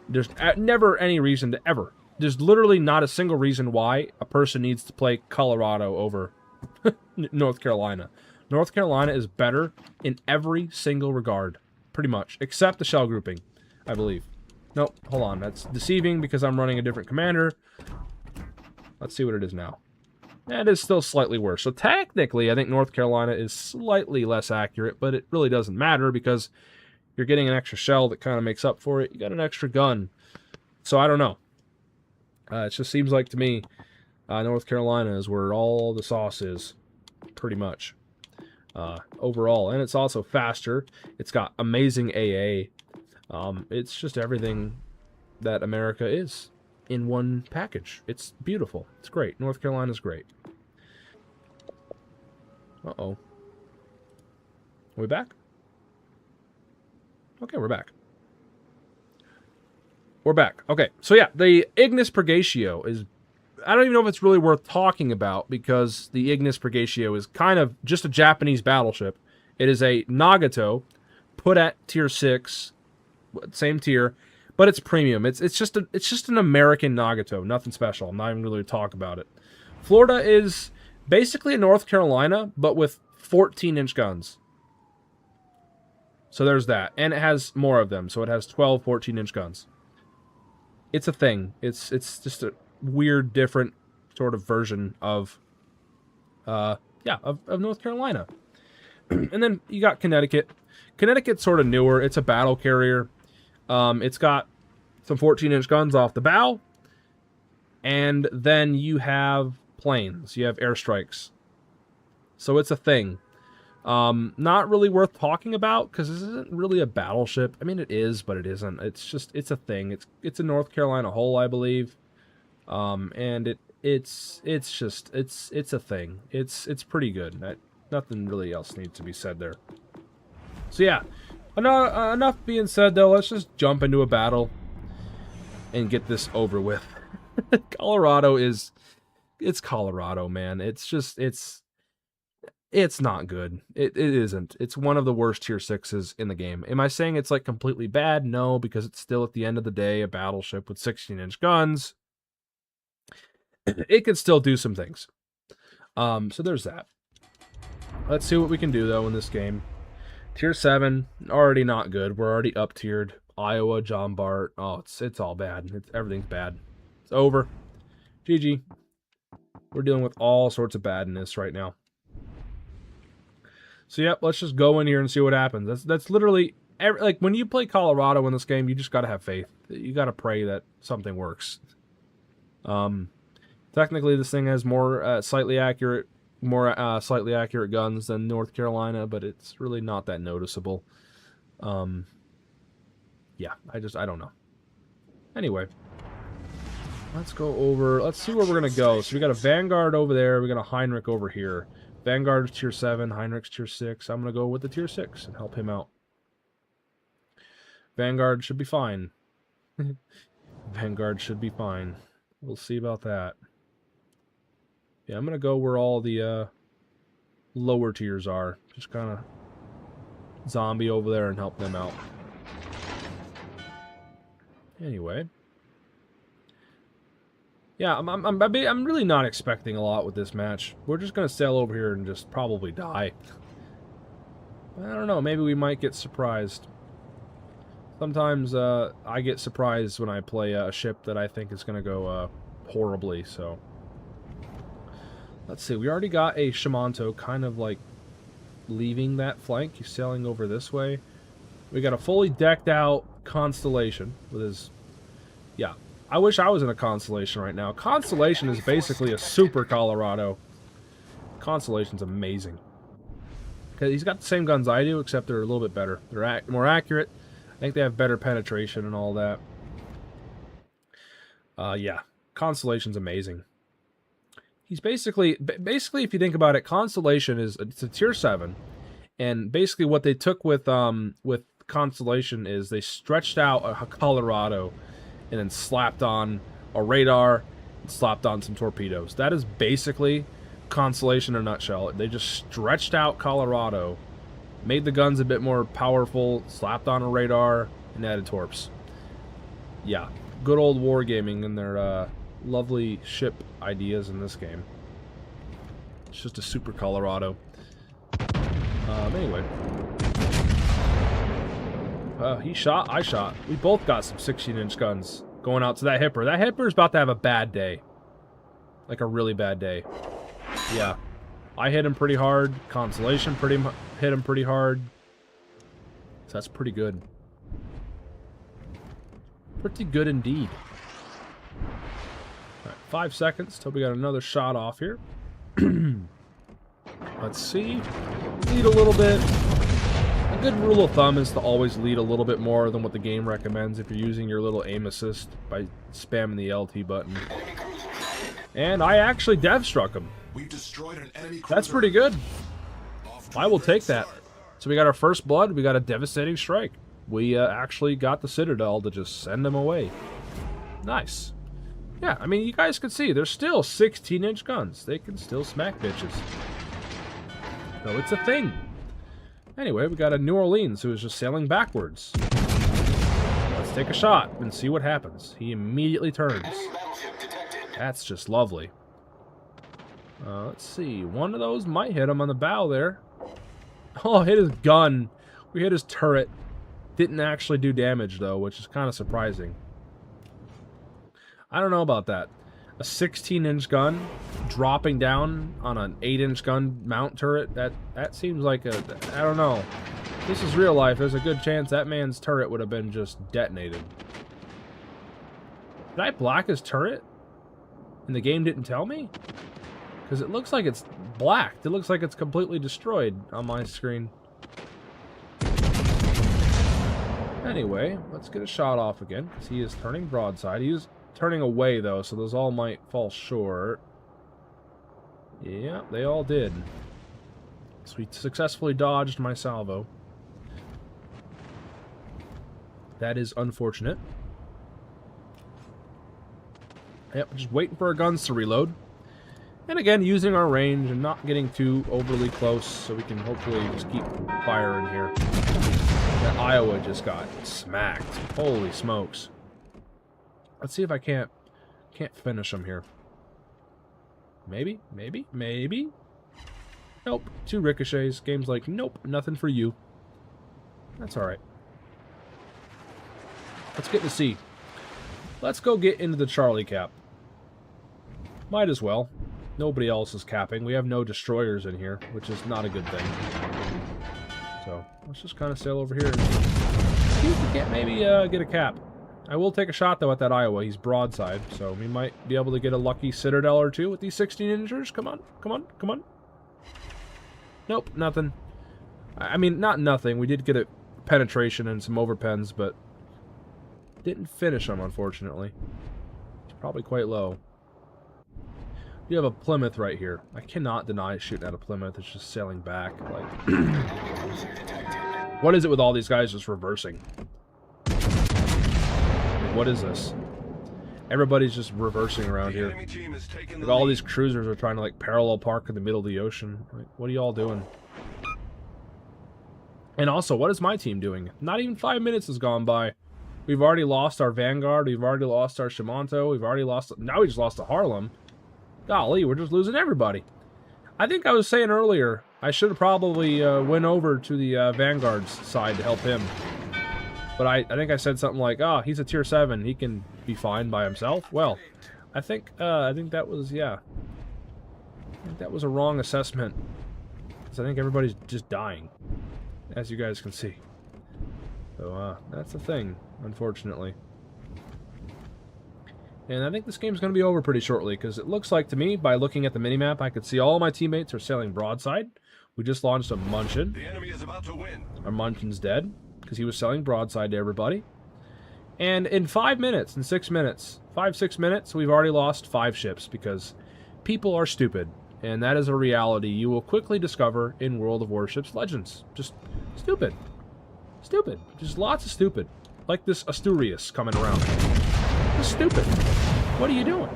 There's never any reason to ever. There's literally not a single reason why a person needs to play Colorado over North Carolina. North Carolina is better in every single regard, pretty much, except the shell grouping, I believe. Nope, hold on. That's deceiving because I'm running a different commander. Let's see what it is now. It is still slightly worse. So technically, I think North Carolina is slightly less accurate, but it really doesn't matter because you're getting an extra shell that kind of makes up for it. You got an extra gun. So I don't know. It just seems like to me, North Carolina is where all the sauce is, pretty much. Overall. And it's also faster. It's got amazing AA. It's just everything that America is in one package. It's beautiful. It's great. North Carolina's great. Uh-oh. Are we back? Okay, we're back. We're back. Okay, so yeah, the Ignis Pregatio is... I don't even know if it's really worth talking about because the Ignis Pregatio is kind of just a Japanese battleship. It is a Nagato put at tier 6, same tier, but it's premium. It's just an American Nagato, nothing special. I'm not even really talk about it. Florida is basically a North Carolina, but with 14-inch guns. So there's that. And it has more of them. So it has 12 14-inch guns. It's a thing. It's just a weird, different sort of version of North Carolina. And then you got Connecticut. Connecticut's sort of newer. It's a battle carrier. It's got some 14-inch guns off the bow. And then you have planes. You have airstrikes. So it's a thing. Not really worth talking about because this isn't really a battleship. I mean, it is, but it isn't. It's a thing. It's a North Carolina hull, I believe. And it's a thing. It's pretty good. Nothing really else needs to be said there. So yeah, enough being said though. Let's just jump into a battle and get this over with. Colorado it's Colorado, man. It's not good. It isn't. It's one of the worst tier 6s in the game. Am I saying it's like completely bad? No, because it's still at the end of the day a battleship with 16-inch guns. It can still do some things. So there's that. Let's see what we can do though in this game. Tier 7, already not good. We're already up tiered. Iowa, John Bart. Oh, it's all bad. Everything's bad. It's over. GG. We're dealing with all sorts of badness right now. So yep, let's just go in here and see what happens. That's literally like when you play Colorado in this game, you just gotta have faith. You gotta pray that something works. Technically, this thing has more slightly accurate guns than North Carolina, but it's really not that noticeable. Yeah, I don't know. Anyway, let's go over. Let's see where we're gonna go. So we got a Vanguard over there. We got a Heinrich over here. Vanguard's tier 7, Heinrich's tier 6. I'm going to go with the tier 6 and help him out. Vanguard should be fine. Vanguard should be fine. We'll see about that. Yeah, I'm going to go where all the lower tiers are. Just kind of zombie over there and help them out. Anyway. Yeah, I'm really not expecting a lot with this match. We're just going to sail over here and just probably die. I don't know, maybe we might get surprised. Sometimes I get surprised when I play a ship that I think is going to go horribly, so... Let's see, we already got a Shimanto kind of like leaving that flank. He's sailing over this way. We got a fully decked out Constellation with his... Yeah, I wish I was in a Constellation right now. Constellation is basically a super Colorado. Constellation's amazing. He's got the same guns I do, except they're a little bit better. They're more accurate. I think they have better penetration and all that. Yeah, Constellation's amazing. He's basically, if you think about it, Constellation it's a tier 7, and basically what they took with Constellation is they stretched out a Colorado, and then slapped on a radar, and slapped on some torpedoes. That is basically Constellation in a nutshell. They just stretched out Colorado, made the guns a bit more powerful, slapped on a radar, and added torps. Yeah, good old wargaming and their lovely ship ideas in this game. It's just a super Colorado. Anyway. He shot, I shot. We both got some 16-inch guns going out to that Hipper. That Hipper's about to have a bad day. Like a really bad day. Yeah. I hit him pretty hard. Constellation hit him pretty hard. So that's pretty good. Pretty good indeed. Alright, 5 seconds till we got another shot off here. Let's see. Lead a little bit. A good rule of thumb is to always lead a little bit more than what the game recommends if you're using your little aim assist by spamming the LT button. And I actually dev struck him. We've destroyed an enemy cruiser. That's pretty good. I will take that. So we got our first blood. We got a devastating strike. We actually got the Citadel to just send them away. Nice. Yeah, I mean, you guys can see, they're still 16-inch guns. They can still smack bitches. So it's a thing. Anyway, we got a New Orleans who is just sailing backwards. Let's take a shot and see what happens. He immediately turns. That's just lovely. Let's see. One of those might hit him on the bow there. Oh, hit his gun. We hit his turret. Didn't actually do damage, though, which is kind of surprising. I don't know about that. A 16-inch gun dropping down on an 8-inch gun mount turret, that seems like a... I don't know. This is real life. There's a good chance that man's turret would have been just detonated. Did I black his turret? And the game didn't tell me? Because it looks like it's blacked. It looks like it's completely destroyed on my screen. Anyway, let's get a shot off again, because he is turning broadside. He is turning away, though, so those all might fall short. Yeah, they all did. So we successfully dodged my salvo. That is unfortunate. Yep, just waiting for our guns to reload. And again, using our range and not getting too overly close so we can hopefully just keep firing here. That Iowa just got smacked. Holy smokes. Let's see if I can't finish him here. Maybe, maybe, maybe. Nope. 2 ricochets. Game's like, nope, nothing for you. That's alright. Let's get to sea. Let's go get into the Charlie cap. Might as well. Nobody else is capping. We have no destroyers in here, which is not a good thing. So, let's just kind of sail over here and see if we can't maybe get a cap. I will take a shot, though, at that Iowa. He's broadside, so we might be able to get a lucky Citadel or 2 with these 16-inchers. Come on, come on, come on. Nope, nothing. I mean, not nothing. We did get a penetration and some overpens, but didn't finish them, unfortunately. It's probably quite low. You have a Plymouth right here. I cannot deny shooting at a Plymouth. It's just sailing back. Like, what is it with all these guys just reversing? What is this? Everybody's just reversing around here. Like, all these cruisers are trying to like parallel park in the middle of the ocean. Like, what are y'all doing? And also, what is my team doing? Not even 5 minutes has gone by. We've already lost our Vanguard. We've already lost our Shimanto. We've already lost... Now we just lost to Harlem. Golly, we're just losing everybody. I think I was saying earlier, I should have probably went over to the Vanguard's side to help him. But I think I said something like, oh, he's a tier 7. He can be fine by himself. Well, I think that was, yeah. I think that was a wrong assessment. Because I think everybody's just dying. As you guys can see. So, that's the thing, unfortunately. And I think this game's going to be over pretty shortly, because it looks like to me, by looking at the minimap, I could see all my teammates are sailing broadside. We just launched a Munchin. The enemy is about to win. Our Munchin's dead, because he was sailing broadside to everybody. And in 5 minutes, in 6 minutes, 5-6 minutes, we've already lost 5 ships, because people are stupid. And that is a reality you will quickly discover in World of Warships Legends. Just stupid. Stupid. Just lots of stupid. Like this Asturias coming around. Just stupid. What are you doing?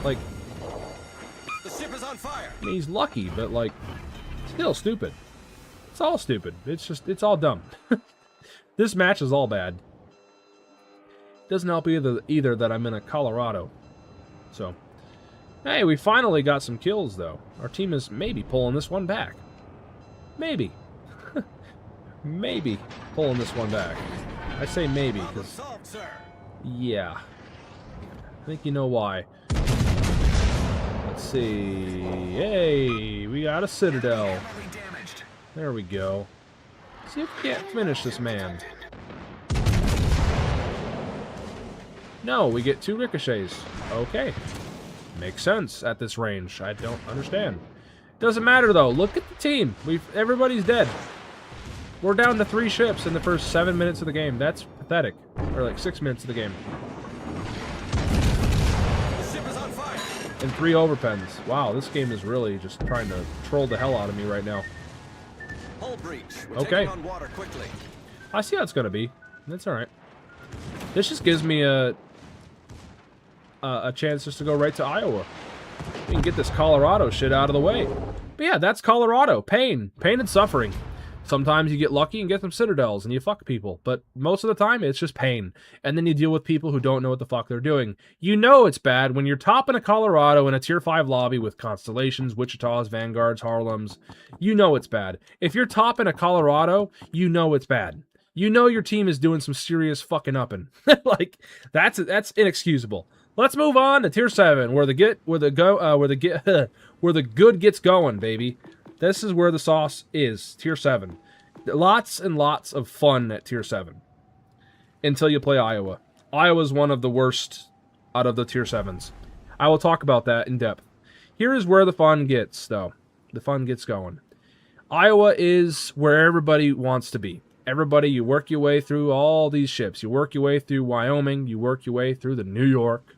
Like... The ship is on fire. I mean, he's lucky, but, like, still stupid. It's all stupid. It's just, it's all dumb. This match is all bad. Doesn't help either that I'm in a Colorado. So, hey, we finally got some kills, though. Our team is maybe pulling this one back. Maybe. Maybe pulling this one back. I say maybe, because... Yeah. I think you know why. Let's see. Hey, we got a Citadel. There we go. See if we can't finish this man. No, we get 2 ricochets. Okay. Makes sense at this range. I don't understand. Doesn't matter, though. Look at the team. Everybody's dead. We're down to 3 ships in the first 7 minutes of the game. That's pathetic. Or like 6 minutes of the game. The ship is on fire. And 3 overpens. Wow, this game is really just trying to troll the hell out of me right now. Hull breach. We're Okay. taking on water quickly. I see how it's gonna be. That's alright. This just gives me a chance just to go right to Iowa. We can get this Colorado shit out of the way. But yeah, that's Colorado. Pain. Pain and suffering. Sometimes you get lucky and get some citadels and you fuck people, but most of the time it's just pain. And then you deal with people who don't know what the fuck they're doing. You know it's bad when you're topping a Colorado in a tier 5 lobby with Constellations, Wichitas, Vanguards, Harlems. You know it's bad. If you're topping a Colorado, you know it's bad. You know your team is doing some serious fucking upping. Like that's inexcusable. Let's move on to tier 7, where the good gets going, baby. This is where the sauce is, tier 7. Lots and lots of fun at tier 7. Until you play Iowa. Iowa's one of the worst out of the tier 7s. I will talk about that in depth. Here is where the fun gets, though. The fun gets going. Iowa is where everybody wants to be. Everybody, you work your way through all these ships. You work your way through Wyoming. You work your way through the New York.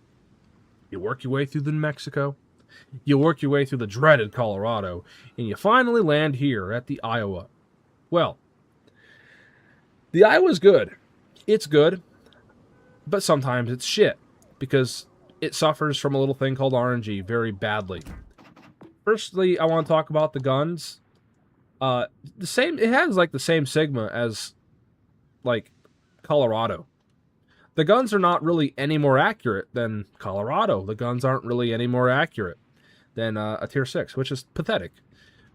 You work your way through the New Mexico. You work your way through the dreaded Colorado, and you finally land here at the Iowa. Well, the Iowa's good. It's good, but sometimes it's shit, because it suffers from a little thing called RNG very badly. Firstly, I want to talk about the guns. It has like the same Sigma as like Colorado. The guns are not really any more accurate than Colorado. The guns aren't really any more accurate than a tier 6, which is pathetic.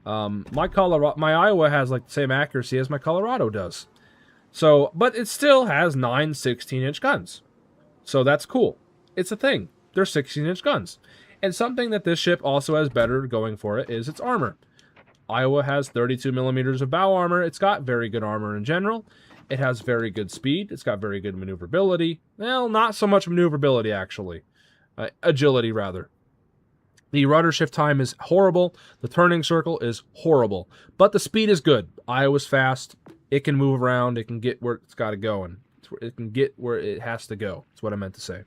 My Iowa has like the same accuracy as my Colorado does. So, but it still has 9 16-inch guns. So that's cool. It's a thing. They're 16-inch guns. And something that this ship also has better going for it is its armor. Iowa has 32 millimeters of bow armor. It's got very good armor in general. It has very good speed. It's got very good maneuverability. Well, not so much maneuverability, actually. Agility, rather. The rudder shift time is horrible. The turning circle is horrible. But the speed is good. Iowa's fast. It can move around. It can get where it's got to go. And it can get where it has to go. That's what I meant to say.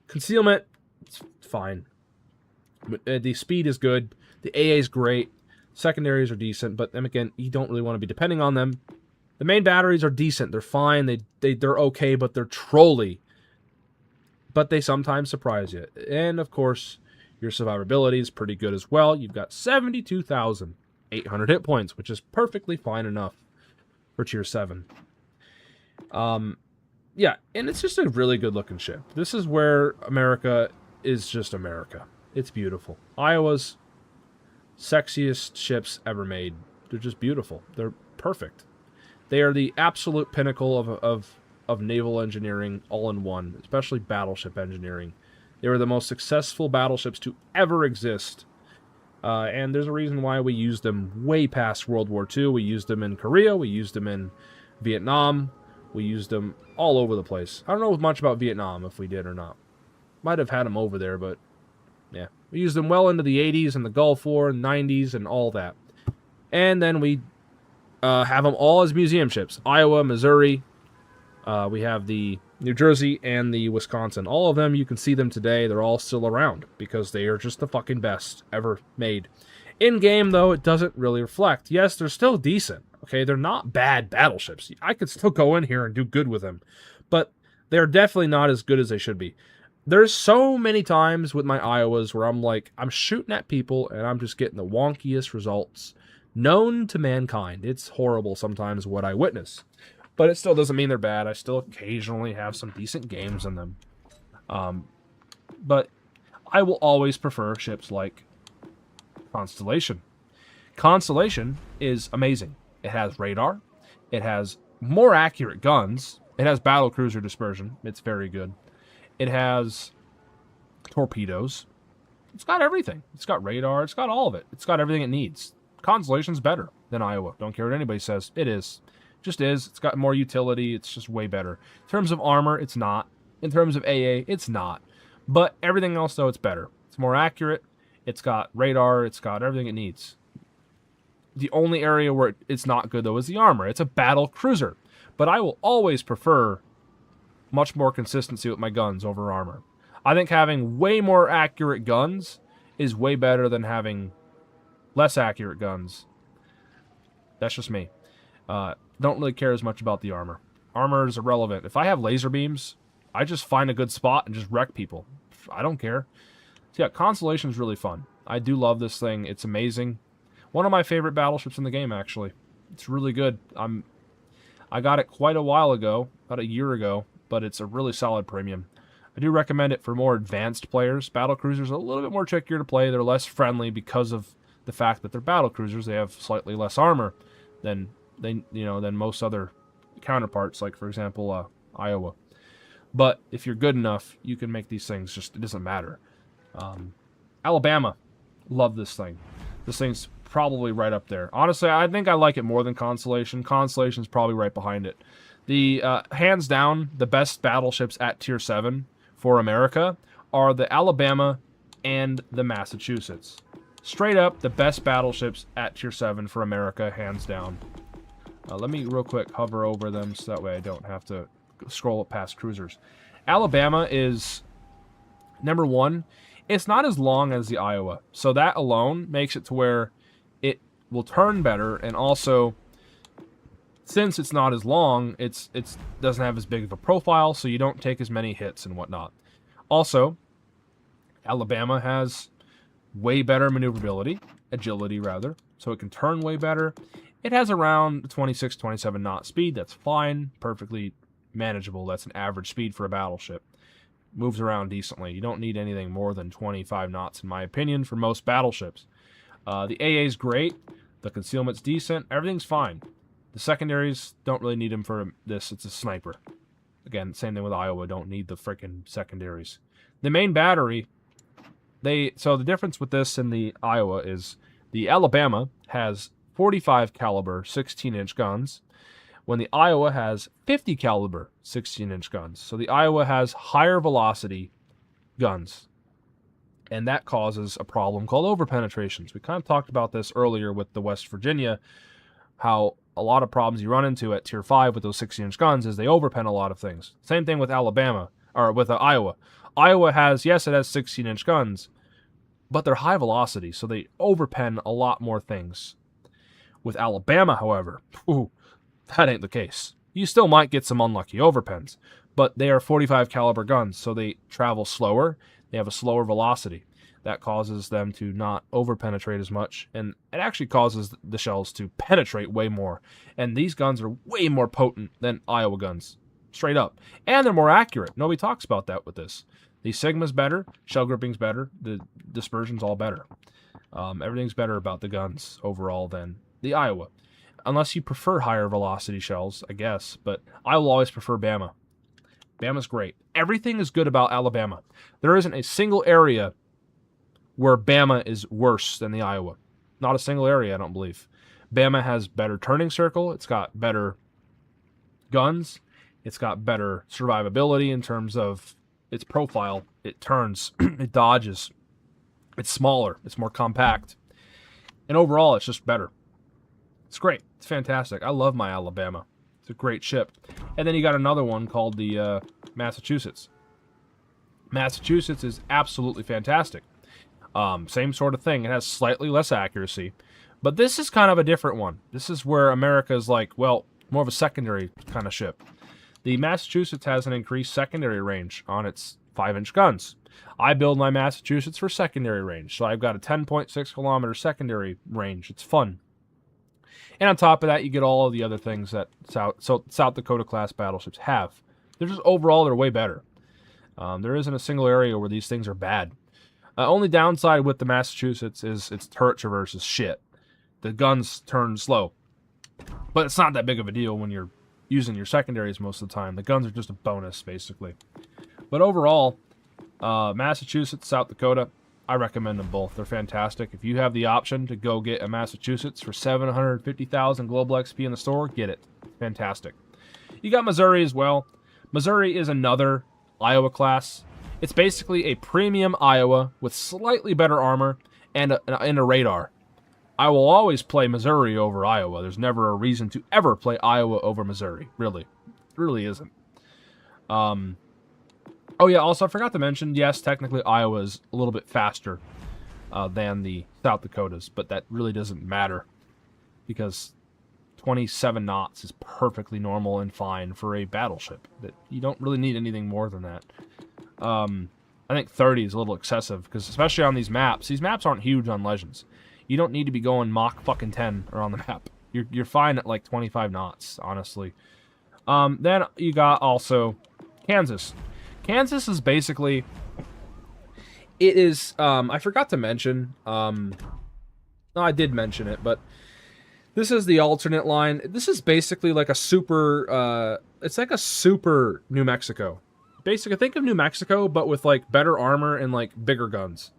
Concealment, it's fine. But the speed is good. The AA is great. Secondaries are decent. But then again, you don't really want to be depending on them. The main batteries are decent. They're fine. They're okay, but they're trolly. But they sometimes surprise you. And, of course, your survivability is pretty good as well. You've got 72,800 hit points, which is perfectly fine enough for tier 7. Yeah, and it's just a really good looking ship. This is where America is just America. It's beautiful. Iowa's sexiest ships ever made. They're just beautiful. They're perfect. They are the absolute pinnacle of naval engineering all in one, especially battleship engineering. They were the most successful battleships to ever exist. And there's a reason why we used them way past World War II. We used them in Korea. We used them in Vietnam. We used them all over the place. I don't know much about Vietnam, if we did or not. Might have had them over there, but yeah. We used them well into the 80s and the Gulf War and 90s and all that. And then we have them all as museum ships. Iowa, Missouri. We have the New Jersey and the Wisconsin. All of them, you can see them today. They're all still around because they are just the fucking best ever made. In-game, though, it doesn't really reflect. Yes, they're still decent. Okay, they're not bad battleships. I could still go in here and do good with them. But they're definitely not as good as they should be. There's so many times with my Iowas where I'm like, I'm shooting at people and I'm just getting the wonkiest results known to mankind. It's horrible sometimes what I witness. But it still doesn't mean they're bad. I still occasionally have some decent games in them. But I will always prefer ships like Constellation. Constellation is amazing. It has radar. It has more accurate guns. It has battlecruiser dispersion. It's very good. It has torpedoes. It's got everything. It's got radar. It's got all of it. It's got everything it needs. Constellation's better than Iowa. Don't care what anybody says. It is. Just is. It's got more utility. It's just way better. In terms of armor, it's not. In terms of AA, it's not. But everything else, though, it's better. It's more accurate. It's got radar. It's got everything it needs. The only area where it's not good, though, is the armor. It's a battle cruiser. But I will always prefer much more consistency with my guns over armor. I think having way more accurate guns is way better than having less accurate guns. That's just me. Don't really care as much about the armor. Armor is irrelevant. If I have laser beams, I just find a good spot and just wreck people. I don't care. So yeah, Constellation is really fun. I do love this thing. It's amazing. One of my favorite battleships in the game, actually. It's really good. I got it quite a while ago, about a year ago, but it's a really solid premium. I do recommend it for more advanced players. Battlecruisers are a little bit more trickier to play. They're less friendly because of the fact that they're battlecruisers. They have slightly less armor than most other counterparts, like for example Iowa. But if you're good enough, you can make these things. It doesn't matter. Alabama, love this thing. This thing's probably right up there. Honestly, I think I like it more than Constellation. Constellation's probably right behind it. The hands down, the best battleships at Tier 7 for America are the Alabama and the Massachusetts. Straight up, the best battleships at Tier 7 for America, hands down. Let me real quick hover over them so that way I don't have to scroll past cruisers. Alabama is number one. It's not as long as the Iowa, so that alone makes it to where it will turn better, and also since it's not as long, it doesn't have as big of a profile, so you don't take as many hits and whatnot. Also, Alabama has way better maneuverability, agility rather, so it can turn way better. It has around 26, 27 knot speed. That's fine, perfectly manageable. That's an average speed for a battleship. Moves around decently. You don't need anything more than 25 knots, in my opinion, for most battleships. The AA is great. The concealment's decent. Everything's fine. The secondaries, don't really need them for this. It's a sniper. Again, same thing with Iowa. Don't need the frickin' secondaries. The main battery, so the difference with this and the Iowa is the Alabama has 45 caliber 16-inch guns, when the Iowa has 50 caliber 16-inch guns. So the Iowa has higher velocity guns, and that causes a problem called overpenetrations. We kind of talked about this earlier with the West Virginia, how a lot of problems you run into at Tier 5 with those 16-inch guns is they overpen a lot of things. Same thing with Alabama, or with Iowa. Iowa has, yes, it has 16-inch guns, but they're high velocity, so they overpen a lot more things. With Alabama, however, that ain't the case. You still might get some unlucky overpens, but they are 45 caliber guns, so they travel slower. They have a slower velocity. That causes them to not over-penetrate as much, and it actually causes the shells to penetrate way more. And these guns are way more potent than Iowa guns, straight up. And they're more accurate. Nobody talks about that with this. The Sigma's better, shell gripping's better, the dispersion's all better. Everything's better about the guns overall than the Iowa. Unless you prefer higher velocity shells, I guess, but I will always prefer Bama. Bama's great. Everything is good about Alabama. There isn't a single area where Bama is worse than the Iowa. Not a single area, I don't believe. Bama has better turning circle. It's got better guns. It's got better survivability in terms of its profile. It turns. It dodges. It's smaller. It's more compact. And overall, it's just better. It's great. It's fantastic. I love my Alabama. It's a great ship. And then you got another one called the Massachusetts. Massachusetts is absolutely fantastic. Same sort of thing. It has slightly less accuracy. But this is kind of a different one. This is where America is like, well, more of a secondary kind of ship. The Massachusetts has an increased secondary range on its 5-inch guns. I build my Massachusetts for secondary range. So I've got a 10.6 kilometer secondary range. It's fun. And on top of that, you get all of the other things that South Dakota class battleships have. They're just overall, they're way better. There isn't a single area where these things are bad. Only downside with the Massachusetts is its turret traverse is shit. The guns turn slow. But it's not that big of a deal when you're using your secondaries most of the time. The guns are just a bonus, basically. But overall, Massachusetts, South Dakota, I recommend them both. They're fantastic. If you have the option to go get a Massachusetts for 750,000 global XP in the store, get it. Fantastic. You got Missouri as well. Missouri is another Iowa class. It's basically a premium Iowa with slightly better armor and a radar. I will always play Missouri over Iowa. There's never a reason to ever play Iowa over Missouri. Really. It really isn't. Oh yeah, also I forgot to mention, yes, technically Iowa is a little bit faster than the South Dakotas, but that really doesn't matter because 27 knots is perfectly normal and fine for a battleship. That you don't really need anything more than that. I think 30 is a little excessive because especially on these maps aren't huge on Legends. You don't need to be going Mach fucking 10 around the map. You're fine at like 25 knots, honestly. Then you got also Kansas. Kansas is basically, it is, I forgot to mention, no, I did mention it, but this is the alternate line. This is basically like a super, it's like a super New Mexico. Basically, think of New Mexico, but with like better armor and like bigger guns.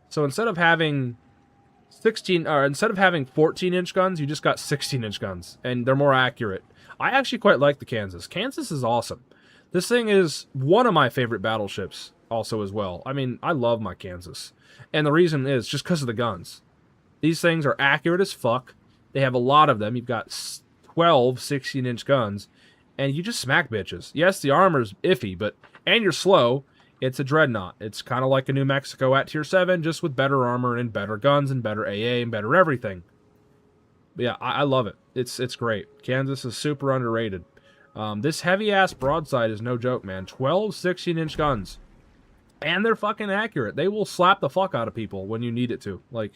So instead of having 14-inch guns, you just got 16-inch guns, and they're more accurate. I actually quite like the Kansas. Kansas is awesome. This thing is one of my favorite battleships also as well. I mean, I love my Kansas. And the reason is just because of the guns. These things are accurate as fuck. They have a lot of them. You've got 12 16-inch guns, and you just smack bitches. Yes, the armor's iffy, and you're slow. It's a dreadnought. It's kind of like a New Mexico at Tier 7, just with better armor and better guns and better AA and better everything. But yeah, I love it. It's great. Kansas is super underrated. This heavy-ass broadside is no joke, man. 12 16-inch guns. And they're fucking accurate. They will slap the fuck out of people when you need it to. Like,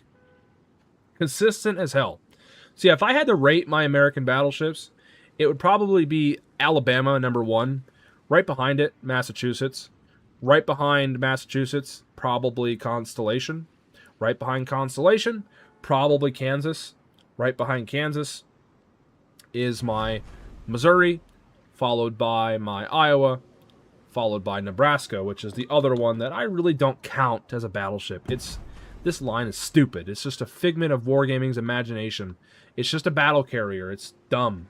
consistent as hell. So yeah, if I had to rate my American battleships, it would probably be Alabama, number 1. Right behind it, Massachusetts. Right behind Massachusetts, probably Constellation. Right behind Constellation, probably Kansas. Right behind Kansas is my Missouri, followed by my Iowa, followed by Nebraska, which is the other one that I really don't count as a battleship. This line is stupid. It's just a figment of wargaming's imagination. It's just a battle carrier. It's dumb.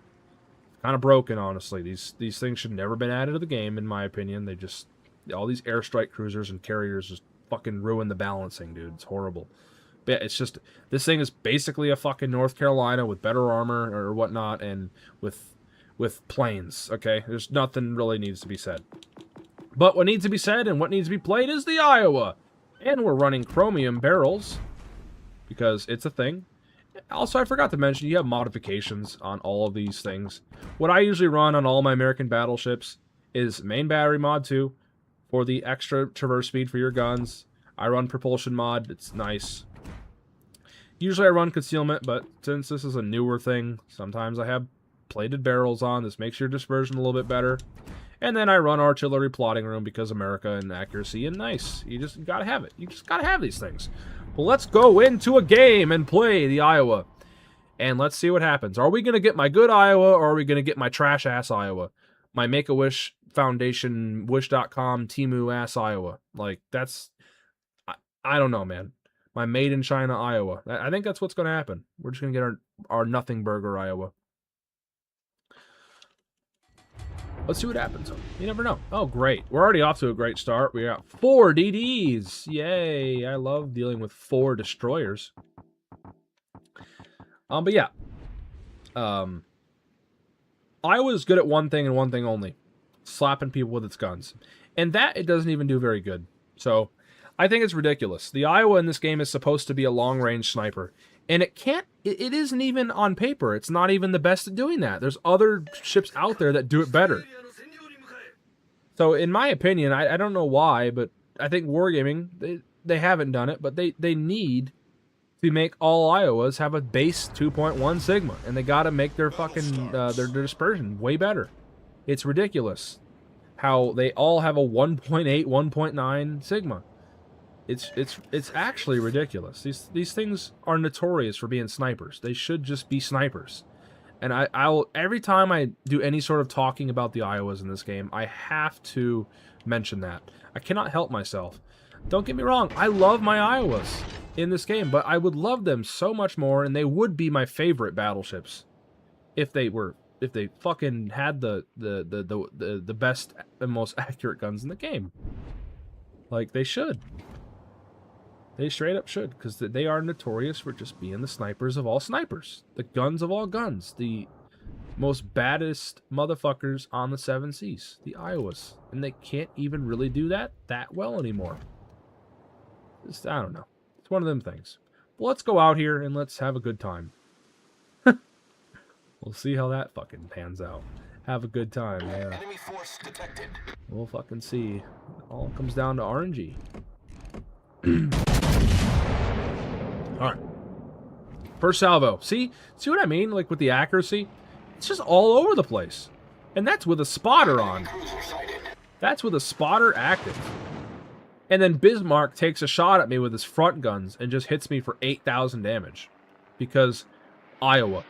Kind of broken, honestly. These things should never been added to the game, in my opinion. They just, all these airstrike cruisers and carriers just fucking ruin the balancing, dude. It's horrible. But yeah, it's just, this thing is basically a fucking North Carolina with better armor or whatnot, and with planes, okay? There's nothing really needs to be said. But what needs to be said and what needs to be played is the Iowa. And we're running chromium barrels because it's a thing. Also, I forgot to mention, you have modifications on all of these things. What I usually run on all my American battleships is main battery mod 2 for the extra traverse speed for your guns. I run propulsion mod. It's nice. Usually I run concealment, but since this is a newer thing, sometimes I have plated barrels on. This makes your dispersion a little bit better. And then I run artillery plotting room because America and accuracy and nice. You just gotta have it. You just gotta have these things. Well, let's go into a game and play the Iowa. And let's see what happens. Are we gonna get my good Iowa, or are we gonna get my trash-ass Iowa? My Make-A-Wish Foundation, Wish.com, Temu-ass Iowa. Like, that's... I don't know, man. My Made in China Iowa. I think that's what's gonna happen. We're just gonna get our nothing burger Iowa. Let's see what happens. You never know. Oh, great. We're already off to a great start. We got 4 DDs. Yay. I love dealing with 4 destroyers. But yeah. Iowa's good at one thing and one thing only. Slapping people with its guns. And that it doesn't even do very good. So, I think it's ridiculous. The Iowa in this game is supposed to be a long-range sniper. And it can't, it isn't even on paper. It's not even the best at doing that. There's other ships out there that do it better. So, in my opinion, I don't know why, but I think Wargaming, they haven't done it, but they need to make all Iowas have a base 2.1 Sigma. And they gotta make their fucking, their dispersion way better. It's ridiculous how they all have a 1.8, 1.9 Sigma. It's actually ridiculous. These things are notorious for being snipers. They should just be snipers. And I'll every time I do any sort of talking about the Iowas in this game, I have to mention that. I cannot help myself. Don't get me wrong, I love my Iowas in this game, but I would love them so much more, and they would be my favorite battleships if they fucking had the best and most accurate guns in the game. Like, they should. They straight up should, because they are notorious for just being the snipers of all snipers. The guns of all guns. The most baddest motherfuckers on the 7 seas. The Iowas. And they can't even really do that well anymore. Just, I don't know. It's one of them things. Well, let's go out here and let's have a good time. We'll see how that fucking pans out. Have a good time, yeah. Enemy force detected. We'll fucking see. It all comes down to RNG. Alright. First salvo. See what I mean? Like with the accuracy? It's just all over the place. And that's with a spotter on. That's with a spotter active. And then Bismarck takes a shot at me with his front guns and just hits me for 8,000 damage. Because Iowa.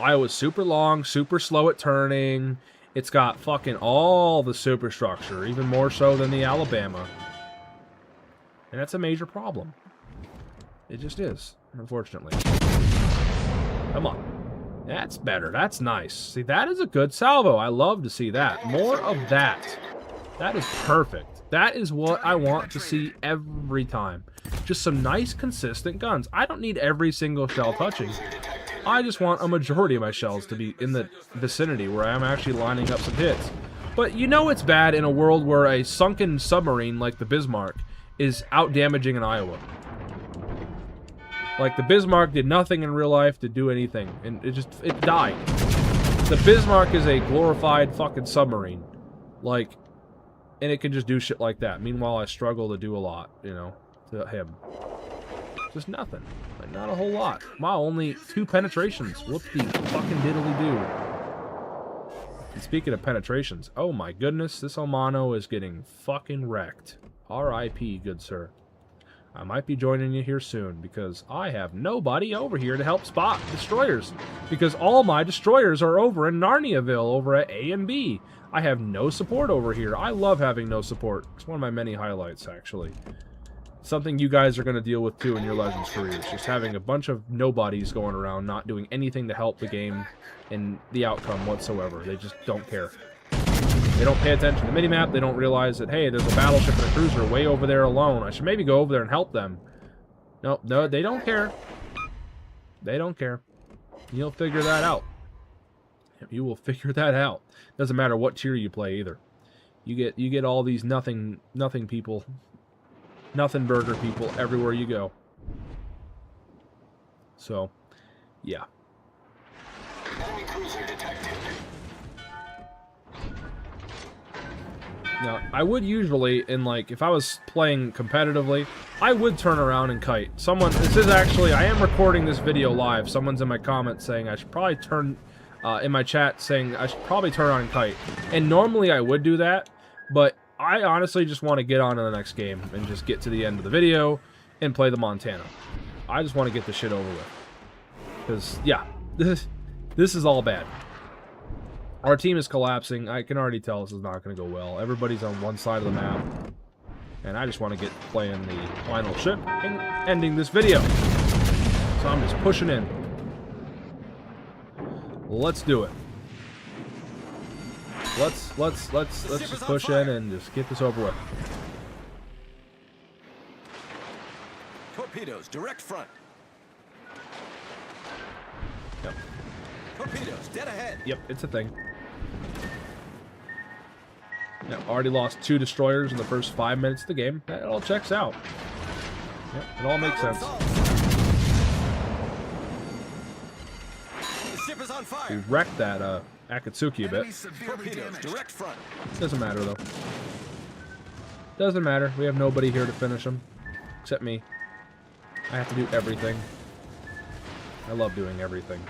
Iowa's super long, super slow at turning. It's got fucking all the superstructure, even more so than the Alabama. And that's a major problem. It just is, unfortunately. Come on. That's better. That's nice. See, that is a good salvo. I love to see that. More of that. That is perfect. That is what I want to see every time. Just some nice, consistent guns. I don't need every single shell touching. I just want a majority of my shells to be in the vicinity where I'm actually lining up some hits. But you know it's bad in a world where a sunken submarine like the Bismarck is out-damaging an Iowa. Like, the Bismarck did nothing in real life to do anything, and it died. The Bismarck is a glorified fucking submarine. Like, and it can just do shit like that. Meanwhile, I struggle to do a lot, you know, to him. Just nothing. Like, not a whole lot. Wow, only 2 penetrations. Whoop-de fucking diddly-doo. And speaking of penetrations, oh my goodness, this Omano is getting fucking wrecked. R.I.P., good sir. I might be joining you here soon, because I have nobody over here to help spot destroyers. Because all my destroyers are over in Narniaville, over at A and B. I have no support over here. I love having no support. It's one of my many highlights, actually. Something you guys are going to deal with, too, in your Legends careers. Just having a bunch of nobodies going around, not doing anything to help the game and the outcome whatsoever. They just don't care. They don't pay attention to the minimap. They don't realize that, hey, there's a battleship and a cruiser way over there alone. I should maybe go over there and help them. No, they don't care. They don't care. You'll figure that out. You will figure that out. Doesn't matter what tier you play either. You get all these nothing people, nothing burger people everywhere you go. So, yeah. Now, I would usually, if I was playing competitively, I would turn around and kite. This is actually, I am recording this video live. Someone's in my comments saying I should probably turn, in my chat saying I should probably turn on and kite. And normally I would do that, but I honestly just want to get on to the next game and just get to the end of the video and play the Montana. I just want to get this shit over with. Because, yeah, this is all bad. Our team is collapsing. I can already tell this is not going to go well. Everybody's on one side of the map. And I just want to get playing the final ship and ending this video. So I'm just pushing in. Let's do it. Let's just push in and just get this over with. Torpedoes, direct front. Yep. Torpedoes, dead ahead. Yep, it's a thing. Yeah, already lost 2 destroyers in the first 5 minutes of the game. That all checks out. Yep, it all makes sense. The ship is on We fire. wrecked that Akatsuki a bit. Torpedoes, direct front. Doesn't matter, though. Doesn't matter. We have nobody here to finish them. Except me. I have to do everything. I love doing everything.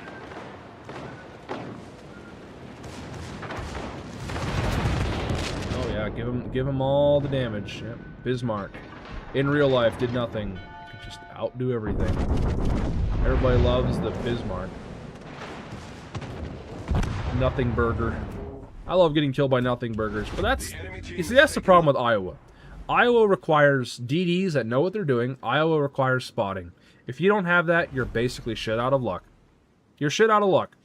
Oh yeah, give him all the damage. Yep. Bismarck. In real life, did nothing. Could just outdo everything. Everybody loves the Bismarck. Nothing burger. I love getting killed by nothing burgers, but you see, that's the problem with Iowa. Iowa requires DDs that know what they're doing. Iowa requires spotting. If you don't have that, you're basically shit out of luck. You're shit out of luck.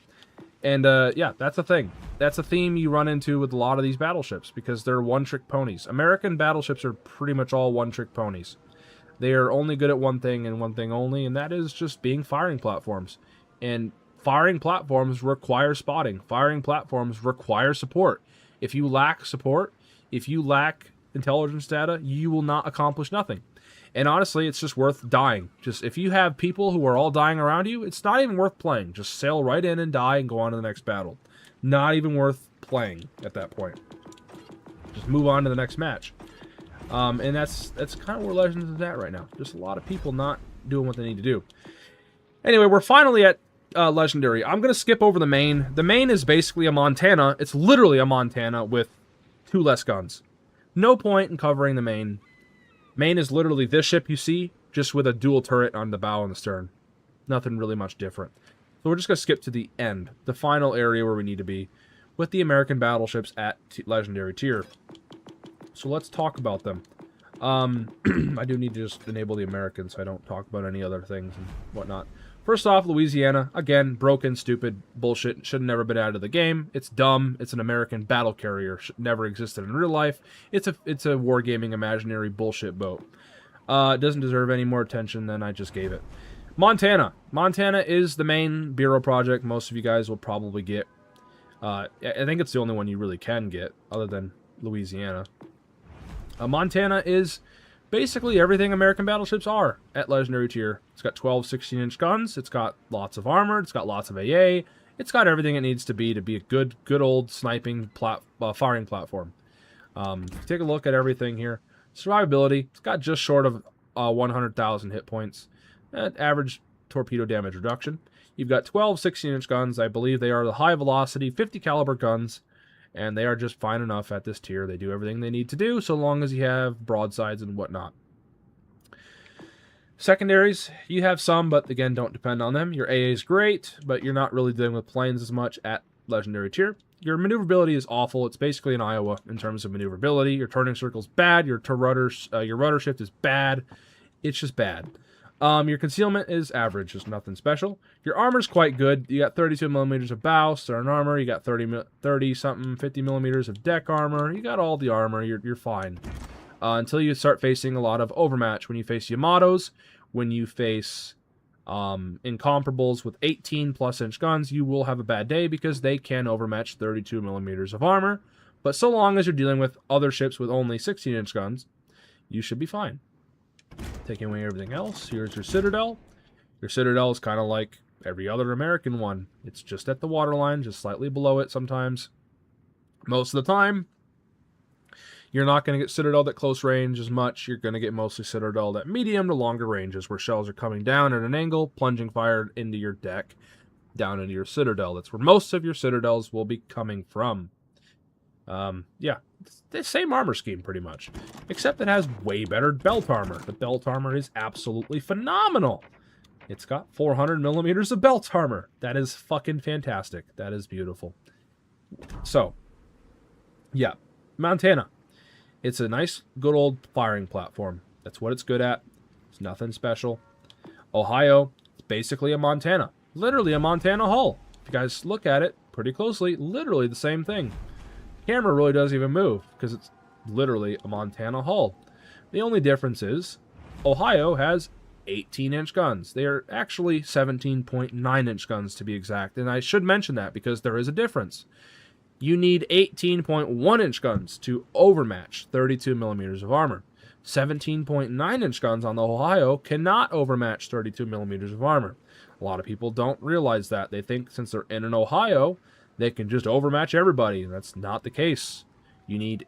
And, yeah, that's a thing. That's a theme you run into with a lot of these battleships, because they're one-trick ponies. American battleships are pretty much all one-trick ponies. They are only good at one thing and one thing only, and that is just being firing platforms. And firing platforms require spotting. Firing platforms require support. If you lack support, if you lack intelligence data, you will not accomplish nothing. And honestly, it's just worth dying. Just if you have people who are all dying around you, it's not even worth playing. Just sail right in and die and go on to the next battle. Not even worth playing at that point. Just move on to the next match. And that's kind of where Legends is at right now. Just a lot of people not doing what they need to do. Anyway, we're finally at Legendary. I'm going to skip over the main. The main is basically a Montana. It's literally a Montana with 2 less guns. No point in covering the main. Main is literally this ship you see, just with a dual turret on the bow and the stern. Nothing really much different. So we're just going to skip to the end, the final area where we need to be, with the American battleships at Legendary tier. So let's talk about them. I do need to just enable the Americans so I don't talk about any other things and whatnot. First off, Louisiana. Again, broken, stupid, bullshit. Should have never been out of the game. It's dumb. It's an American battle carrier. Should never existed in real life. It's a wargaming imaginary bullshit boat. It doesn't deserve any more attention than I just gave it. Montana. Montana is the main Bureau project most of you guys will probably get. I think it's the only one you really can get, other than Louisiana. Montana is basically everything American battleships are at Legendary tier. It's got 12 16-inch guns. It's got lots of armor. It's got lots of AA. It's got everything it needs to be a good old sniping firing platform. Take a look at everything here. Survivability. It's got just short of 100,000 hit points. Average torpedo damage reduction. You've got 12 16-inch guns. I believe they are the high velocity 50 caliber guns. And they are just fine enough at this tier. They do everything they need to do, so long as you have broadsides and whatnot. Secondaries, you have some, but again, don't depend on them. Your AA is great, but you're not really dealing with planes as much at Legendary tier. Your maneuverability is awful. It's basically an Iowa in terms of maneuverability. Your turning circle's bad. Your rudder shift is bad. It's just bad. Your concealment is average, just nothing special. Your armor's quite good. You got 32 millimeters of bow, stern armor. You got 50 millimeters of deck armor. You got all the armor. You're fine. Until you start facing a lot of overmatch. When you face Yamatos, when you face incomparables with 18+ inch guns, you will have a bad day because they can overmatch 32 millimeters of armor. But so long as you're dealing with other ships with only 16-inch guns, you should be fine. Taking away everything else, here's your Citadel. Your Citadel is kind of like every other American one. It's just at the waterline, just slightly below it sometimes. Most of the time, You're not going to get citadeled at close range as much. You're going to get mostly citadeled at medium to longer ranges, where shells are coming down at an angle, plunging fire into your deck, down into your citadel. That's where most of your citadels will be coming from. Yeah, it's the same armor scheme pretty much, except it has way better belt armor. The belt armor is absolutely phenomenal. It's got 400 millimeters of belt armor. That is fucking fantastic. That is beautiful. So, yeah, Montana. It's a nice, good old firing platform. That's what it's good at. It's nothing special. Ohio, it's basically a Montana. Literally a Montana hull. If you guys look at it pretty closely, literally the same thing. Camera really doesn't even move because it's literally a Montana hull. The only difference is Ohio has 18-inch guns. They are actually 17.9-inch guns to be exact, and I should mention that because there is a difference. You need 18.1-inch guns to overmatch 32 millimeters of armor. 17.9-inch guns on the Ohio cannot overmatch 32 millimeters of armor. A lot of people don't realize that. They think since they're in an Ohio, they can just overmatch everybody. That's not the case. You need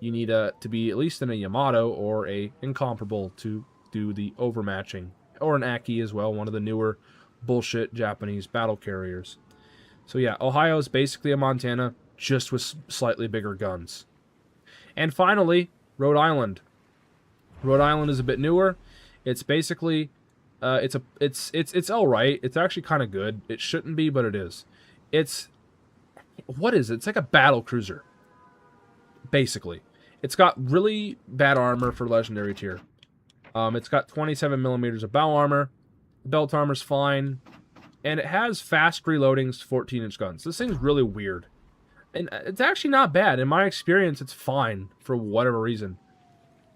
to be at least in a Yamato or a incomparable to do the overmatching, or an Aki as well, one of the newer bullshit Japanese battle carriers. So yeah, Ohio is basically a Montana, just with slightly bigger guns. And finally, Rhode Island. Rhode Island is a bit newer. It's basically, it's all right. It's actually kind of good. It shouldn't be, but it is. What is it? It's like a battle cruiser, basically. It's got really bad armor for legendary tier. It's got 27 millimeters of bow armor. The belt armor's fine. And it has fast reloading 14-inch guns. This thing's really weird. And it's actually not bad. In my experience, it's fine for whatever reason.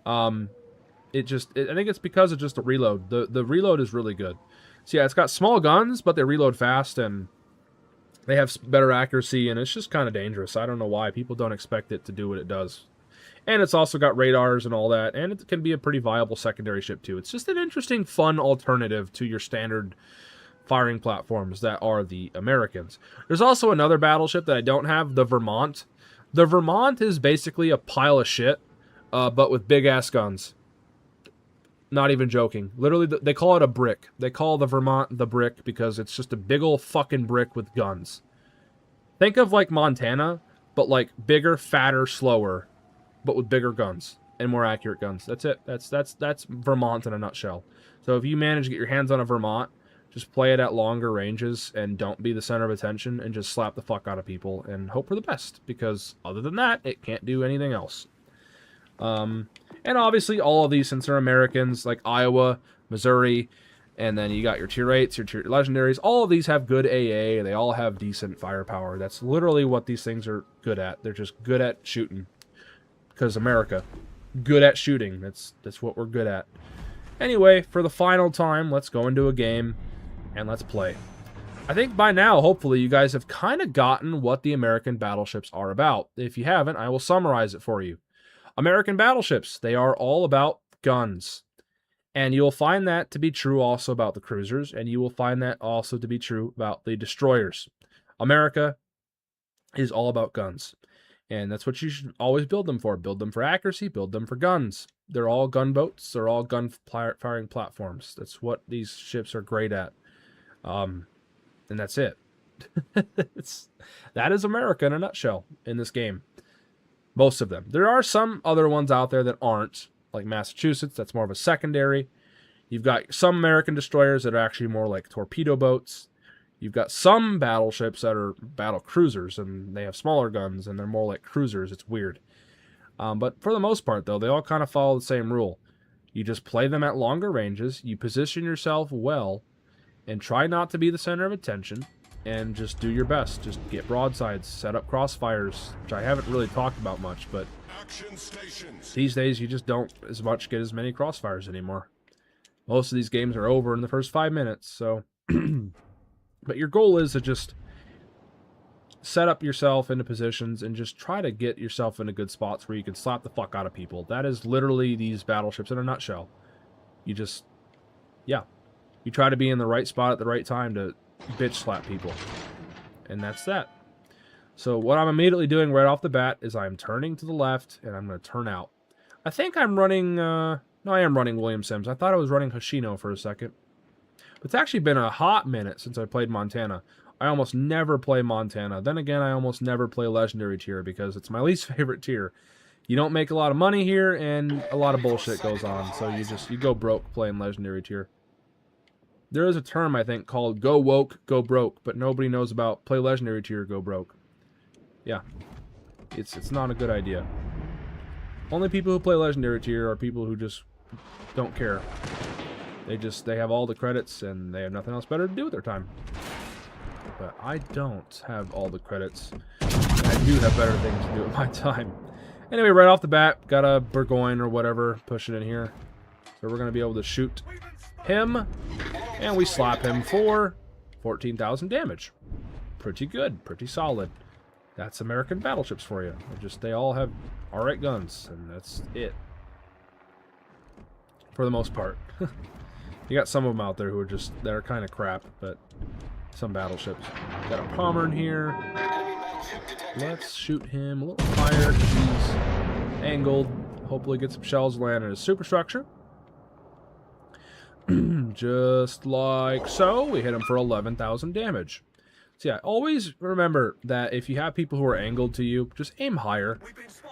I think it's because of just the reload. The reload is really good. So yeah, it's got small guns, but they reload fast, and they have better accuracy, and it's just kind of dangerous. I don't know why. People don't expect it to do what it does. And it's also got radars and all that, and it can be a pretty viable secondary ship too. It's just an interesting, fun alternative to your standard firing platforms that are the Americans. There's also another battleship that I don't have, the Vermont. The Vermont is basically a pile of shit, but with big-ass guns. Not even joking. Literally, they call it a brick. They call the Vermont the brick because it's just a big ol' fucking brick with guns. Think of like Montana, but like bigger, fatter, slower, but with bigger guns and more accurate guns. That's it. That's Vermont in a nutshell. So if you manage to get your hands on a Vermont, just play it at longer ranges and don't be the center of attention and just slap the fuck out of people and hope for the best, because other than that, it can't do anything else. And obviously all of these, since they're Americans, like Iowa, Missouri, and then you got your tier 8s, your tier legendaries, all of these have good AA. They all have decent firepower. That's literally what these things are good at. They're just good at shooting. Because America, good at shooting. That's what we're good at. Anyway, for the final time, let's go into a game and let's play. I think by now, hopefully, you guys have kind of gotten what the American battleships are about. If you haven't, I will summarize it for you. American battleships, they are all about guns. And you'll find that to be true also about the cruisers, and you will find that also to be true about the destroyers. America is all about guns. And that's what you should always build them for. Build them for accuracy, build them for guns. They're all gunboats, they're all gun-firing platforms. That's what these ships are great at. And that's it. That is America in a nutshell in this game. Most of them. There are some other ones out there that aren't, like Massachusetts. That's more of a secondary. You've got some American destroyers that are actually more like torpedo boats. You've got some battleships that are battle cruisers, and they have smaller guns, and they're more like cruisers. It's weird. But for the most part, though, they all kind of follow the same rule. You just play them at longer ranges, you position yourself well, and try not to be the center of attention, and just do your best. Just get broadsides, set up crossfires, which I haven't really talked about much, but these days you just don't as much get as many crossfires anymore. Most of these games are over in the first 5 minutes, so... But your goal is to just set up yourself into positions and just try to get yourself into good spots where you can slap the fuck out of people. That is literally these battleships in a nutshell. You just... Yeah. You try to be in the right spot at the right time to bitch slap people. And that's that. So what I'm immediately doing right off the bat is I'm turning to the left, and I'm going to turn out. I think I'm running... no, I am running William Sims. I thought I was running Hoshino for a second. But it's actually been a hot minute since I played Montana. I almost never play Montana. Then again, I almost never play Legendary tier because it's my least favorite tier. You don't make a lot of money here, and a lot of bullshit goes on. So you go broke playing Legendary tier. There is a term, I think, called go woke, go broke. But nobody knows about play Legendary tier, go broke. Yeah. It's not a good idea. Only people who play Legendary tier are people who just don't care. They have all the credits, and they have nothing else better to do with their time. But I don't have all the credits. I do have better things to do with my time. Anyway, right off the bat, got a Burgoyne or whatever pushing in here. So we're going to be able to shoot him. And we slap him for 14,000 damage. Pretty good. Pretty solid. That's American Battleships for you. They all have alright guns. And that's it. For the most part. You got some of them out there who are they're kind of crap, but some battleships. Got a Palmer in here. Let's shoot him a little higher because he's angled. Hopefully get some shells land in his superstructure. Just like so. We hit him for 11,000 damage. So yeah, always remember that if you have people who are angled to you, just aim higher.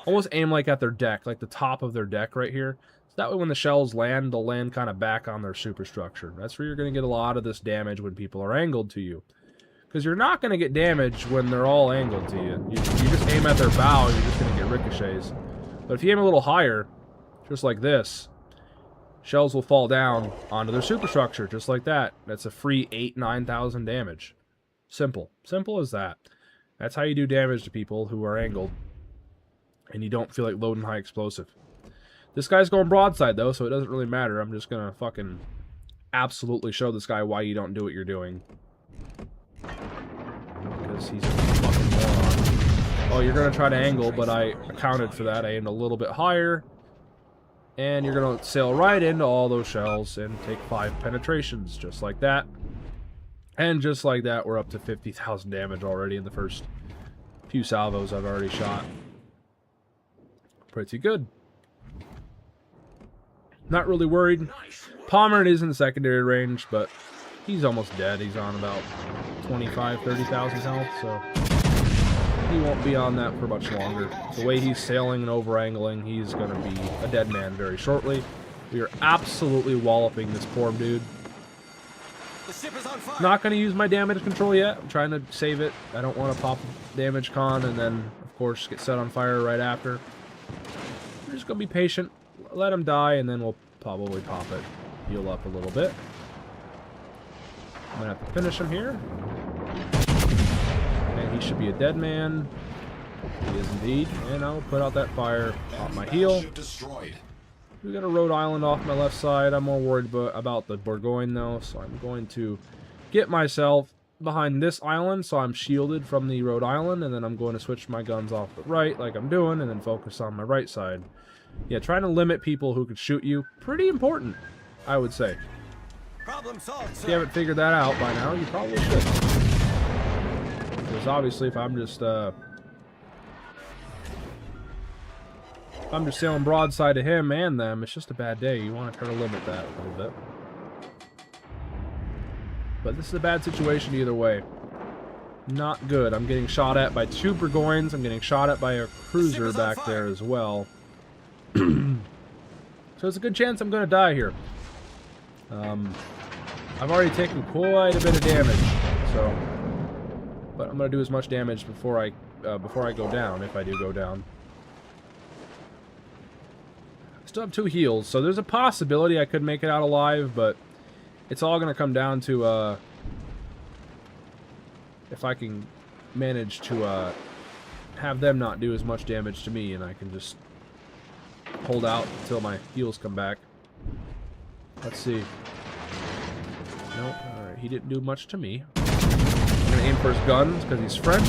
Almost aim like at their deck, like the top of their deck right here. That way when the shells land, they'll land kind of back on their superstructure. That's where you're going to get a lot of this damage when people are angled to you. Because you're not going to get damage when they're all angled to you. You just aim at their bow, you're just going to get ricochets. But if you aim a little higher, just like this, shells will fall down onto their superstructure, just like that. That's a free 8,000-9,000 damage. Simple. Simple as that. That's how you do damage to people who are angled. And you don't feel like loading high explosive. This guy's going broadside, though, so it doesn't really matter. I'm just going to fucking absolutely show this guy why you don't do what you're doing. Because he's a fucking moron. Oh, you're going to try to angle, but I accounted for that. I aimed a little bit higher. And you're going to sail right into all those shells and take 5 penetrations, just like that. And just like that, we're up to 50,000 damage already in the first few salvos I've already shot. Pretty good. Not really worried. Palmer is in secondary range, but he's almost dead. He's on about 25,000-30,000 health, so he won't be on that for much longer. The way he's sailing and over-angling, he's going to be a dead man very shortly. We are absolutely walloping this poor dude. The ship is on fire. Not going to use my damage control yet. I'm trying to save it. I don't want to pop damage con and then, of course, get set on fire right after. We're just going to be patient. Let him die, and then we'll probably pop it. Heal up a little bit. I'm going to have to finish him here. And he should be a dead man. He is indeed. And I'll put out that fire. Pop my heal. We got a Rhode Island off my left side. I'm more worried about the Burgoyne, though. So I'm going to get myself behind this island so I'm shielded from the Rhode Island. And then I'm going to switch my guns off the right like I'm doing. And then focus on my right side. Yeah, trying to limit people who could shoot you. Pretty important, I would say. Problem solved, If you haven't figured that out by now, you probably should. Because obviously, if I'm just sailing broadside to him and them, it's just a bad day. You want to try to limit that a little bit. But this is a bad situation either way. Not good. I'm getting shot at by 2 Burgoynes. I'm getting shot at by a cruiser back there as well. So it's a good chance I'm going to die here. I've already taken quite a bit of damage, so, but I'm going to do as much damage before I go down, if I do go down. I still have 2 heals, so there's a possibility I could make it out alive, but it's all going to come down to if I can manage to have them not do as much damage to me, and I can just hold out until my heals come back. Let's see. Nope. Alright, he didn't do much to me. I'm going to aim for his guns because he's French.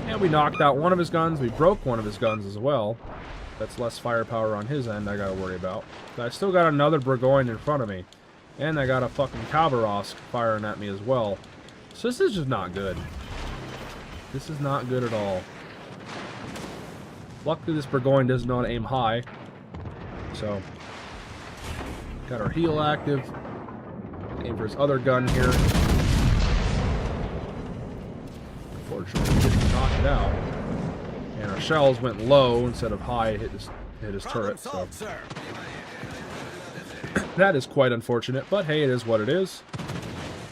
And we knocked out one of his guns. We broke one of his guns as well. That's less firepower on his end I got to worry about. But I still got another Burgoyne in front of me. And I got a fucking Khabarovsk firing at me as well. So this is just not good. This is not good at all. Luckily, this Burgoyne doesn't know how to aim high. So, got our heal active. Aim for his other gun here. Unfortunately, we didn't knock it out. And our shells went low instead of high, hit his turret. So. That is quite unfortunate, but hey, it is what it is.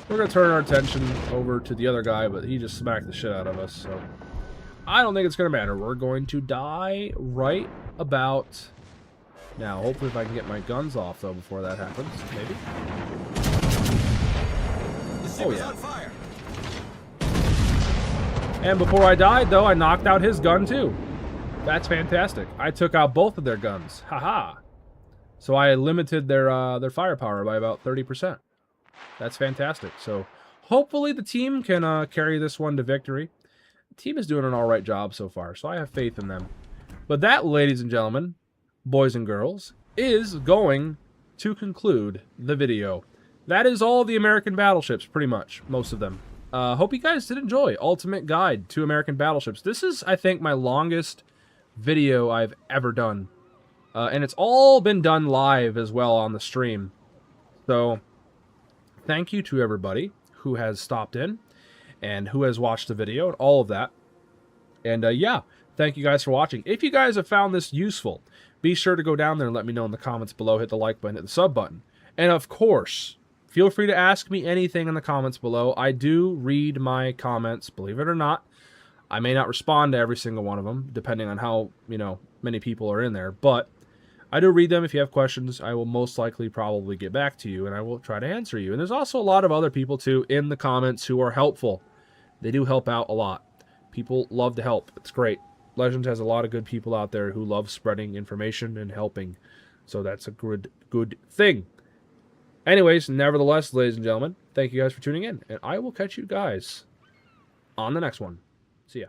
We're going to turn our attention over to the other guy, but he just smacked the shit out of us, so I don't think it's going to matter. We're going to die right about now. Hopefully if I can get my guns off, though, before that happens. Maybe. Oh, yeah. And before I died, though, I knocked out his gun, too. That's fantastic. I took out both of their guns. Haha. So I limited their firepower by about 30%. That's fantastic. So hopefully the team can carry this one to victory. The team is doing an alright job so far, so I have faith in them. But that, ladies and gentlemen, boys and girls, is going to conclude the video. That is all the American battleships, pretty much. Most of them. Hope you guys did enjoy Ultimate Guide to American Battleships. This is, I think, my longest video I've ever done. And it's all been done live as well on the stream. So, thank you to everybody who has stopped in and who has watched the video and all of that. And yeah, thank you guys for watching. If you guys have found this useful, be sure to go down there and let me know in the comments below. Hit the like button, hit the sub button. And of course, feel free to ask me anything in the comments below. I do read my comments, believe it or not. I may not respond to every single one of them, depending on how, many people are in there. But I do read them. If you have questions, I will most likely probably get back to you, and I will try to answer you. And there's also a lot of other people, too, in the comments who are helpful. They do help out a lot. People love to help. It's great. Legends has a lot of good people out there who love spreading information and helping. So that's a good thing. Anyways, nevertheless, ladies and gentlemen, thank you guys for tuning in, and I will catch you guys on the next one. See ya.